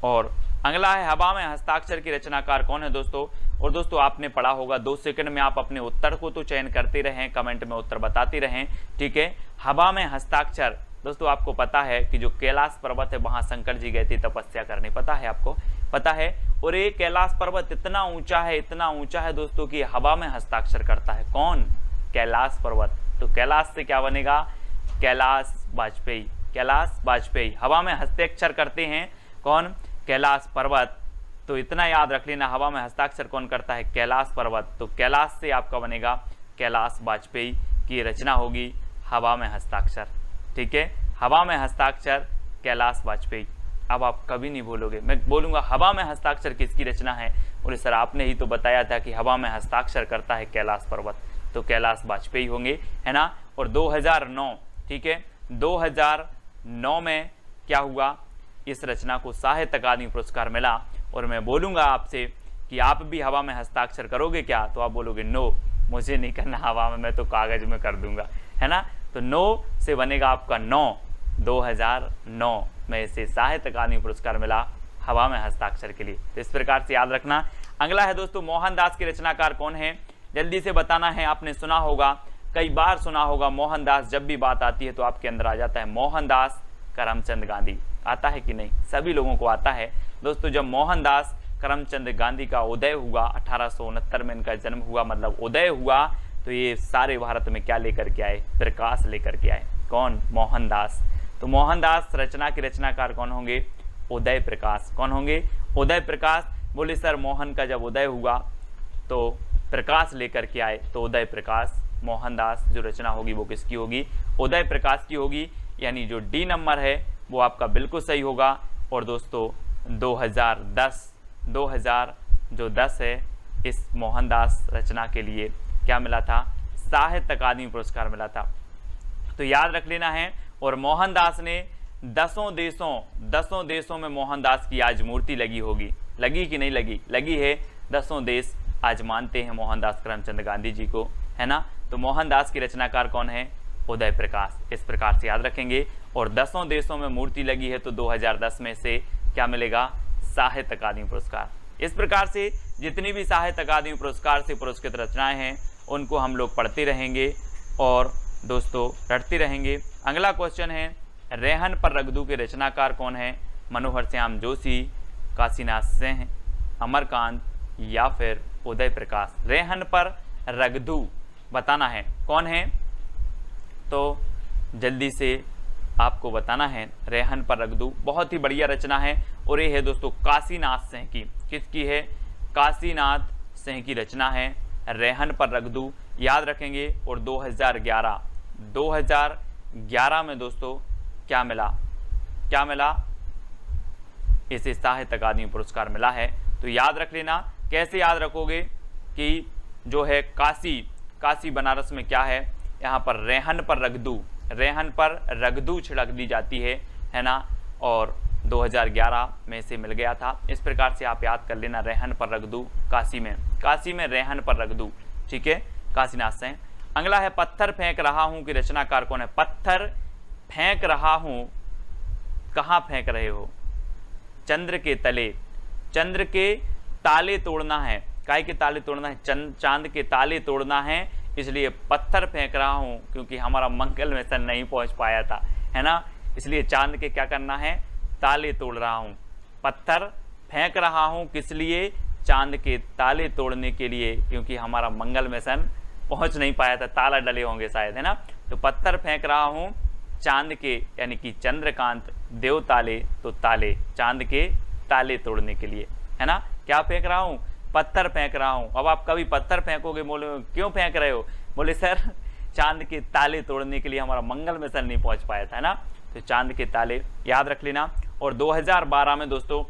और अगला है हवा में हस्ताक्षर की रचनाकार कौन है दोस्तों। और दोस्तों आपने पढ़ा होगा, 2 सेकंड में आप अपने उत्तर को तो चयन करते रहें, कमेंट में उत्तर बताते रहें, ठीक है। हवा में हस्ताक्षर दोस्तों आपको पता है कि जो कैलाश पर्वत है वहां शंकर जी गए थे तपस्या करने, पता है आपको, पता है। और ये कैलाश पर्वत इतना ऊंचा है दोस्तों कि हवा में हस्ताक्षर करता है। कौन, कैलाश पर्वत। तो कैलाश से क्या बनेगा, कैलाश वाजपेयी, कैलाश वाजपेयी हवा में हस्ताक्षर करते हैं, कौन, कैलाश पर्वत। तो इतना याद रख लेना, हवा में हस्ताक्षर कौन करता है, कैलाश पर्वत। तो कैलाश से आपका बनेगा कैलाश वाजपेयी की रचना होगी हवा में हस्ताक्षर, ठीक है। हवा में हस्ताक्षर कैलाश वाजपेयी। अब आप कभी नहीं बोलोगे, मैं बोलूंगा हवा में हस्ताक्षर किसकी रचना है, बोले सर आपने ही तो बताया था कि हवा में हस्ताक्षर करता है कैलाश पर्वत, तो कैलाश वाजपेयी होंगे, है ना। और 2009, ठीक है, 2009 में क्या हुआ, इस रचना को साहित्य अकादमी पुरस्कार मिला। और मैं बोलूंगा आपसे कि आप भी हवा में हस्ताक्षर करोगे क्या, तो आप बोलोगे नो, मुझे नहीं करना हवा में, मैं तो कागज में कर दूंगा, है ना। तो 9 से बनेगा आपका 9, 2009 में इसे साहित्य अकादमी पुरस्कार मिला हवा में हस्ताक्षर के लिए। तो इस प्रकार से याद रखना। अगला है दोस्तों मोहनदास के रचनाकार कौन है, जल्दी से बताना है। आपने सुना होगा, कई बार सुना होगा, मोहनदास जब भी बात आती है तो आपके अंदर आ जाता है मोहनदास करमचंद गांधी। आता है कि नहीं, सभी लोगों को आता है दोस्तों। जब मोहनदास करमचंद गांधी का उदय हुआ, 1869 में इनका जन्म हुआ, मतलब उदय हुआ, तो ये सारे भारत में क्या लेकर के आए, प्रकाश लेकर के आए। कौन, मोहनदास। तो मोहनदास रचना के रचनाकार कौन होंगे, उदय प्रकाश। कौन होंगे, उदय प्रकाश। बोले सर मोहन का जब उदय हुआ तो प्रकाश लेकर के आए, तो उदय प्रकाश। मोहनदास जो रचना होगी वो किसकी होगी, उदय प्रकाश की होगी। यानी जो डी नंबर है वो आपका बिल्कुल सही होगा। और दोस्तों 2010 है, इस मोहनदास रचना के लिए क्या मिला था, साहित्य अकादमी पुरस्कार मिला था। तो याद रख लेना है। और मोहनदास ने 10 देशों में मोहनदास की आज मूर्ति लगी होगी, लगी कि नहीं लगी, लगी है। 10 देश आज मानते हैं मोहनदास करमचंद गांधी जी को, है ना। तो मोहनदास की रचनाकार कौन है, उदय प्रकाश, इस प्रकार से याद रखेंगे। और 10 देशों में मूर्ति लगी है, तो 2010 में से क्या मिलेगा, साहित्य अकादमी पुरस्कार। इस प्रकार से जितनी भी साहित्य अकादमी पुरस्कार से पुरस्कृत रचनाएं हैं उनको हम लोग पढ़ते रहेंगे और दोस्तों रटते रहेंगे। अगला क्वेश्चन है, रेहन पर रगदू के रचनाकार कौन है, मनोहर श्याम जोशी, काशीनाथ सिंह, अमरकांत या फिर उदय प्रकाश। रेहन पर रगदू बताना है कौन है, तो जल्दी से आपको बताना है। रेहन पर रगदू बहुत ही बढ़िया रचना है और ये है दोस्तों काशीनाथ सिंह की। किसकी है, काशीनाथ सिंह की रचना है रेहन पर रगदू, याद रखेंगे। और 2011 में दोस्तों क्या मिला, इसे साहित्य अकादमी पुरस्कार मिला है। तो याद रख लेना। कैसे याद रखोगे कि जो है काशी बनारस में क्या है, यहाँ पर रेहन पर रगदू छिड़क दी जाती है ना। और 2011 में से मिल गया था। इस प्रकार से आप याद कर लेना, रेहन पर रगदू काशी में रेहन पर रगदू, ठीक है, काशीनाथ सिंह। अगला है पत्थर फेंक रहा हूं की रचनाकार कौन है। पत्थर फेंक रहा हूं, कहां फेंक रहे हो, चंद्र के तले। चंद्र के ताले तोड़ना है, काय के ताले तोड़ना है, चांद के ताले तोड़ना है, इसलिए पत्थर फेंक रहा हूं, क्योंकि हमारा मंगल मिशन नहीं पहुंच पाया था, है ना। इसलिए चांद के क्या करना है, ताले तोड़ रहा हूं। पत्थर फेंक रहा हूं किस लिए, चांद के ताले तोड़ने के लिए, क्योंकि हमारा मंगल मिशन पहुंच नहीं पाया था, ताला डले होंगे शायद, है ना। तो पत्थर फेंक रहा हूं चांद के, यानी कि चंद्रकांत देव ताले, तो ताले चांद के ताले तोड़ने के लिए, है ना। क्या फेंक रहा हूं, पत्थर फेंक रहा हूं। अब आप कभी पत्थर फेंकोगे, बोले क्यों फेंक रहे हो, बोले सर चांद के ताले तोड़ने के लिए, हमारा मंगल मिशन नहीं पहुंच पाया था, है ना। तो चांद के ताले याद रख लेना। और 2012 में दोस्तों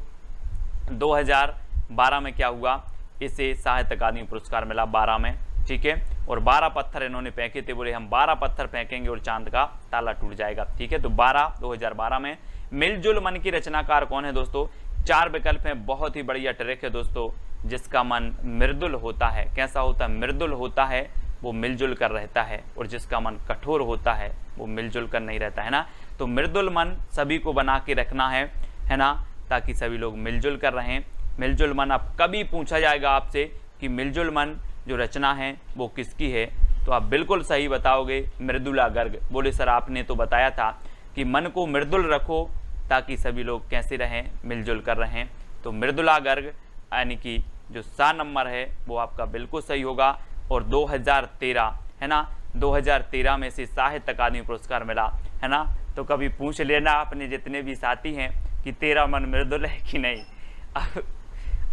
12 में क्या हुआ, इसे साहित्य अकादमी पुरस्कार मिला 12 में, ठीक है। और 12 पत्थर इन्होंने फेंके थे, बोले हम 12 पत्थर फेंकेंगे और चांद का ताला टूट जाएगा, ठीक है। तो 2012 में। मिलजुल मन की रचनाकार कौन है दोस्तों? 4 विकल्प हैं, बहुत ही बढ़िया ट्रिक है दोस्तों। जिसका मन मृदुल होता है, कैसा होता है? मृदुल होता है, वो मिलजुल कर रहता है, और जिसका मन कठोर होता है वो मिलजुल कर नहीं रहता है ना। तो मृदुल मन सभी को बना के रखना है ना, ताकि सभी लोग मिलजुल कर रहें। मिलजुल मन, अब कभी पूछा जाएगा आपसे कि मिलजुल मन जो रचना है वो किसकी है, तो आप बिल्कुल सही बताओगे, मृदुला गर्ग। बोले सर आपने तो बताया था कि मन को मृदुल रखो ताकि सभी लोग कैसे रहें, मिलजुल कर रहें। तो मृदुला गर्ग यानी कि जो सा नंबर है वो आपका बिल्कुल सही होगा। और 2013 है ना, 2013 में से साहित्य अकादमी पुरस्कार मिला है ना। तो कभी पूछ लेना अपने जितने भी साथी हैं कि तेरा मन मृदुल है कि नहीं।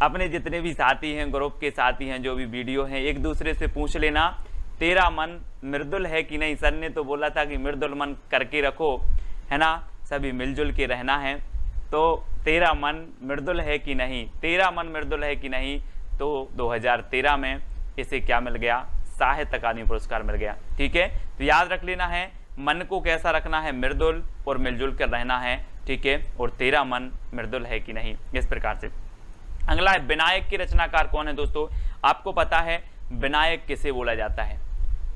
अपने जितने भी साथी हैं, ग्रुप के साथी हैं, जो भी वीडियो हैं, एक दूसरे से पूछ लेना तेरा मन मृदुल है कि नहीं। सर ने तो बोला था कि मृदुल मन करके रखो है ना, सभी मिलजुल के रहना है। तो तेरा मन मृदुल है कि नहीं, तेरा मन मृदुल है कि नहीं। तो 2013 में इसे क्या मिल गया? साहित्य अकादमी पुरस्कार मिल गया, ठीक है। तो याद रख लेना है, मन को कैसा रखना है? मृदुल और मिलजुल कर रहना है, ठीक है। और तेरा मन मृदुल है कि नहीं, इस प्रकार से। अगला है विनायक की रचनाकार कौन है दोस्तों? आपको पता है विनायक किसे बोला जाता है?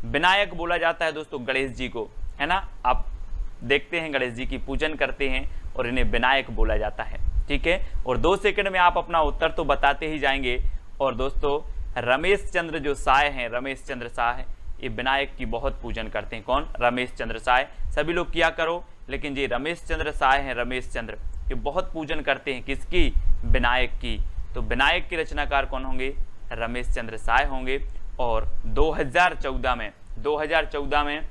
विनायक बोला जाता है दोस्तों गणेश जी को, है ना। आप देखते हैं गणेश जी की पूजन करते हैं और इन्हें विनायक बोला जाता है, ठीक है। और 2 सेकंड में आप अपना उत्तर तो बताते ही जाएंगे। और दोस्तों रमेश चंद्र जो साय हैं, रमेश चंद्र साय, ये विनायक की बहुत पूजन करते हैं। कौन? रमेश चंद्र साय। सभी लोग किया करो, लेकिन ये रमेश चंद्र साय हैं, रमेश चंद्र, ये बहुत पूजन करते हैं किसकी? विनायक की। तो विनायक के रचनाकार कौन होंगे? रमेश चंद्र साय होंगे। और 2014 में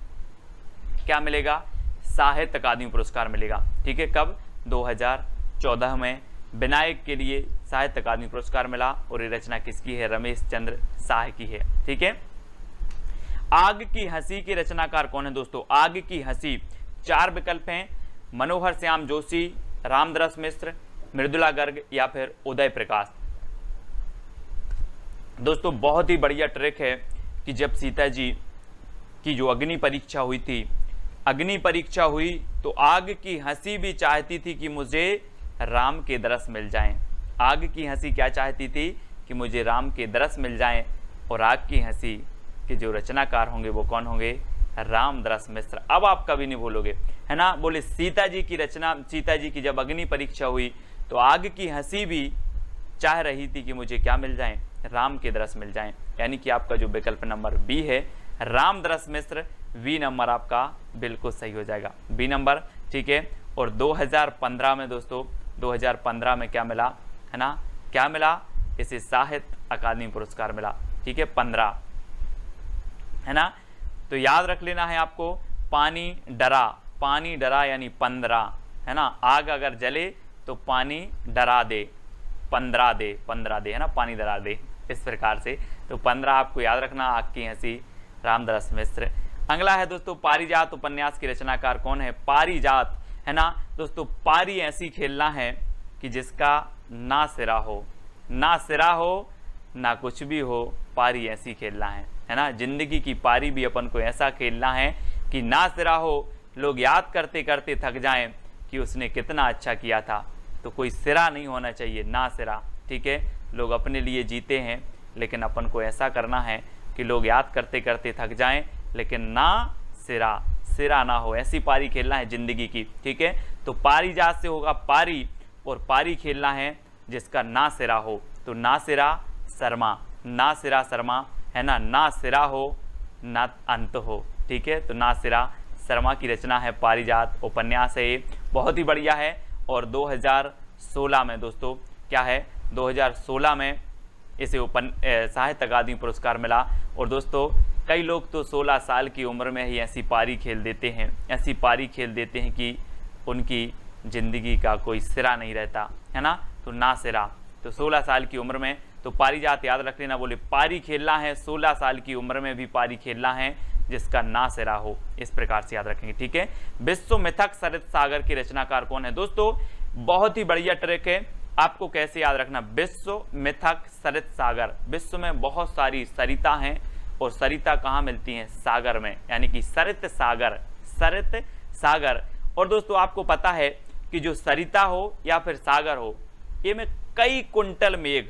क्या मिलेगा? साहित्य अकादमी पुरस्कार मिलेगा, ठीक है। कब? 2014 में विनायक के लिए साहित्य अकादमी पुरस्कार मिला। और ये रचना किसकी है? रमेश चंद्र साय की है, ठीक है। आग की हंसी के रचनाकार कौन है दोस्तों? आग की हंसी, 4 विकल्प हैं, मनोहर श्याम जोशी, रामदरस मिश्र, मृदुला गर्ग या फिर उदय प्रकाश। दोस्तों बहुत ही बढ़िया ट्रिक है कि जब सीता जी की जो अग्नि परीक्षा हुई थी, अग्नि परीक्षा हुई तो आग की हंसी भी चाहती थी कि मुझे राम के दरस मिल जाएं। आग की हंसी क्या चाहती थी? कि मुझे राम के दरस मिल जाएं। और आग की हंसी के जो रचनाकार होंगे वो कौन होंगे? रामदरस मिश्र। अब आप कभी नहीं भूलोगे, है ना। बोले सीता जी की रचना, सीता जी की जब अग्नि परीक्षा हुई तो आग की हंसी भी चाह रही थी कि मुझे क्या मिल जाए? राम के दरस मिल जाएं। यानी कि आपका जो विकल्प नंबर बी है रामदरस मिश्र, बी नंबर आपका बिल्कुल सही हो जाएगा, बी नंबर, ठीक है। और 2015 में दोस्तों, 2015 में क्या मिला, है ना, क्या मिला? इसे साहित्य अकादमी पुरस्कार मिला, ठीक है, 15, है ना। तो याद रख लेना है आपको, पानी डरा यानी 15, है ना। आग अगर जले तो पानी डरा दे, 15 दे, है ना, पानी डरा दे, इस प्रकार से। तो 15 आपको याद रखना, आग की हंसी, रामदरस मिश्र। अगला है दोस्तों पारिजात उपन्यास की रचनाकार कौन है? पारिजात, है ना दोस्तों। पारी ऐसी खेलना है कि जिसका ना सिरा हो, ना सिरा हो ना कुछ भी हो, पारी ऐसी खेलना है ना। जिंदगी की पारी भी अपन को ऐसा खेलना है कि ना सिरा हो, लोग याद करते करते थक जाएं कि उसने कितना अच्छा किया था। तो कोई सिरा नहीं होना चाहिए, ना सिरा, ठीक है। लोग अपने लिए जीते हैं, लेकिन अपन को ऐसा करना है कि लोग याद करते करते थक जाएं, लेकिन ना सिरा ना हो, ऐसी पारी खेलना है जिंदगी की, ठीक है। तो पारिजात से होगा पारी, और पारी खेलना है जिसका ना सिरा हो। तो ना सिरा शर्मा, है ना सिरा हो ना अंत हो, ठीक है। तो ना सिरा शर्मा की रचना है पारिजात, उपन्यास है ये, बहुत ही बढ़िया है। और 2016 में दोस्तों क्या है, 2016 में इसे साहित्य अकादमी पुरस्कार मिला। और दोस्तों कई लोग तो 16 साल की उम्र में ही ऐसी पारी खेल देते हैं कि उनकी ज़िंदगी का कोई सिरा नहीं रहता, है ना। तो ना सिरा, तो 16 साल की उम्र में, तो पारिजात याद रख लेना। बोले पारी खेलना है 16 साल की उम्र में भी पारी खेलना है जिसका ना सिरा हो, इस प्रकार से याद रखेंगे, ठीक है। विश्व मिथक सरित सागर की रचनाकार कौन है? दोस्तों बहुत ही बढ़िया ट्रिक है, आपको कैसे याद रखना, विश्व मिथक सरित सागर, विश्व में बहुत सारी सरिता हैं और सरिता कहाँ मिलती हैं, सागर में, यानी कि सरित सागर, सरित सागर। और दोस्तों आपको पता है कि जो सरिता हो या फिर सागर हो, ये में कई कुंटल मेघ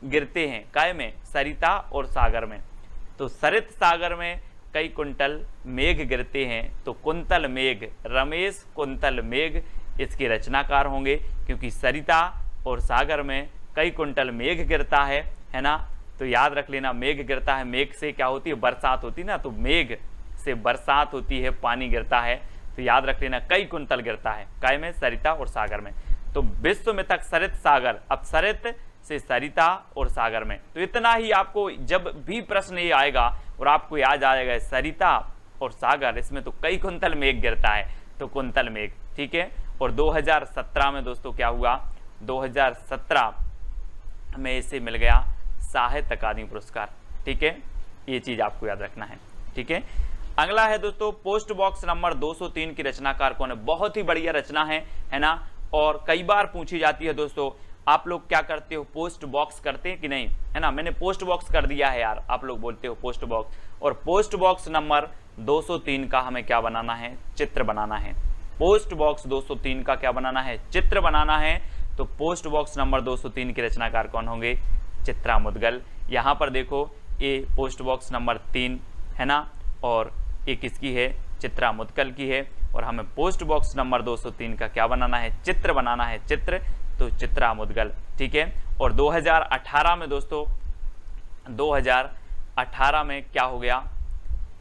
गिरते हैं, काय में, सरिता और सागर में। तो सरित सागर में कई कुंटल मेघ गिरते हैं, तो कुंतल मेघ, रमेश कुंतल मेघ इसके रचनाकार होंगे, क्योंकि सरिता और सागर में कई कुंटल मेघ गिरता है ना। तो याद रख लेना, मेघ गिरता है, मेघ से क्या होती है, बरसात होती है ना, तो मेघ से बरसात होती है, पानी गिरता है, तो याद रख लेना कई कुंतल गिरता है, काय में, सरिता और सागर में। तो विश्व में तक सरित सागर, अब सरित से सरिता और सागर में। तो इतना ही आपको जब भी प्रश्न ये आएगा और आपको याद आ जाएगा सरिता और सागर, इसमें तो कई कुंतल मेघ गिरता है, तो कुंतल मेघ, ठीक है। और 2017 में दोस्तों क्या हुआ, 2017 में इसे मिल गया साहित्य अकादमी पुरस्कार, ठीक है, ये चीज आपको याद रखना है, ठीक है। अगला है दोस्तों पोस्ट बॉक्स नंबर 203 की रचनाकार कौन है, बहुत ही बढ़िया रचना है ना, और कई बार पूछी जाती है दोस्तों। आप लोग क्या करते हो, पोस्ट बॉक्स करते हैं कि नहीं, है ना, मैंने पोस्ट बॉक्स कर दिया है यार, आप लोग बोलते हो पोस्ट बॉक्स, और पोस्ट बॉक्स नंबर 203 का हमें क्या बनाना है, चित्र बनाना है। पोस्ट बॉक्स 203 का क्या बनाना है, चित्र बनाना है। तो पोस्ट बॉक्स नंबर 203 के रचनाकार कौन होंगे, चित्रा मुदगल। यहाँ पर देखो ये पोस्ट बॉक्स नंबर 3 है ना, और ये किसकी है, चित्रा मुदगल की है, और हमें पोस्ट बॉक्स नंबर 203 का क्या बनाना है, चित्र बनाना है, चित्र, तो चित्रा मुदगल, ठीक है। और 2018 में दोस्तों, 2018 में क्या हो गया,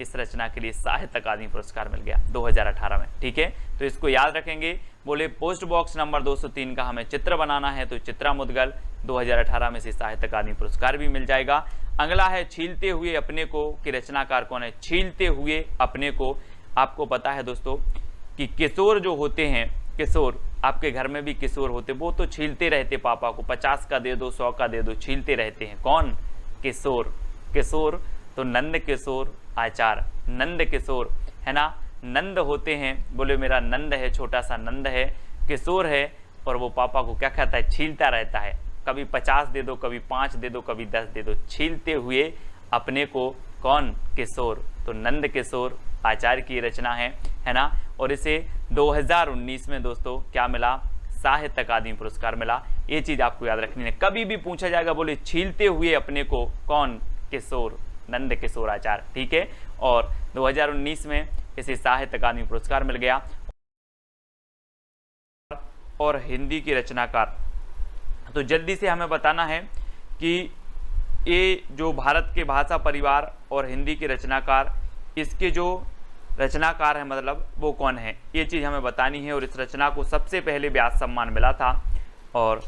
इस रचना के लिए साहित्य अकादमी पुरस्कार मिल गया 2018 में, ठीक है। तो इसको याद रखेंगे, बोले पोस्ट बॉक्स नंबर 203 का हमें चित्र बनाना है, तो चित्रा मुदगल 2018 में से साहित्य अकादमी पुरस्कार भी मिल जाएगा। अगला है छीलते हुए अपने को की रचनाकार कौन है, छीलते हुए अपने को। आपको पता है दोस्तों कि किशोर जो होते हैं, किशोर, आपके घर में भी किशोर होते, वो तो छीलते रहते पापा को, 50 का दे दो, 100 का दे दो, छीलते रहते हैं, कौन, किशोर, किशोर। तो नंद किशोर आचार्य, नंद किशोर, है ना, नंद होते हैं, बोले मेरा नंद है, छोटा सा नंद है, किशोर है, और वो पापा को क्या कहता है, छीलता रहता है, कभी 50 दे दो, कभी 5 दे दो, कभी 10 दे दो, छीलते हुए अपने को, कौन, किशोर। तो नंद किशोर आचार्य की रचना है ना, और इसे 2019 में दोस्तों क्या मिला, साहित्य अकादमी पुरस्कार मिला। ये चीज आपको याद रखनी है, कभी भी पूछा जाएगा, बोले छीलते हुए अपने को, कौन, किशोर, नंद किशोर आचार्य, ठीक है। और 2019 में इसे साहित्य अकादमी पुरस्कार मिल गया। और हिंदी की रचनाकार, तो जल्दी से हमें बताना है कि ये जो भारत के भाषा परिवार और हिंदी के रचनाकार, इसके जो रचनाकार है मतलब वो कौन है, ये चीज़ हमें बतानी है। और इस रचना को सबसे पहले व्यास सम्मान मिला था, और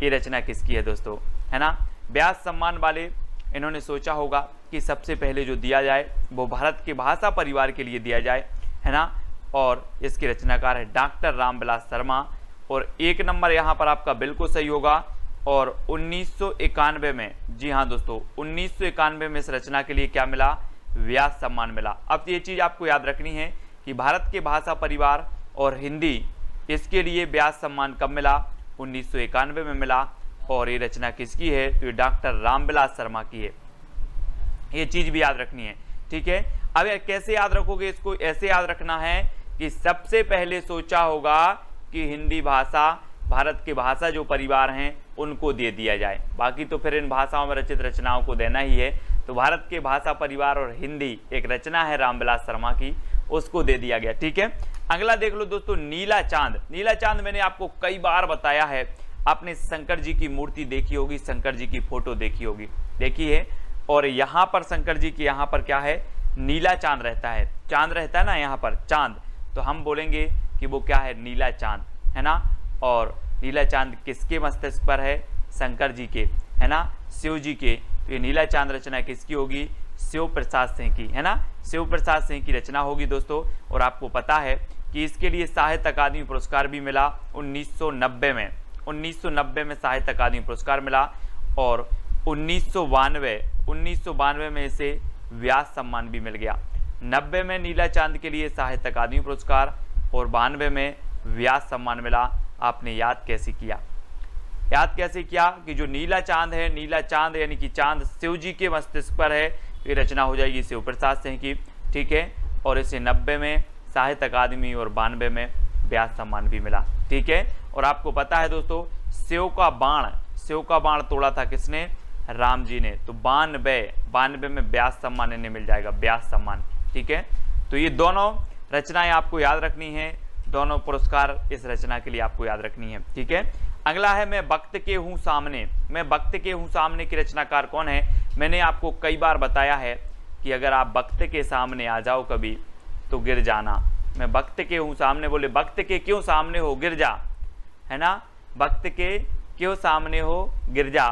ये रचना किसकी है दोस्तों, है ना, व्यास सम्मान वाले इन्होंने सोचा होगा कि सबसे पहले जो दिया जाए वो भारत के भाषा परिवार के लिए दिया जाए, है ना। और इसके रचनाकार है डॉक्टर रामविलास शर्मा, और 1 नंबर यहाँ पर आपका बिल्कुल सही होगा। और 1991 में, जी हाँ दोस्तों, 1991 में इस रचना के लिए क्या मिला, व्यास सम्मान मिला। अब ये चीज़ आपको याद रखनी है कि भारत के भाषा परिवार और हिंदी, इसके लिए व्यास सम्मान कब मिला, 1991 में मिला। और ये रचना किसकी है, तो ये डॉक्टर रामविलास शर्मा की है, ये चीज़ भी याद रखनी है, ठीक है। अब कैसे याद रखोगे इसको, ऐसे याद रखना है कि सबसे पहले सोचा होगा कि हिंदी भाषा, भारत के भाषा जो परिवार हैं उनको दे दिया जाए, बाकी तो फिर इन भाषाओं में रचित रचनाओं को देना ही है। तो भारत के भाषा परिवार और हिंदी एक रचना है रामविलास शर्मा की, उसको दे दिया गया, ठीक है। अगला देख लो दोस्तों, नीला चांद। नीला चांद मैंने आपको कई बार बताया है, आपने शंकर जी की मूर्ति देखी होगी, शंकर जी की फोटो देखी होगी, देखी है। और यहाँ पर शंकर जी की यहाँ पर क्या है, नीला चांद रहता है, चांद रहता है ना यहाँ पर, चांद, तो हम बोलेंगे कि वो क्या है, नीला चांद, है ना। और नीला चांद किसके मस्तिष्क पर है, शंकर जी के, है ना, शिव जी के। तो ये नीला चांद रचना किसकी होगी, शिव प्रसाद सिंह की, है ना, शिव प्रसाद सिंह की रचना होगी दोस्तों। और आपको पता है कि इसके लिए साहित्य अकादमी पुरस्कार भी मिला 1990 में, 1990 में साहित्य अकादमी पुरस्कार मिला। और 1992 में इसे व्यास सम्मान भी मिल गया। 90 में नीला चांद के लिए साहित्य अकादमी पुरस्कार और 92 में व्यास सम्मान मिला। आपने याद कैसे किया? याद कैसे किया कि जो नीला चांद है, नीला चांद यानी कि चांद शिव जी के मस्तिष्क पर है, ये रचना हो जाएगी शिव प्रसाद सिंह की, ठीक है। और इसे 90 में साहित्य अकादमी और 92 में व्यास सम्मान भी मिला, ठीक है। और आपको पता है दोस्तों, शिव का बाण तोड़ा था किसने? राम जी ने। तो 92 में व्यास सम्मान इन्हें मिल जाएगा, व्यास सम्मान, ठीक है। तो ये दोनों रचनाएं आपको याद रखनी है, दोनों पुरस्कार इस रचना के लिए आपको याद रखनी है, ठीक है। अगला है मैं वक्त के हूँ सामने। मैं वक्त के हूँ सामने की रचनाकार कौन है? मैंने आपको कई बार बताया है कि अगर आप वक्त के सामने आ जाओ कभी तो गिर जाना। मैं वक्त के हूँ सामने, बोले वक्त के क्यों सामने हो, गिर जा, है ना। वक्त के क्यों सामने हो, गिर जा।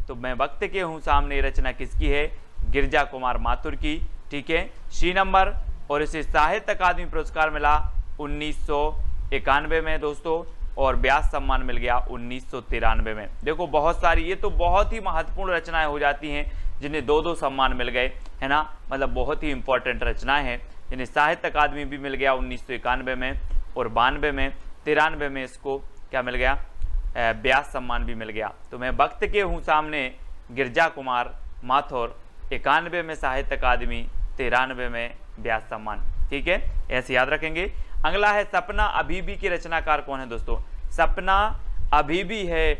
तो मैं वक्त के हूँ सामने रचना किसकी है? गिरजा कुमार माथुर की, ठीक है। C number. और इसे साहित्य अकादमी पुरस्कार मिला 1991 में दोस्तों, और व्यास सम्मान मिल गया 1993 में। देखो बहुत सारी, ये तो बहुत ही महत्वपूर्ण रचनाएं हो जाती हैं जिन्हें 2-2 सम्मान मिल गए, है ना। मतलब बहुत ही इंपॉर्टेंट रचनाएं हैं जिन्हें साहित्य अकादमी भी मिल गया 1991 में, और 92 में, 93 में इसको क्या मिल गया? व्यास सम्मान भी मिल गया। तो मैं वक्त के हूँ सामने गिरजा कुमार माथुर, 91 में साहित्य अकादमी, 93 में व्यास सम्मान, ठीक है। ऐसे याद रखेंगे। अगला है सपना अभी भी की रचनाकार कौन है दोस्तों? सपना अभी भी है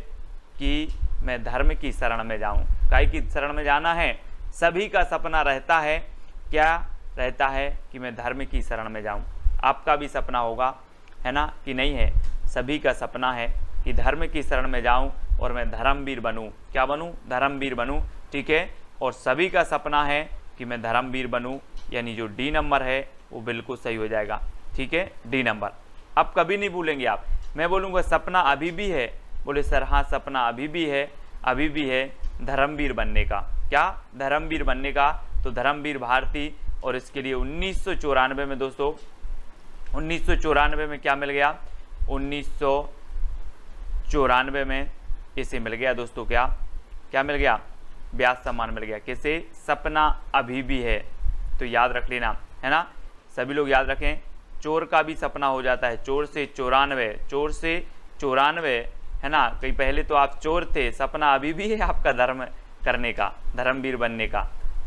कि मैं धर्म की शरण में जाऊं। काय की शरण में जाना है? सभी का सपना रहता है, क्या रहता है? कि मैं धर्म की शरण में जाऊं। आपका भी सपना होगा, है ना, कि नहीं है? सभी का सपना है कि धर्म की शरण में जाऊं और मैं धर्मवीर बनूं। क्या बनूं? धर्मवीर बनूं, ठीक है। और सभी का सपना है कि मैं धर्मवीर बनूं, यानी जो डी नंबर है वो बिल्कुल सही हो जाएगा, ठीक है, डी नंबर। अब कभी नहीं भूलेंगे आप। मैं बोलूँगा सपना अभी भी है, बोले सर हाँ सपना अभी भी है धर्मवीर बनने का। क्या? धर्मवीर बनने का। तो धर्मवीर भारती, और इसके लिए 1994 में दोस्तों, 1994 में क्या मिल गया? 1994 में इसे मिल गया दोस्तों, क्या मिल गया? व्यास सम्मान मिल गया। किसे? सपना अभी भी है। तो याद रख लेना, है ना, सभी लोग याद रखें। चोर का भी सपना हो जाता है, चोर से 94, है ना। कहीं पहले तो आप चोर थे, सपना अभी भी है आपका धर्म करने का, धर्मवीर बनने का।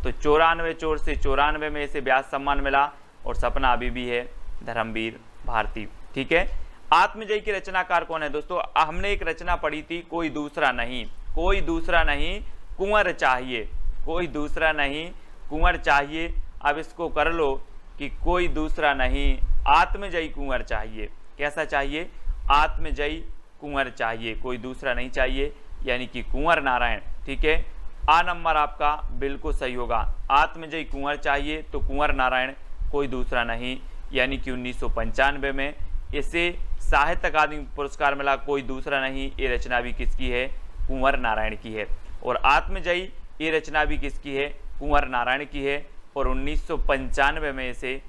तो 94 चोर से 94 में इसे व्यास सम्मान मिला, और सपना अभी भी है धर्मवीर भारती, ठीक है। आत्मजयी की रचनाकार कौन है दोस्तों? हमने एक रचना पढ़ी थी, कोई दूसरा नहीं, कुंवर चाहिए, कोई दूसरा नहीं, कुंवर चाहिए। अब इसको कर लो कि कोई दूसरा नहीं, आत्मजयी कुंवर चाहिए। कैसा चाहिए? आत्मजयी कुंवर चाहिए, कोई दूसरा नहीं चाहिए, यानी कि कुंवर नारायण, ठीक है। आ नंबर आपका बिल्कुल सही होगा। आत्मजयी कुंवर चाहिए तो कुंवर नारायण, कोई दूसरा नहीं, यानी कि 1995 में इसे साहित्य अकादमी पुरस्कार मिला, कोई दूसरा नहीं। ये रचना भी किसकी है? कुंवर नारायण की है। और आत्मजयी ये रचना भी किसकी है? कुंवर नारायण की है। और 1995 में इसे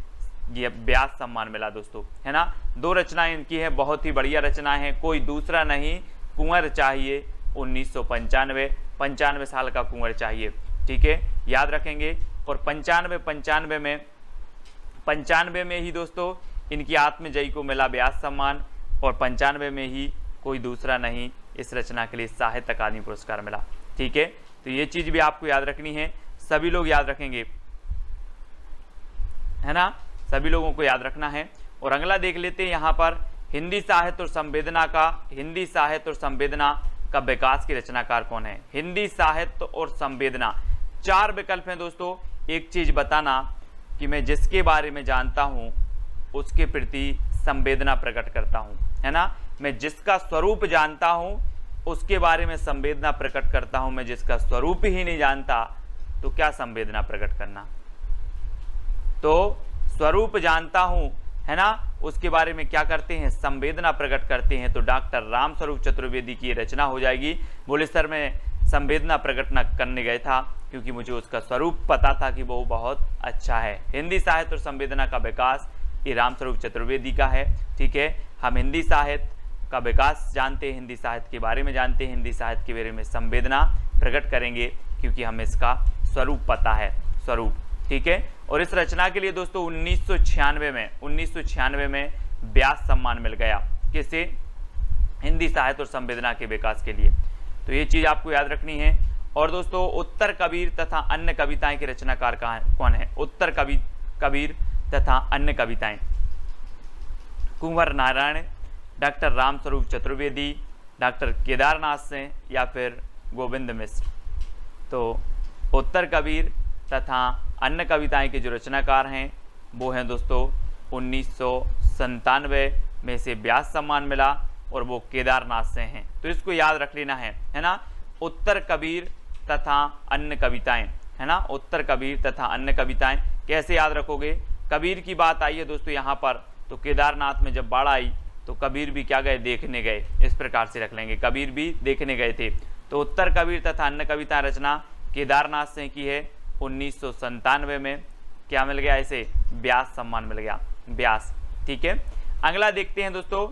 ये व्यास सम्मान मिला दोस्तों, है ना। 2 रचनाएं इनकी हैं, बहुत ही बढ़िया रचनाएं हैं। कोई दूसरा नहीं, कुंवर चाहिए, 1995 साल का कुंवर चाहिए, ठीक है, याद रखेंगे। और 95 में ही दोस्तों इनकी आत्मजयी को मिला व्यास सम्मान, और 95 में ही कोई दूसरा नहीं इस रचना के लिए साहित्य अकादमी पुरस्कार मिला, ठीक है। तो ये चीज भी आपको याद रखनी है, सभी लोग याद रखेंगे, है ना, सभी लोगों को याद रखना है। और अगला देख लेते हैं यहाँ पर हिंदी साहित्य और संवेदना का विकास की रचनाकार कौन है? हिंदी साहित्य और संवेदना, 4 विकल्प हैं दोस्तों। एक चीज बताना कि मैं जिसके बारे में जानता हूं उसके प्रति संवेदना प्रकट करता हूं, है ना। मैं जिसका स्वरूप जानता हूं उसके बारे में संवेदना प्रकट करता हूं। मैं जिसका स्वरूप ही नहीं जानता तो क्या संवेदना प्रकट करना? तो स्वरूप जानता हूं, है ना, उसके बारे में क्या करते हैं? संवेदना प्रकट करते हैं। तो डॉक्टर रामस्वरूप चतुर्वेदी की रचना हो जाएगी। बोले सर मैं संवेदना प्रकट न करने गया था क्योंकि मुझे उसका स्वरूप पता था कि वो बहुत अच्छा है। हिंदी साहित्य और संवेदना का विकास ये रामस्वरूप चतुर्वेदी का है, ठीक है। हम हिंदी साहित्य का विकास जानते हैं, हिंदी साहित्य के बारे में जानते हैं, हिंदी साहित्य के बारे में संवेदना प्रकट करेंगे क्योंकि हमें इसका स्वरूप पता है, स्वरूप, ठीक है। और इस रचना के लिए दोस्तों 1996 में व्यास सम्मान मिल गया। किसे? हिंदी साहित्य और संवेदना के विकास के लिए। तो ये चीज आपको याद रखनी है। और दोस्तों उत्तर कबीर तथा अन्य कविताएं के रचनाकार कौन है? उत्तर कबीर तथा अन्य कविताएं, कुंवर नारायण, डॉक्टर रामस्वरूप चतुर्वेदी, डॉक्टर केदारनाथ सिंह या फिर गोविंद मिश्र। तो उत्तर कबीर तथा अन्य कविताएं के जो रचनाकार हैं वो हैं दोस्तों 1997 में से व्यास सम्मान मिला और वो केदारनाथ से हैं। तो इसको याद रख लेना है ना। उत्तर कबीर तथा अन्य कविताएं, है ना, उत्तर कबीर तथा अन्य कविताएं कैसे याद रखोगे? कबीर की बात आई है दोस्तों यहाँ पर, तो केदारनाथ में जब बाढ़ आई तो कबीर भी क्या गए? देखने गए। इस प्रकार से रख लेंगे, कबीर भी देखने गए थे। तो उत्तर कबीर तथा अन्य कविताएं रचना केदारनाथ से की है 1997 में। क्या मिल गया इसे? व्यास सम्मान मिल गया, व्यास। ठीक है, अगला देखते हैं दोस्तों,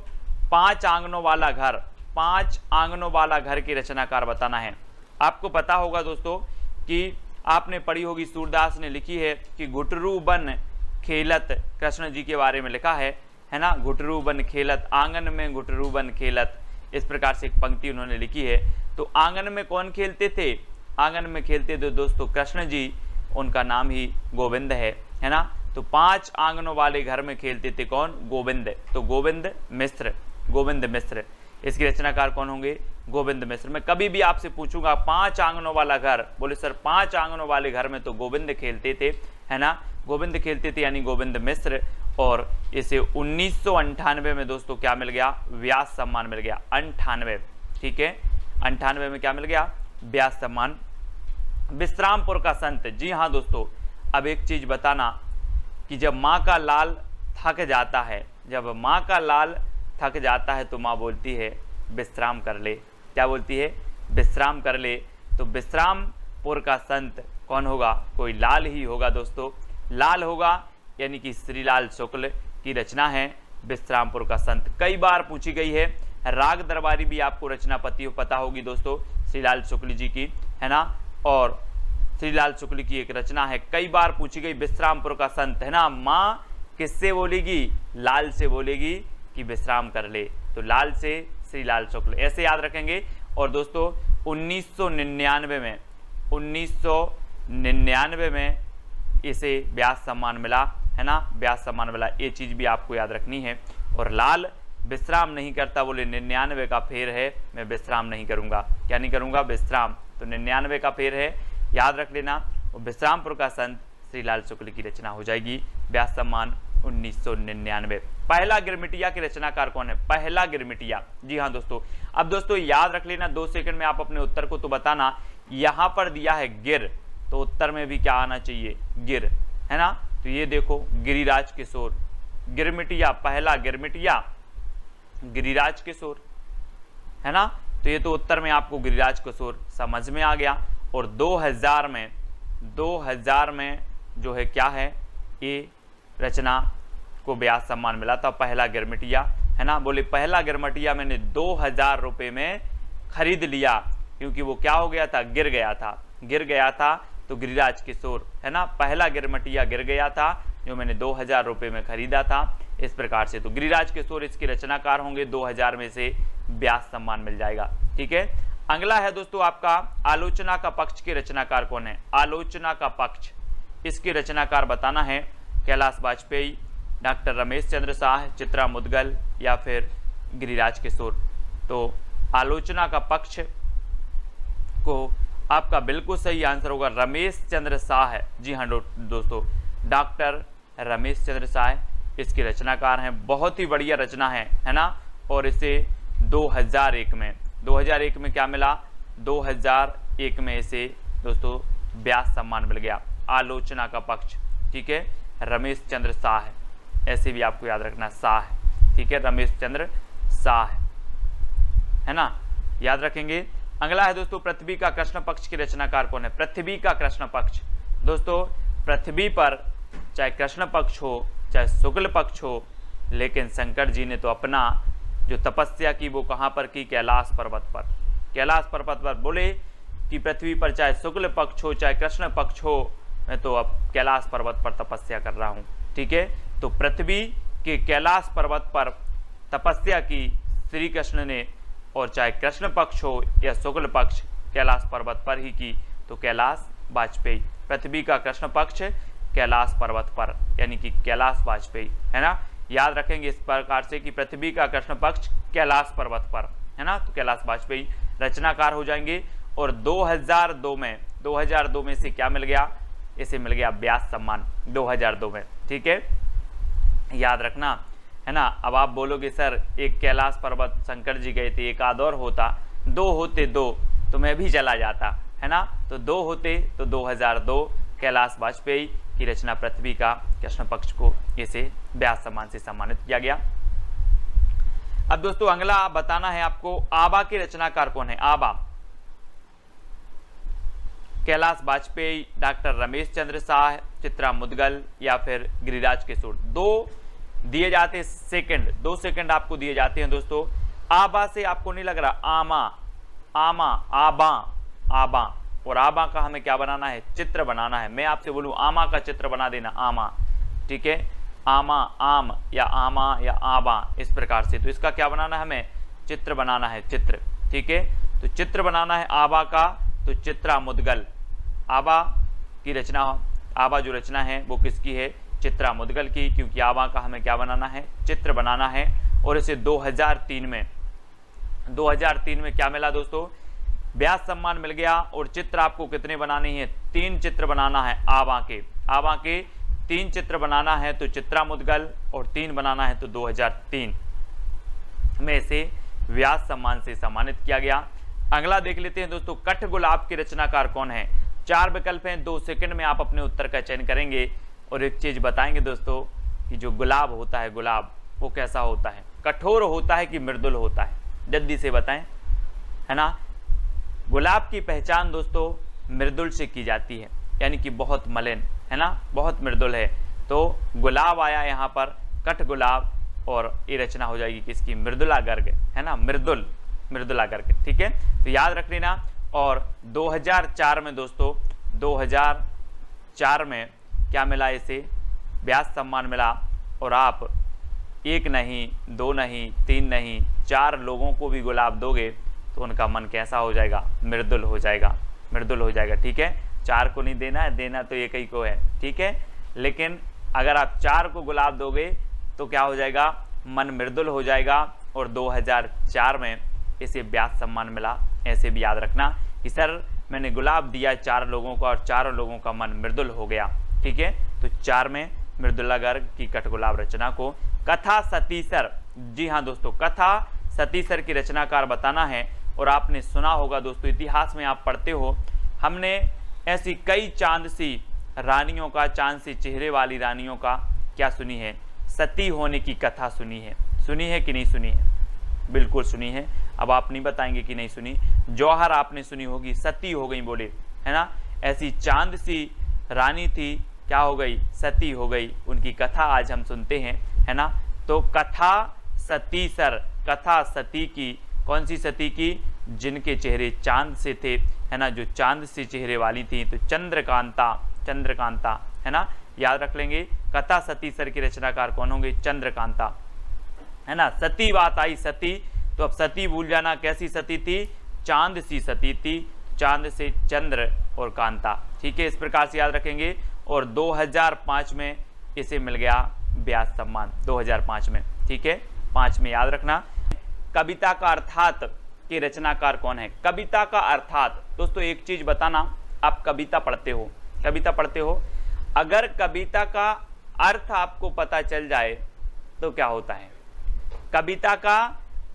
5 आंगनों वाला घर। 5 आंगनों वाला घर की रचनाकार बताना है। आपको पता होगा दोस्तों कि आपने पढ़ी होगी, सूरदास ने लिखी है कि घुटरू बन खेलत, कृष्ण जी के बारे में लिखा है ना, घुटरू बन खेलत, आंगन में घुटरू बन खेलत, इस प्रकार से एक पंक्ति उन्होंने लिखी है। तो आंगन में कौन खेलते थे? आंगन में खेलते थे दोस्तों कृष्ण जी, उनका नाम ही गोविंद है ना। तो 5 आंगनों वाले घर में खेलते थे कौन? गोविंद। तो गोविंद मिश्र। इसके रचनाकार कौन होंगे? गोविंद मिश्र। मैं कभी भी आपसे पूछूंगा 5 आंगनों वाला घर, बोले सर 5 आंगनों वाले घर में तो गोविंद खेलते थे, है ना, गोविंद खेलते थे, यानी गोविंद मिश्र। और इसे 1998 में दोस्तों क्या मिल गया? व्यास सम्मान मिल गया। 98, ठीक है, 98 में क्या मिल गया? व्यास सम्मान। विश्रामपुर का संत, जी हाँ दोस्तों, अब एक चीज बताना कि जब माँ का लाल थक जाता है, जब माँ का लाल थक जाता है तो माँ बोलती है विश्राम कर ले। क्या बोलती है? विश्राम कर ले। तो विश्रामपुर का संत कौन होगा? कोई लाल ही होगा दोस्तों, लाल होगा, यानी कि श्रीलाल शुक्ल की रचना है विश्रामपुर का संत। कई बार पूछी गई है। राग दरबारी भी आपको रचनापति पता होगी दोस्तों, श्रीलाल शुक्ल जी की, है ना, और श्रीलाल शुक्ल की एक रचना है, कई बार पूछी गई, विश्रामपुर का संत, है ना। माँ किससे बोलेगी? लाल से बोलेगी कि विश्राम कर ले। तो लाल से श्रीलाल शुक्ल, ऐसे याद रखेंगे। और दोस्तों 1999 में इसे व्यास सम्मान मिला, है ना, व्यास सम्मान मिला। ये चीज भी आपको याद रखनी है। और लाल विश्राम नहीं करता, बोले 99 का फेर है, मैं विश्राम नहीं करूंगा। क्या नहीं करूंगा? विश्राम। तो 99 का फेर है, याद रख लेना। और विश्रामपुर का संत श्रीलाल शुक्ल की रचना हो जाएगी, व्यास सम्मान 1999। पहला गिरमिटिया के रचनाकार कौन है? पहला गिरमिटिया, जी हाँ दोस्तों। अब दोस्तों याद रख लेना, 2 सेकंड में आप अपने उत्तर को तो बताना। यहां पर दिया है गिर, तो उत्तर में भी क्या आना चाहिए? गिर, है ना। तो ये देखो, गिरिराज किशोर, गिरमिटिया, पहला गिरमिटिया गिरिराज किशोर, है ना। तो ये तो उत्तर में आपको गिरिराज किशोर समझ में आ गया। और 2000 में जो है क्या है, ये रचना को व्यास सम्मान मिला था, पहला गिरमिटिया, है ना। बोले पहला गिरमिटिया मैंने 2000 रुपये में खरीद लिया, क्योंकि वो क्या हो गया था? गिर गया था। तो गिरिराज किशोर, है ना, पहला गिरमिटिया गिर गया था जो मैंने 2000 रुपये में खरीदा था। इस प्रकार से तो गिरिराज किशोर इसके रचनाकार होंगे, 2000 में से व्यास सम्मान मिल जाएगा। ठीक है, अगला है दोस्तों आपका आलोचना का पक्ष के रचनाकार कौन है? आलोचना का पक्ष, इसके रचनाकार बताना है। कैलाश वाजपेयी, डॉक्टर रमेश चंद्र शाह, चित्रा मुदगल या फिर गिरिराज किशोर। तो आलोचना का पक्ष को आपका बिल्कुल सही आंसर होगा रमेश चंद्र शाह है। जी हाँ दोस्तों, डॉक्टर रमेश चंद्र शाह इसके रचनाकार हैं। बहुत ही बढ़िया रचना है ना। और इसे 2001 में क्या मिला? 2001 में इसे दोस्तों व्यास सम्मान मिल गया, आलोचना का पक्ष। ठीक है, रमेश चंद्र शाह, ऐसे भी आपको याद रखना, शाह, ठीक है, रमेश चंद्र शाह, है ना, याद रखेंगे। अगला है दोस्तों पृथ्वी का कृष्ण पक्ष की रचनाकार कौन है? पृथ्वी का कृष्ण पक्ष। दोस्तों पृथ्वी पर चाहे कृष्ण पक्ष हो चाहे शुक्ल पक्ष हो, लेकिन शंकर जी ने तो अपना जो तपस्या की वो कहाँ पर की? कैलाश पर्वत पर। कैलाश पर्वत पर बोले कि पृथ्वी पर चाहे शुक्ल पक्ष हो चाहे कृष्ण पक्ष हो, मैं तो अब कैलाश पर्वत पर तपस्या कर रहा हूँ। ठीक है, तो पृथ्वी के कैलाश पर्वत पर तपस्या की श्री कृष्ण ने और चाहे कृष्ण पक्ष हो या शुक्ल पक्ष, कैलाश पर्वत पर ही की तो कैलाश वाजपेयी। पृथ्वी का कृष्ण पक्ष कैलाश पर्वत पर, यानी कि कैलाश वाजपेयी, है ना। याद रखेंगे इस प्रकार से कि पृथ्वी का कृष्ण पक्ष कैलाश पर्वत पर, है ना, तो कैलाश वाजपेयी रचनाकार हो जाएंगे। और 2002 में से क्या मिल गया, इसे मिल गया व्यास सम्मान 2002 में, ठीक है, याद रखना, है ना। अब आप बोलोगे सर एक कैलाश पर्वत शंकर जी गए थे, एक आध और होता, 2 होते 2 तो मैं भी चला जाता, है ना, तो 2 होते तो 2002 कैलाश वाजपेयी की रचना पृथ्वी का कृष्ण पक्ष को इसे व्यास सम्मान से सम्मानित किया गया। अब दोस्तों अगला बताना है आपको, आबा के रचनाकार कौन है। आबा कैलाश वाजपेयी, डॉक्टर रमेश चंद्र शाह, चित्रा मुदगल या फिर गिरिराज किशोर। 2 दिए जाते सेकंड, 2 सेकंड आपको दिए जाते हैं दोस्तों। आबा से आपको नहीं लग रहा, आमा, आमा, आबा, आबा, और आबा का हमें क्या बनाना है, चित्र बनाना है। मैं आपसे बोलूं आमा का चित्र बना देना, आमा, ठीक है, आमा, आम या आमा या आबा, इस प्रकार से। तो इसका क्या बनाना है, हमें चित्र बनाना है, चित्र, ठीक है। तो चित्र बनाना है आबा का, तो चित्रा मुदगल, आबा की रचना, आबा जो रचना है वो किसकी है, चित्रा मुदगल की, क्योंकि आबा का हमें क्या बनाना है, चित्र बनाना है। और इसे 2003 में क्या मिला दोस्तों, व्यास सम्मान मिल गया। और चित्र आपको कितने बनाने हैं, 3 चित्र बनाना है आबा के, 3 चित्र बनाना है, तो चित्रा मुदगल, और 3 बनाना है तो 2003 में इसे व्यास सम्मान से सम्मानित किया गया। अगला देख लेते हैं दोस्तों, कठगुलाब के रचनाकार कौन है। 4 विकल्प हैं, 2 सेकंड में आप अपने उत्तर का चयन करेंगे। और एक चीज बताएंगे दोस्तों कि जो गुलाब होता है, गुलाब वो कैसा होता है, कठोर होता है कि मृदुल होता है, जल्दी से बताएं, है ना। गुलाब की पहचान दोस्तों मृदुल से की जाती है, यानी कि बहुत मलिन, है ना, बहुत मृदुल है। तो गुलाब आया यहाँ पर, कठगुलाब, और ये रचना हो जाएगी किसकी, मृदुला गर्ग, है ना, मृदुला गर्ग, ठीक है, तो याद रख लेना। और 2004 में दोस्तों, 2004 में क्या मिला, इसे व्यास सम्मान मिला। और आप 1 नहीं, 2 नहीं, 3 नहीं, 4 लोगों को भी गुलाब दोगे तो उनका मन कैसा हो जाएगा, मृदुल हो जाएगा, मृदुल हो जाएगा, ठीक है। 4 को नहीं देना है, देना तो एक ही को है, ठीक है। लेकिन अगर आप 4 को गुलाब दोगे तो क्या हो जाएगा, मन मृदुल हो जाएगा। और 2004 में इसे व्यास सम्मान मिला। ऐसे भी याद रखना कि सर मैंने गुलाब दिया 4 लोगों का और 4 लोगों का मन मृदुल हो गया, ठीक है। तो 4 में मृदुला गर्ग की कठगुलाब रचना को कथा सतीसर, जी हाँ दोस्तों, कथा सतीसर की रचनाकार बताना है। और आपने सुना होगा दोस्तों, इतिहास में आप पढ़ते हो, हमने ऐसी कई चांद सी रानियों का, चांद सी चेहरे वाली रानियों का क्या सुनी है, सती होने की कथा सुनी है कि नहीं सुनी है, बिल्कुल सुनी है। अब आप नहीं बताएंगे कि नहीं सुनी, जौहर आपने सुनी होगी, सती हो गई बोले, है ना। ऐसी चांद सी रानी थी, क्या हो गई, सती हो गई, उनकी कथा आज हम सुनते हैं, है ना। तो कथा सतीसर, कथा सती की, कौन सी सती की, जिनके चेहरे चांद से थे, है ना, जो चांद से चेहरे वाली थी, तो चंद्रकांता, चंद्रकांता, है ना, याद रख लेंगे। कथा सतीसर की रचनाकार कौन होंगे, चंद्रकांता, है ना। सती बात आई, सती, तो अब सती भूल जाना, कैसी सती थी, चांद सी सती थी, चांद से चंद्र और कांता, ठीक है, इस प्रकार से याद रखेंगे। और 2005 में इसे मिल गया व्यास सम्मान, 2005 में, ठीक है, 5 में याद रखना। कविता का अर्थात के रचनाकार कौन है। कविता का अर्थात दोस्तों, एक चीज बताना, आप कविता पढ़ते हो, अगर कविता का अर्थ आपको पता चल जाए तो क्या होता है, कविता का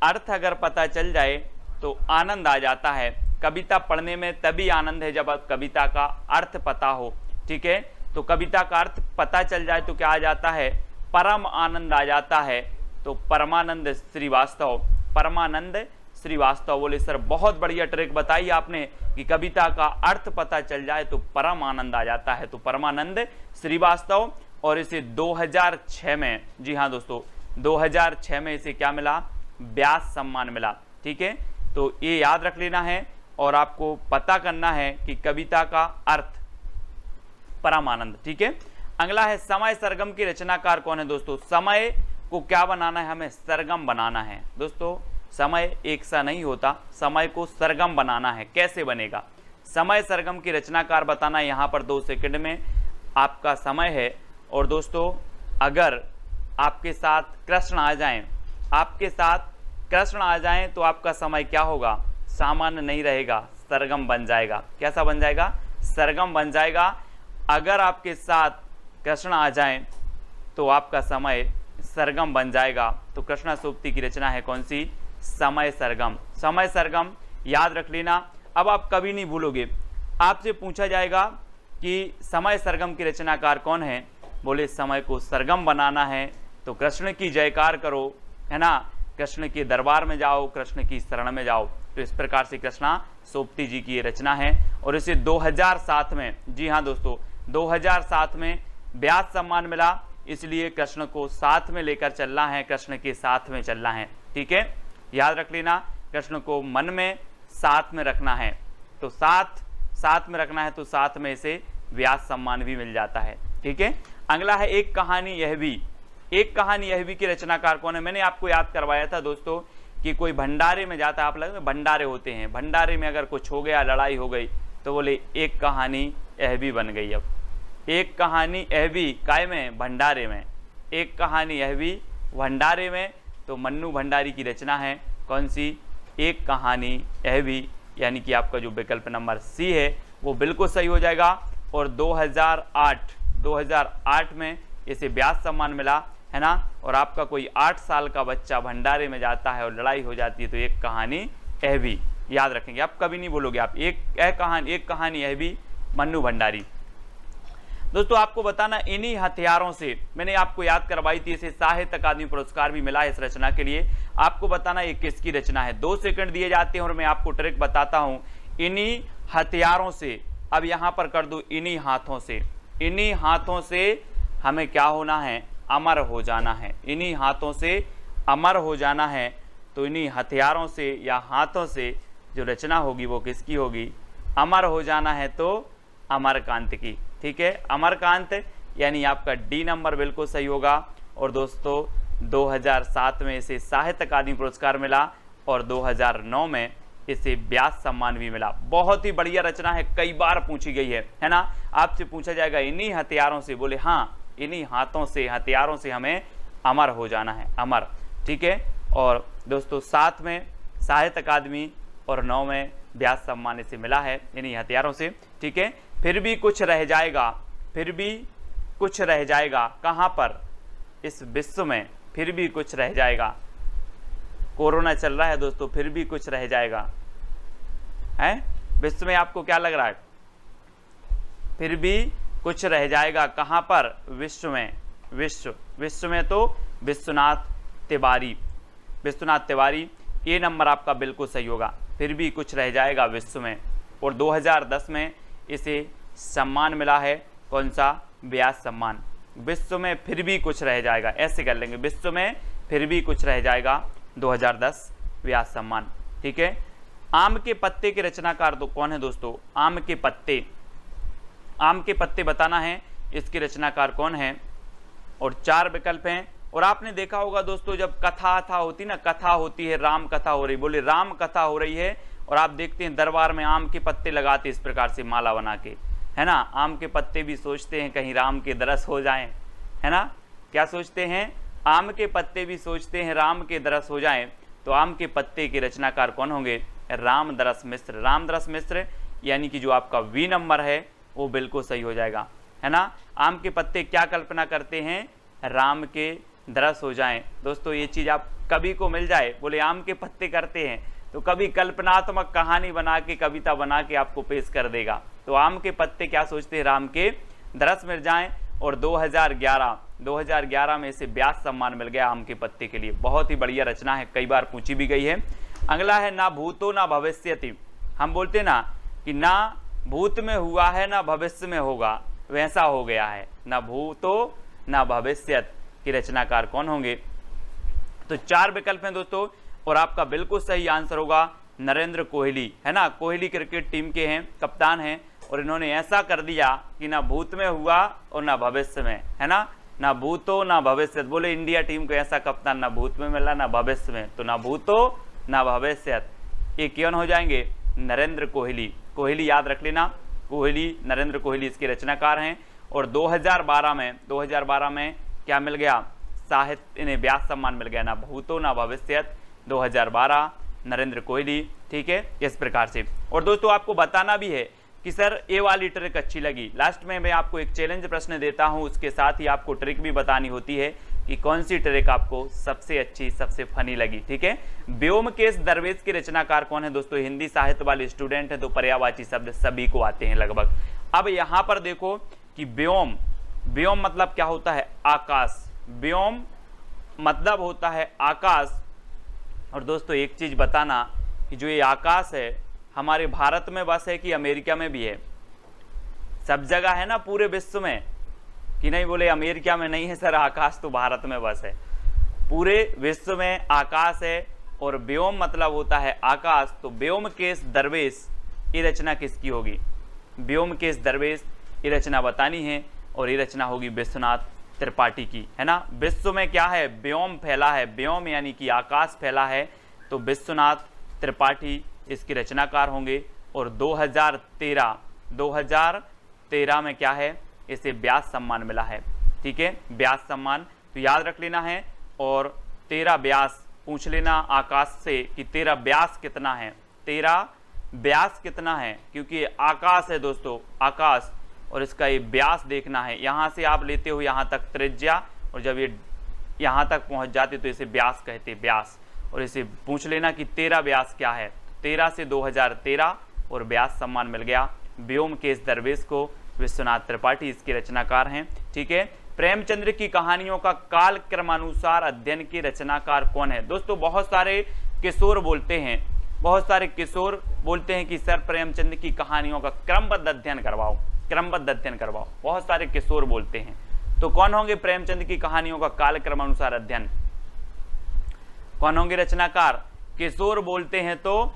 अर्थ अगर पता चल जाए तो आनंद आ जाता है। कविता पढ़ने में तभी आनंद है जब कविता का अर्थ पता हो, ठीक है। तो कविता का अर्थ पता चल जाए तो क्या आ जाता है, परम आनंद आ जाता है। तो परमानंद श्रीवास्तव, परमानंद श्रीवास्तव बोले सर बहुत बढ़िया ट्रिक बताई आपने कि कविता का अर्थ पता चल जाए तो परम आनंद आ जाता है, तो परमानंद श्रीवास्तव। और इसे 2006 में, जी हाँ दोस्तों, 2006 में इसे क्या मिला, व्यास सम्मान मिला, ठीक है। तो ये याद रख लेना है और आपको पता करना है कि कविता का अर्थ परमानंद, ठीक है। अगला है समय सरगम की रचनाकार कौन है दोस्तों। समय को क्या बनाना है, हमें सरगम बनाना है दोस्तों। समय एक सा नहीं होता, समय को सरगम बनाना है। कैसे बनेगा? समय सरगम की रचनाकार बताना। यहाँ पर 2 सेकंड में आपका समय है। और दोस्तों अगर आपके साथ कृष्ण आ जाएं, आपके साथ कृष्ण आ जाएं तो आपका समय क्या होगा? सामान्य नहीं रहेगा, सरगम बन जाएगा। कैसा बन जाएगा? सरगम बन जाएगा। अगर आपके साथ कृष्ण आ जाएं तो आपका समय सरगम बन जाएगा। तो कृष्णा सोबती की रचना है कौन सी? समय सरगम। समय सरगम याद रख लेना। अब आप कभी नहीं भूलोगे, आपसे पूछा जाएगा कि समय सरगम की रचनाकार कौन है? बोले समय को सरगम बनाना है तो कृष्ण की जयकार करो, है ना, कृष्ण के दरबार में जाओ, कृष्ण की शरण में जाओ। तो इस प्रकार से कृष्णा सोबती जी की ये रचना है। और इसे 2007 में, जी हाँ दोस्तों, 2007 में व्यास सम्मान मिला। इसलिए कृष्ण को साथ में लेकर चलना है, कृष्ण के साथ में चलना है। ठीक है, याद रख लेना, कृष्ण को मन में साथ में रखना है। तो साथ में रखना है तो साथ में इसे व्यास सम्मान भी मिल जाता है। ठीक है, अगला है एक कहानी यह भी। एक कहानी यह भी की रचनाकार कौन है? मैंने आपको याद करवाया था दोस्तों कि कोई भंडारे में जाता है, आप लगे भंडारे होते हैं, भंडारे में अगर कुछ हो गया, लड़ाई हो गई, तो बोले एक कहानी यह भी बन गई। अब एक कहानी यह भी काय में? भंडारे में। एक कहानी यह भी भंडारे में। तो मन्नू भंडारी की रचना है कौन सी? एक कहानी यह भी, यानी कि आपका जो विकल्प नंबर सी है वो बिल्कुल सही हो जाएगा। और 2008 में इसे व्यास सम्मान मिला, है ना। और आपका कोई 8 साल का बच्चा भंडारे में जाता है और लड़ाई हो जाती है तो एक कहानी यह भी, याद रखेंगे, आप कभी नहीं भूलोगे। आप एक कहानी यह भी, मन्नू भंडारी। दोस्तों आपको बताना, इन्हीं हथियारों से, मैंने आपको याद करवाई थी, इसे साहित्य अकादमी पुरस्कार भी मिला है इस रचना के लिए। आपको बताना ये किसकी रचना है। 2 सेकंड दिए जाते हैं और मैं आपको ट्रिक बताता हूं। इन्हीं हथियारों से, अब यहां पर कर दूं, इन्हीं हाथों से, इन्हीं हाथों से हमें क्या होना है? अमर हो जाना है। इन्हीं हाथों से अमर हो जाना है। तो इन्हीं हथियारों से या हाथों से जो रचना होगी वो किसकी होगी? अमर हो जाना है तो अमरकांत की। ठीक है, अमरकांत, यानी आपका डी नंबर बिल्कुल सही होगा। और दोस्तों 2007 में इसे साहित्य अकादमी पुरस्कार मिला और 2009 में इसे व्यास सम्मान भी मिला। बहुत ही बढ़िया रचना है, कई बार पूछी गई है ना। आपसे पूछा जाएगा इन्हीं हथियारों से, बोले हाँ, इन्हीं हाथों से, हथियारों से हमें अमर हो जाना है, अमर। ठीक है, और दोस्तों 7 में साहित्य अकादमी और 9 में व्यास सम्मान इसे मिला है इन्हीं हथियारों से। ठीक है, फिर भी कुछ रह जाएगा, फिर भी कुछ रह जाएगा। कहाँ पर? इस विश्व में फिर भी कुछ रह जाएगा। कोरोना चल रहा है दोस्तों, फिर भी कुछ रह जाएगा, है विश्व में। आपको क्या लग रहा है? फिर भी कुछ रह जाएगा। कहाँ पर? विश्व में। विश्व में तो विश्वनाथ तिवारी, विश्वनाथ तिवारी, ये नंबर आपका बिल्कुल सही होगा। फिर भी कुछ रह जाएगा विश्व में। और 2010 में इसे सम्मान मिला है, कौन सा? व्यास सम्मान। विश्व में फिर भी कुछ रह जाएगा, ऐसे कर लेंगे, विश्व में फिर भी कुछ रह जाएगा, 2010 व्यास सम्मान। ठीक है, आम के पत्ते के रचनाकार तो कौन है दोस्तों? आम के पत्ते, आम के पत्ते बताना है इसके रचनाकार कौन है। और 4 विकल्प हैं। और आपने देखा होगा दोस्तों, जब कथा होती ना, कथा होती है, राम कथा हो रही, बोले राम कथा हो रही है, और आप देखते हैं दरबार में आम के पत्ते लगाते इस प्रकार से माला बना के, है ना। आम के पत्ते भी सोचते हैं कहीं राम के दरस हो जाएं, है ना। क्या सोचते हैं? आम के पत्ते भी सोचते हैं राम के दरस हो जाएं। तो आम के पत्ते के रचनाकार कौन होंगे? रामदरस मिश्र। रामदरस मिश्र, यानी कि जो आपका वी नंबर है वो बिल्कुल सही हो जाएगा, है ना। आम के पत्ते क्या कल्पना करते हैं? राम के दरस हो जाएं। दोस्तों ये चीज आप कभी को मिल जाए, बोले आम के पत्ते करते हैं, तो कभी कल्पनात्मक कहानी बना के, कविता बना के आपको पेश कर देगा। तो आम के पत्ते क्या सोचते हैं? राम के दरस मिल जाएं। और 2011 में इसे व्यास सम्मान मिल गया आम के पत्ते के लिए। बहुत ही बढ़िया रचना है, कई बार पूछी भी गई है। अगला है ना भूतो ना भविष्यति। हम बोलते ना कि ना भूत में हुआ है ना भविष्य में होगा, वैसा हो गया है। ना भूतो ना भविष्यत की रचनाकार कौन होंगे? तो 4 विकल्प हैं दोस्तों, और आपका बिल्कुल सही आंसर होगा नरेंद्र कोहली, है ना। कोहली क्रिकेट टीम के हैं, कप्तान हैं, और इन्होंने ऐसा कर दिया कि ना भूत में हुआ और ना भविष्य में, है ना। ना भूतो ना भविष्य, बोले इंडिया टीम को ऐसा कप्तान ना भूत में मिला ना भविष्य में, तो ना भूतो न भविष्यत, ये कौन हो जाएंगे? नरेंद्र कोहली। कोहली याद रख लेना, कोहली, नरेंद्र कोहली इसके रचनाकार हैं। और 2012 में क्या मिल गया? साहित्य इन्हें व्यास सम्मान मिल गया, ना भूतो ना भविष्यत, 2012 नरेंद्र कोहली। ठीक है, इस प्रकार से। और दोस्तों आपको बताना भी है कि सर ये वाली ट्रिक अच्छी लगी। लास्ट में मैं आपको एक चैलेंज प्रश्न देता हूं, उसके साथ ही आपको ट्रिक भी बतानी होती है कि कौन सी ट्रिक आपको सबसे अच्छी, सबसे फनी लगी। ठीक है, व्योमकेश दरवेश के रचनाकार कौन है? दोस्तों हिंदी साहित्य वाले स्टूडेंट है तो पर्यायवाची शब्द सभी को आते हैं लगभग। अब यहां पर देखो कि व्योम, व्योम मतलब क्या होता है? आकाश। व्योम मतलब होता है आकाश। और दोस्तों एक चीज बताना कि जो ये आकाश है हमारे भारत में बस है कि अमेरिका में भी है? सब जगह है ना पूरे विश्व में, कि नहीं बोले अमेरिका में नहीं है सर आकाश, तो भारत में बस है। पूरे विश्व में आकाश है। और व्योम मतलब होता है आकाश, तो व्योमकेश दरवेश ये रचना किसकी होगी? व्योमकेश दरवेश ये रचना बतानी है, और ये रचना होगी विश्वनाथ त्रिपाठी की, है ना। विश्व में क्या है? व्योम फैला है, व्योम यानी कि आकाश फैला है, तो विश्वनाथ त्रिपाठी इसके रचनाकार होंगे। और 2013 में क्या है? इसे व्यास सम्मान मिला है। ठीक है, व्यास सम्मान तो याद रख लेना है। और 13 व्यास पूछ लेना आकाश से कि 13 व्यास कितना है? 13 व्यास कितना है? क्योंकि आकाश है दोस्तों, आकाश, और इसका ये व्यास देखना है। यहाँ से आप लेते हो यहाँ तक त्रिज्या, और जब ये यहाँ तक पहुँच जाते तो इसे व्यास कहते, व्यास। और इसे पूछ लेना कि 13 व्यास क्या है? 13 से 2013 और व्यास सम्मान मिल गया व्योमकेश दरवेश को। विश्वनाथ त्रिपाठी इसके रचनाकार हैं। ठीक है, प्रेमचंद्र की कहानियों का काल क्रमानुसार अध्ययन के रचनाकार कौन है? दोस्तों बहुत सारे किशोर बोलते हैं, बहुत सारे किशोर बोलते हैं कि सर प्रेमचंद की कहानियों का क्रमबद्ध अध्ययन करवाओ, क्रमबद्ध अध्ययन करवाओ, बहुत सारे किशोर बोलते हैं। तो कौन होंगे प्रेमचंद की कहानियों का काल क्रमानुसार अध्ययन? कौन होंगे रचनाकार? किशोर बोलते हैं तो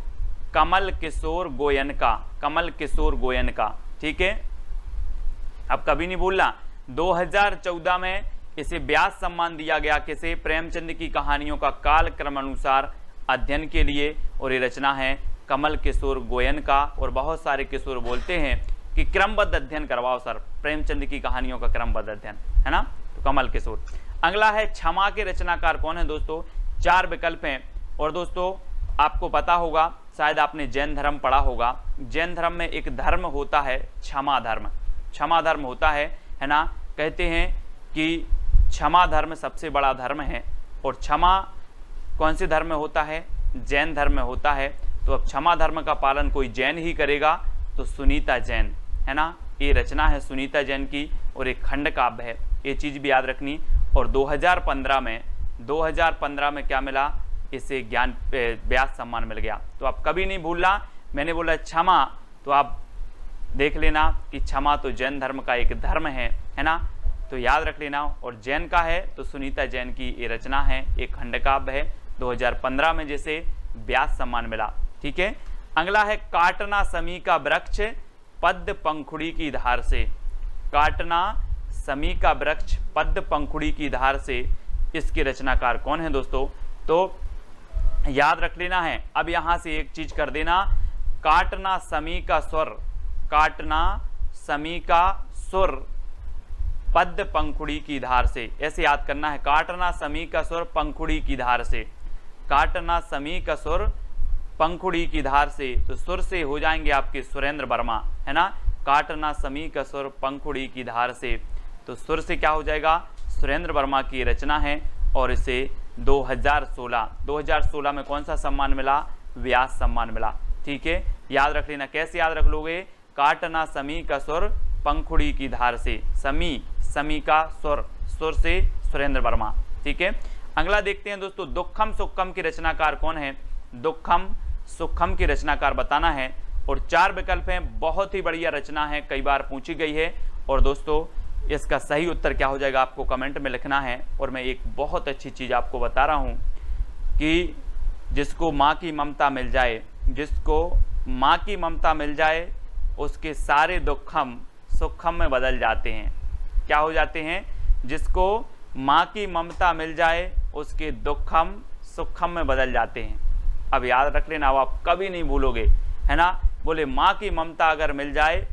कमल किशोर गोयनका, कमल किशोर गोयनका। ठीक है, अब कभी नहीं भूलना 2014 में इसे व्यास सम्मान दिया गया किसे? प्रेमचंद की कहानियों का काल क्रमानुसार अध्ययन के लिए, और ये रचना है कमल किशोर गोयनका। और बहुत सारे किशोर बोलते हैं कि क्रमबद्ध अध्ययन करवाओ सर प्रेमचंद की कहानियों का क्रमबद्ध अध्ययन, है ना, तो कमल किशोर। अगला है क्षमा के रचनाकार कौन है? दोस्तों 4 विकल्प हैं। और दोस्तों आपको पता होगा, शायद आपने जैन धर्म पढ़ा होगा, जैन धर्म में एक धर्म होता है क्षमा धर्म, क्षमा धर्म होता है ना। कहते हैं कि क्षमा धर्म सबसे बड़ा धर्म है। और क्षमा कौन से धर्म में होता है? जैन धर्म में होता है। तो अब क्षमा धर्म का पालन कोई जैन ही करेगा, तो सुनीता जैन, है ना। ये रचना है सुनीता जैन की, और एक खंड काव्य है, ये चीज भी याद रखनी। और 2015 में क्या मिला? इसे ज्ञान व्यास सम्मान मिल गया। तो आप कभी नहीं भूलना, मैंने बोला क्षमा, तो आप देख लेना कि क्षमा तो जैन धर्म का एक धर्म है ना, तो याद रख लेना। और जैन का है तो सुनीता जैन की ये रचना है, एक खंड काव्य है, 2015 में जिसे व्यास सम्मान मिला। ठीक है, अगला है काटना समी का वृक्ष पद्म पंखुड़ी की धार से, काटना समी का वृक्ष पद्म पंखुड़ी की धार से, इसके रचनाकार कौन है दोस्तों? तो याद रख लेना है। अब यहां से एक चीज कर देना, काटना समी का स्वर, काटना समी का सुर पद्म पंखुड़ी की धार से, ऐसे याद करना है। काटना समी का सुर पंखुड़ी की धार से, काटना समी का सुर पंखुड़ी की धार से, तो सुर से हो जाएंगे आपके सुरेंद्र वर्मा, है ना। काटना समी का सुर पंखुड़ी की धार से, तो सुर से क्या हो जाएगा? सुरेंद्र वर्मा की रचना है। और इसे 2016 में कौन सा सम्मान मिला? व्यास सम्मान मिला। ठीक है, याद रख लेना। कैसे याद रख लोगे? काटना समी का सुर पंखुड़ी की धार से, समी, समी का सुर, सुर से सुरेंद्र वर्मा। ठीक है, अगला देखते हैं दोस्तों, दुखम सुखम की रचनाकार कौन है? दुखम सुखम की रचनाकार बताना है। और 4 विकल्प हैं, बहुत ही बढ़िया रचना है, कई बार पूछी गई है। और दोस्तों इसका सही उत्तर क्या हो जाएगा आपको कमेंट में लिखना है। और मैं एक बहुत अच्छी चीज़ आपको बता रहा हूँ कि जिसको माँ की ममता मिल जाए, जिसको माँ की ममता मिल जाए, उसके सारे दुखम सुखम में बदल जाते हैं। क्या हो जाते हैं? जिसको माँ की ममता मिल जाए उसके दुखम सुखम में बदल जाते हैं। अब याद रख लेना, अब आप कभी नहीं भूलोगे, है ना। बोले माँ की ममता अगर मिल जाए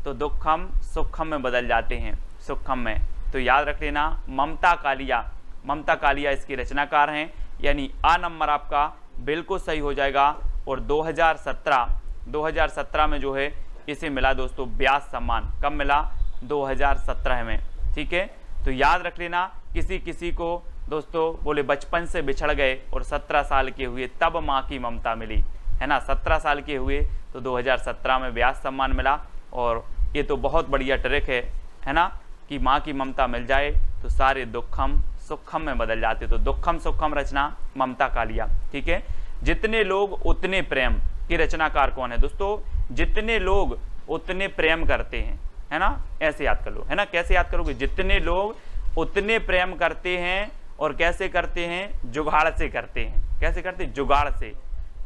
तो दुखम सुखम में बदल जाते हैं, सुखम में। तो याद रख लेना, ममता कालिया, ममता कालिया इसके रचनाकार हैं, यानी आ नंबर आपका बिल्कुल सही हो जाएगा। और 2017 में जो है इसे मिला दोस्तों व्यास सम्मान। कब मिला? 2017 में, ठीक है। तो याद रख लेना, किसी किसी को दोस्तों बोले बचपन से बिछड़ गए और 17 साल के हुए तब माँ की ममता मिली, है ना। 17 साल के हुए तो 2017 में व्यास सम्मान मिला। और ये तो बहुत बढ़िया ट्रिक है ना, कि माँ की ममता मिल जाए तो सारे दुखम सुखम में बदल जाते। तो दुखम सुखम रचना ममता कालिया, ठीक है। जितने लोग उतने प्रेम की रचनाकार कौन है दोस्तों? जितने लोग उतने प्रेम करते हैं, है ना। ऐसे याद कर लो, है ना। कैसे याद करोगे? जितने लोग उतने प्रेम करते हैं। और कैसे करते हैं? जुगाड़ से करते हैं। कैसे करते हैं? जुगाड़ से।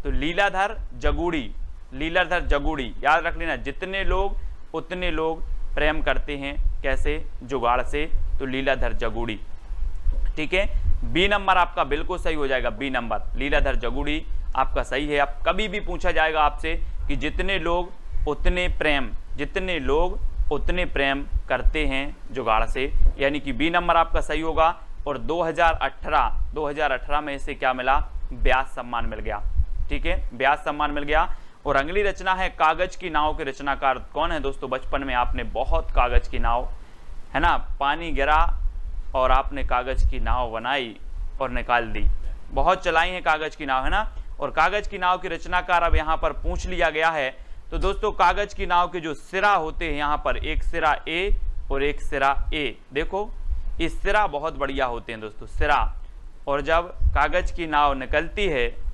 तो लीलाधर जगूड़ी, लीलाधर जगूड़ी याद रख लेना, जितने लोग उतने लोग प्रेम करते हैं। कैसे? जुगाड़ से। तो लीलाधर जगूड़ी, ठीक है। बी नंबर आपका बिल्कुल सही हो जाएगा, बी नंबर लीलाधर जगूड़ी आपका सही है। अब कभी भी पूछा जाएगा आपसे कि जितने लोग उतने प्रेम, जितने लोग उतने प्रेम करते हैं जुगाड़ से, यानी कि बी नंबर आपका सही होगा। और 2018 में इसे क्या मिला? व्यास सम्मान मिल गया, ठीक है, व्यास सम्मान मिल गया। और अगली रचना है कागज की नाव के रचनाकार कौन है दोस्तों? बचपन में आपने बहुत कागज की नाव, है ना, पानी गिरा और आपने कागज की नाव बनाई और निकाल दी। बहुत चलाई है कागज की नाव, है ना। और कागज की नाव के रचनाकार अब यहाँ पर पूछ लिया गया है। तो दोस्तों कागज की नाव के जो सिरा होते हैं, यहाँ पर एक सिरा ए और एक सिरा ए, देखो इस सिरा बहुत बढ़िया होते हैं दोस्तों, सिरा। और जब कागज की नाव निकलती है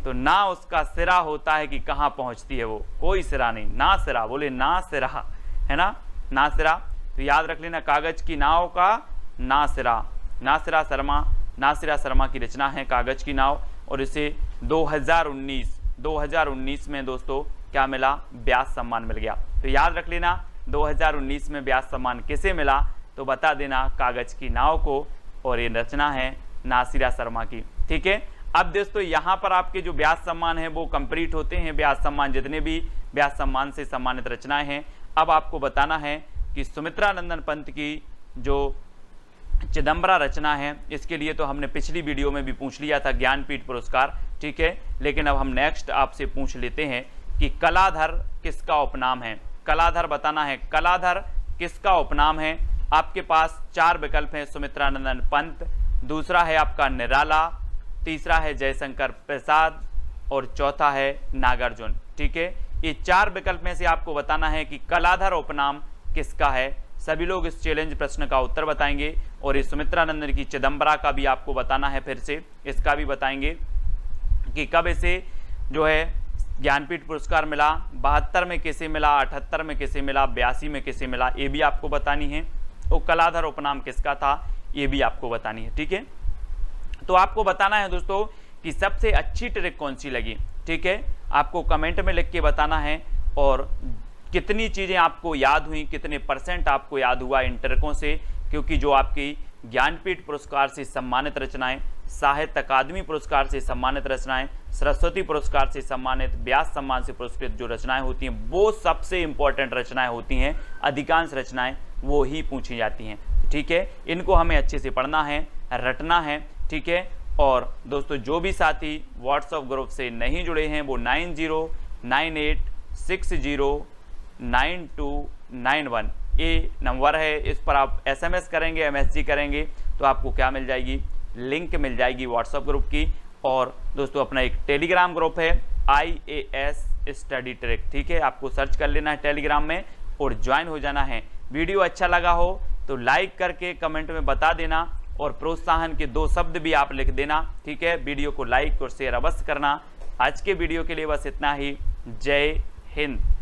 तो ना उसका सिरा होता है कि कहाँ पहुँचती है वो, कोई सिरा नहीं, ना सिरा, बोले ना सिरा, है ना, ना सिरा। तो याद रख लेना, कागज की नाव का नासिरा, नासिरा शर्मा, नासिरा शर्मा की रचना है कागज की नाव। और इसे 2019 में दोस्तों क्या मिला? व्यास सम्मान मिल गया। तो याद रख लेना, 2019 में व्यास सम्मान किसे मिला? तो बता देना, कागज की नाव को। और ये रचना है नासिरा शर्मा की, ठीक है। अब दोस्तों यहाँ पर आपके जो व्यास सम्मान है वो कंप्लीट होते हैं, व्यास सम्मान जितने भी व्यास सम्मान से सम्मानित रचनाएं हैं। अब आपको बताना है कि सुमित्रा नंदन पंत की जो चिदंबरा रचना है, इसके लिए तो हमने पिछली वीडियो में भी पूछ लिया था ज्ञानपीठ पुरस्कार, ठीक है। लेकिन अब हम नेक्स्ट आपसे पूछ लेते हैं कि कलाधर किसका उपनाम है? कलाधर बताना है, कलाधर किसका उपनाम है? आपके पास 4 विकल्प हैं, सुमित्रा नंदन पंत, दूसरा है आपका निराला, तीसरा है जयशंकर प्रसाद और चौथा है नागार्जुन, ठीक है। ये 4 विकल्प में से आपको बताना है कि कलाधर उपनाम किसका है। सभी लोग इस चैलेंज प्रश्न का उत्तर बताएंगे। और इस सुमित्रा नंदन की चिदंबरा का भी आपको बताना है, फिर से इसका भी बताएंगे कि कब इसे जो है ज्ञानपीठ पुरस्कार मिला, 72 में किसे मिला, 78 में किसे मिला, 82 में किसे मिला, ये भी आपको बतानी है। और कलाधर उपनाम किसका था, ये भी आपको बतानी है, ठीक है। तो आपको बताना है दोस्तों कि सबसे अच्छी ट्रिक कौन सी लगी, ठीक है, आपको कमेंट में लिख के बताना है। और कितनी चीज़ें आपको याद हुई, कितने % आपको याद हुआ इन ट्रिकों से, क्योंकि जो आपकी ज्ञानपीठ पुरस्कार से सम्मानित रचनाएं, साहित्य अकादमी पुरस्कार से सम्मानित रचनाएं, सरस्वती पुरस्कार से सम्मानित, व्यास सम्मान से पुरस्कृत जो रचनाएं होती हैं वो सबसे इंपॉर्टेंट रचनाएं होती हैं। अधिकांश रचनाएं वो ही पूछी जाती हैं, ठीक है। इनको हमें अच्छे से पढ़ना है, रटना है, ठीक है। और दोस्तों जो भी साथी व्हाट्सएप ग्रुप से नहीं जुड़े हैं वो 9098609291 ये नंबर है, इस पर आप SMS करेंगे, MSG करेंगे तो आपको क्या मिल जाएगी? लिंक मिल जाएगी व्हाट्सएप ग्रुप की। और दोस्तों अपना एक टेलीग्राम ग्रुप है IAS स्टडी ट्रिक, ठीक है, आपको सर्च कर लेना है टेलीग्राम में और ज्वाइन हो जाना है। वीडियो अच्छा लगा हो तो लाइक करके कमेंट में बता देना और प्रोत्साहन के 2 शब्द भी आप लिख देना, ठीक है। वीडियो को लाइक और शेयर अवश्य करना। आज के वीडियो के लिए बस इतना ही। जय हिंद।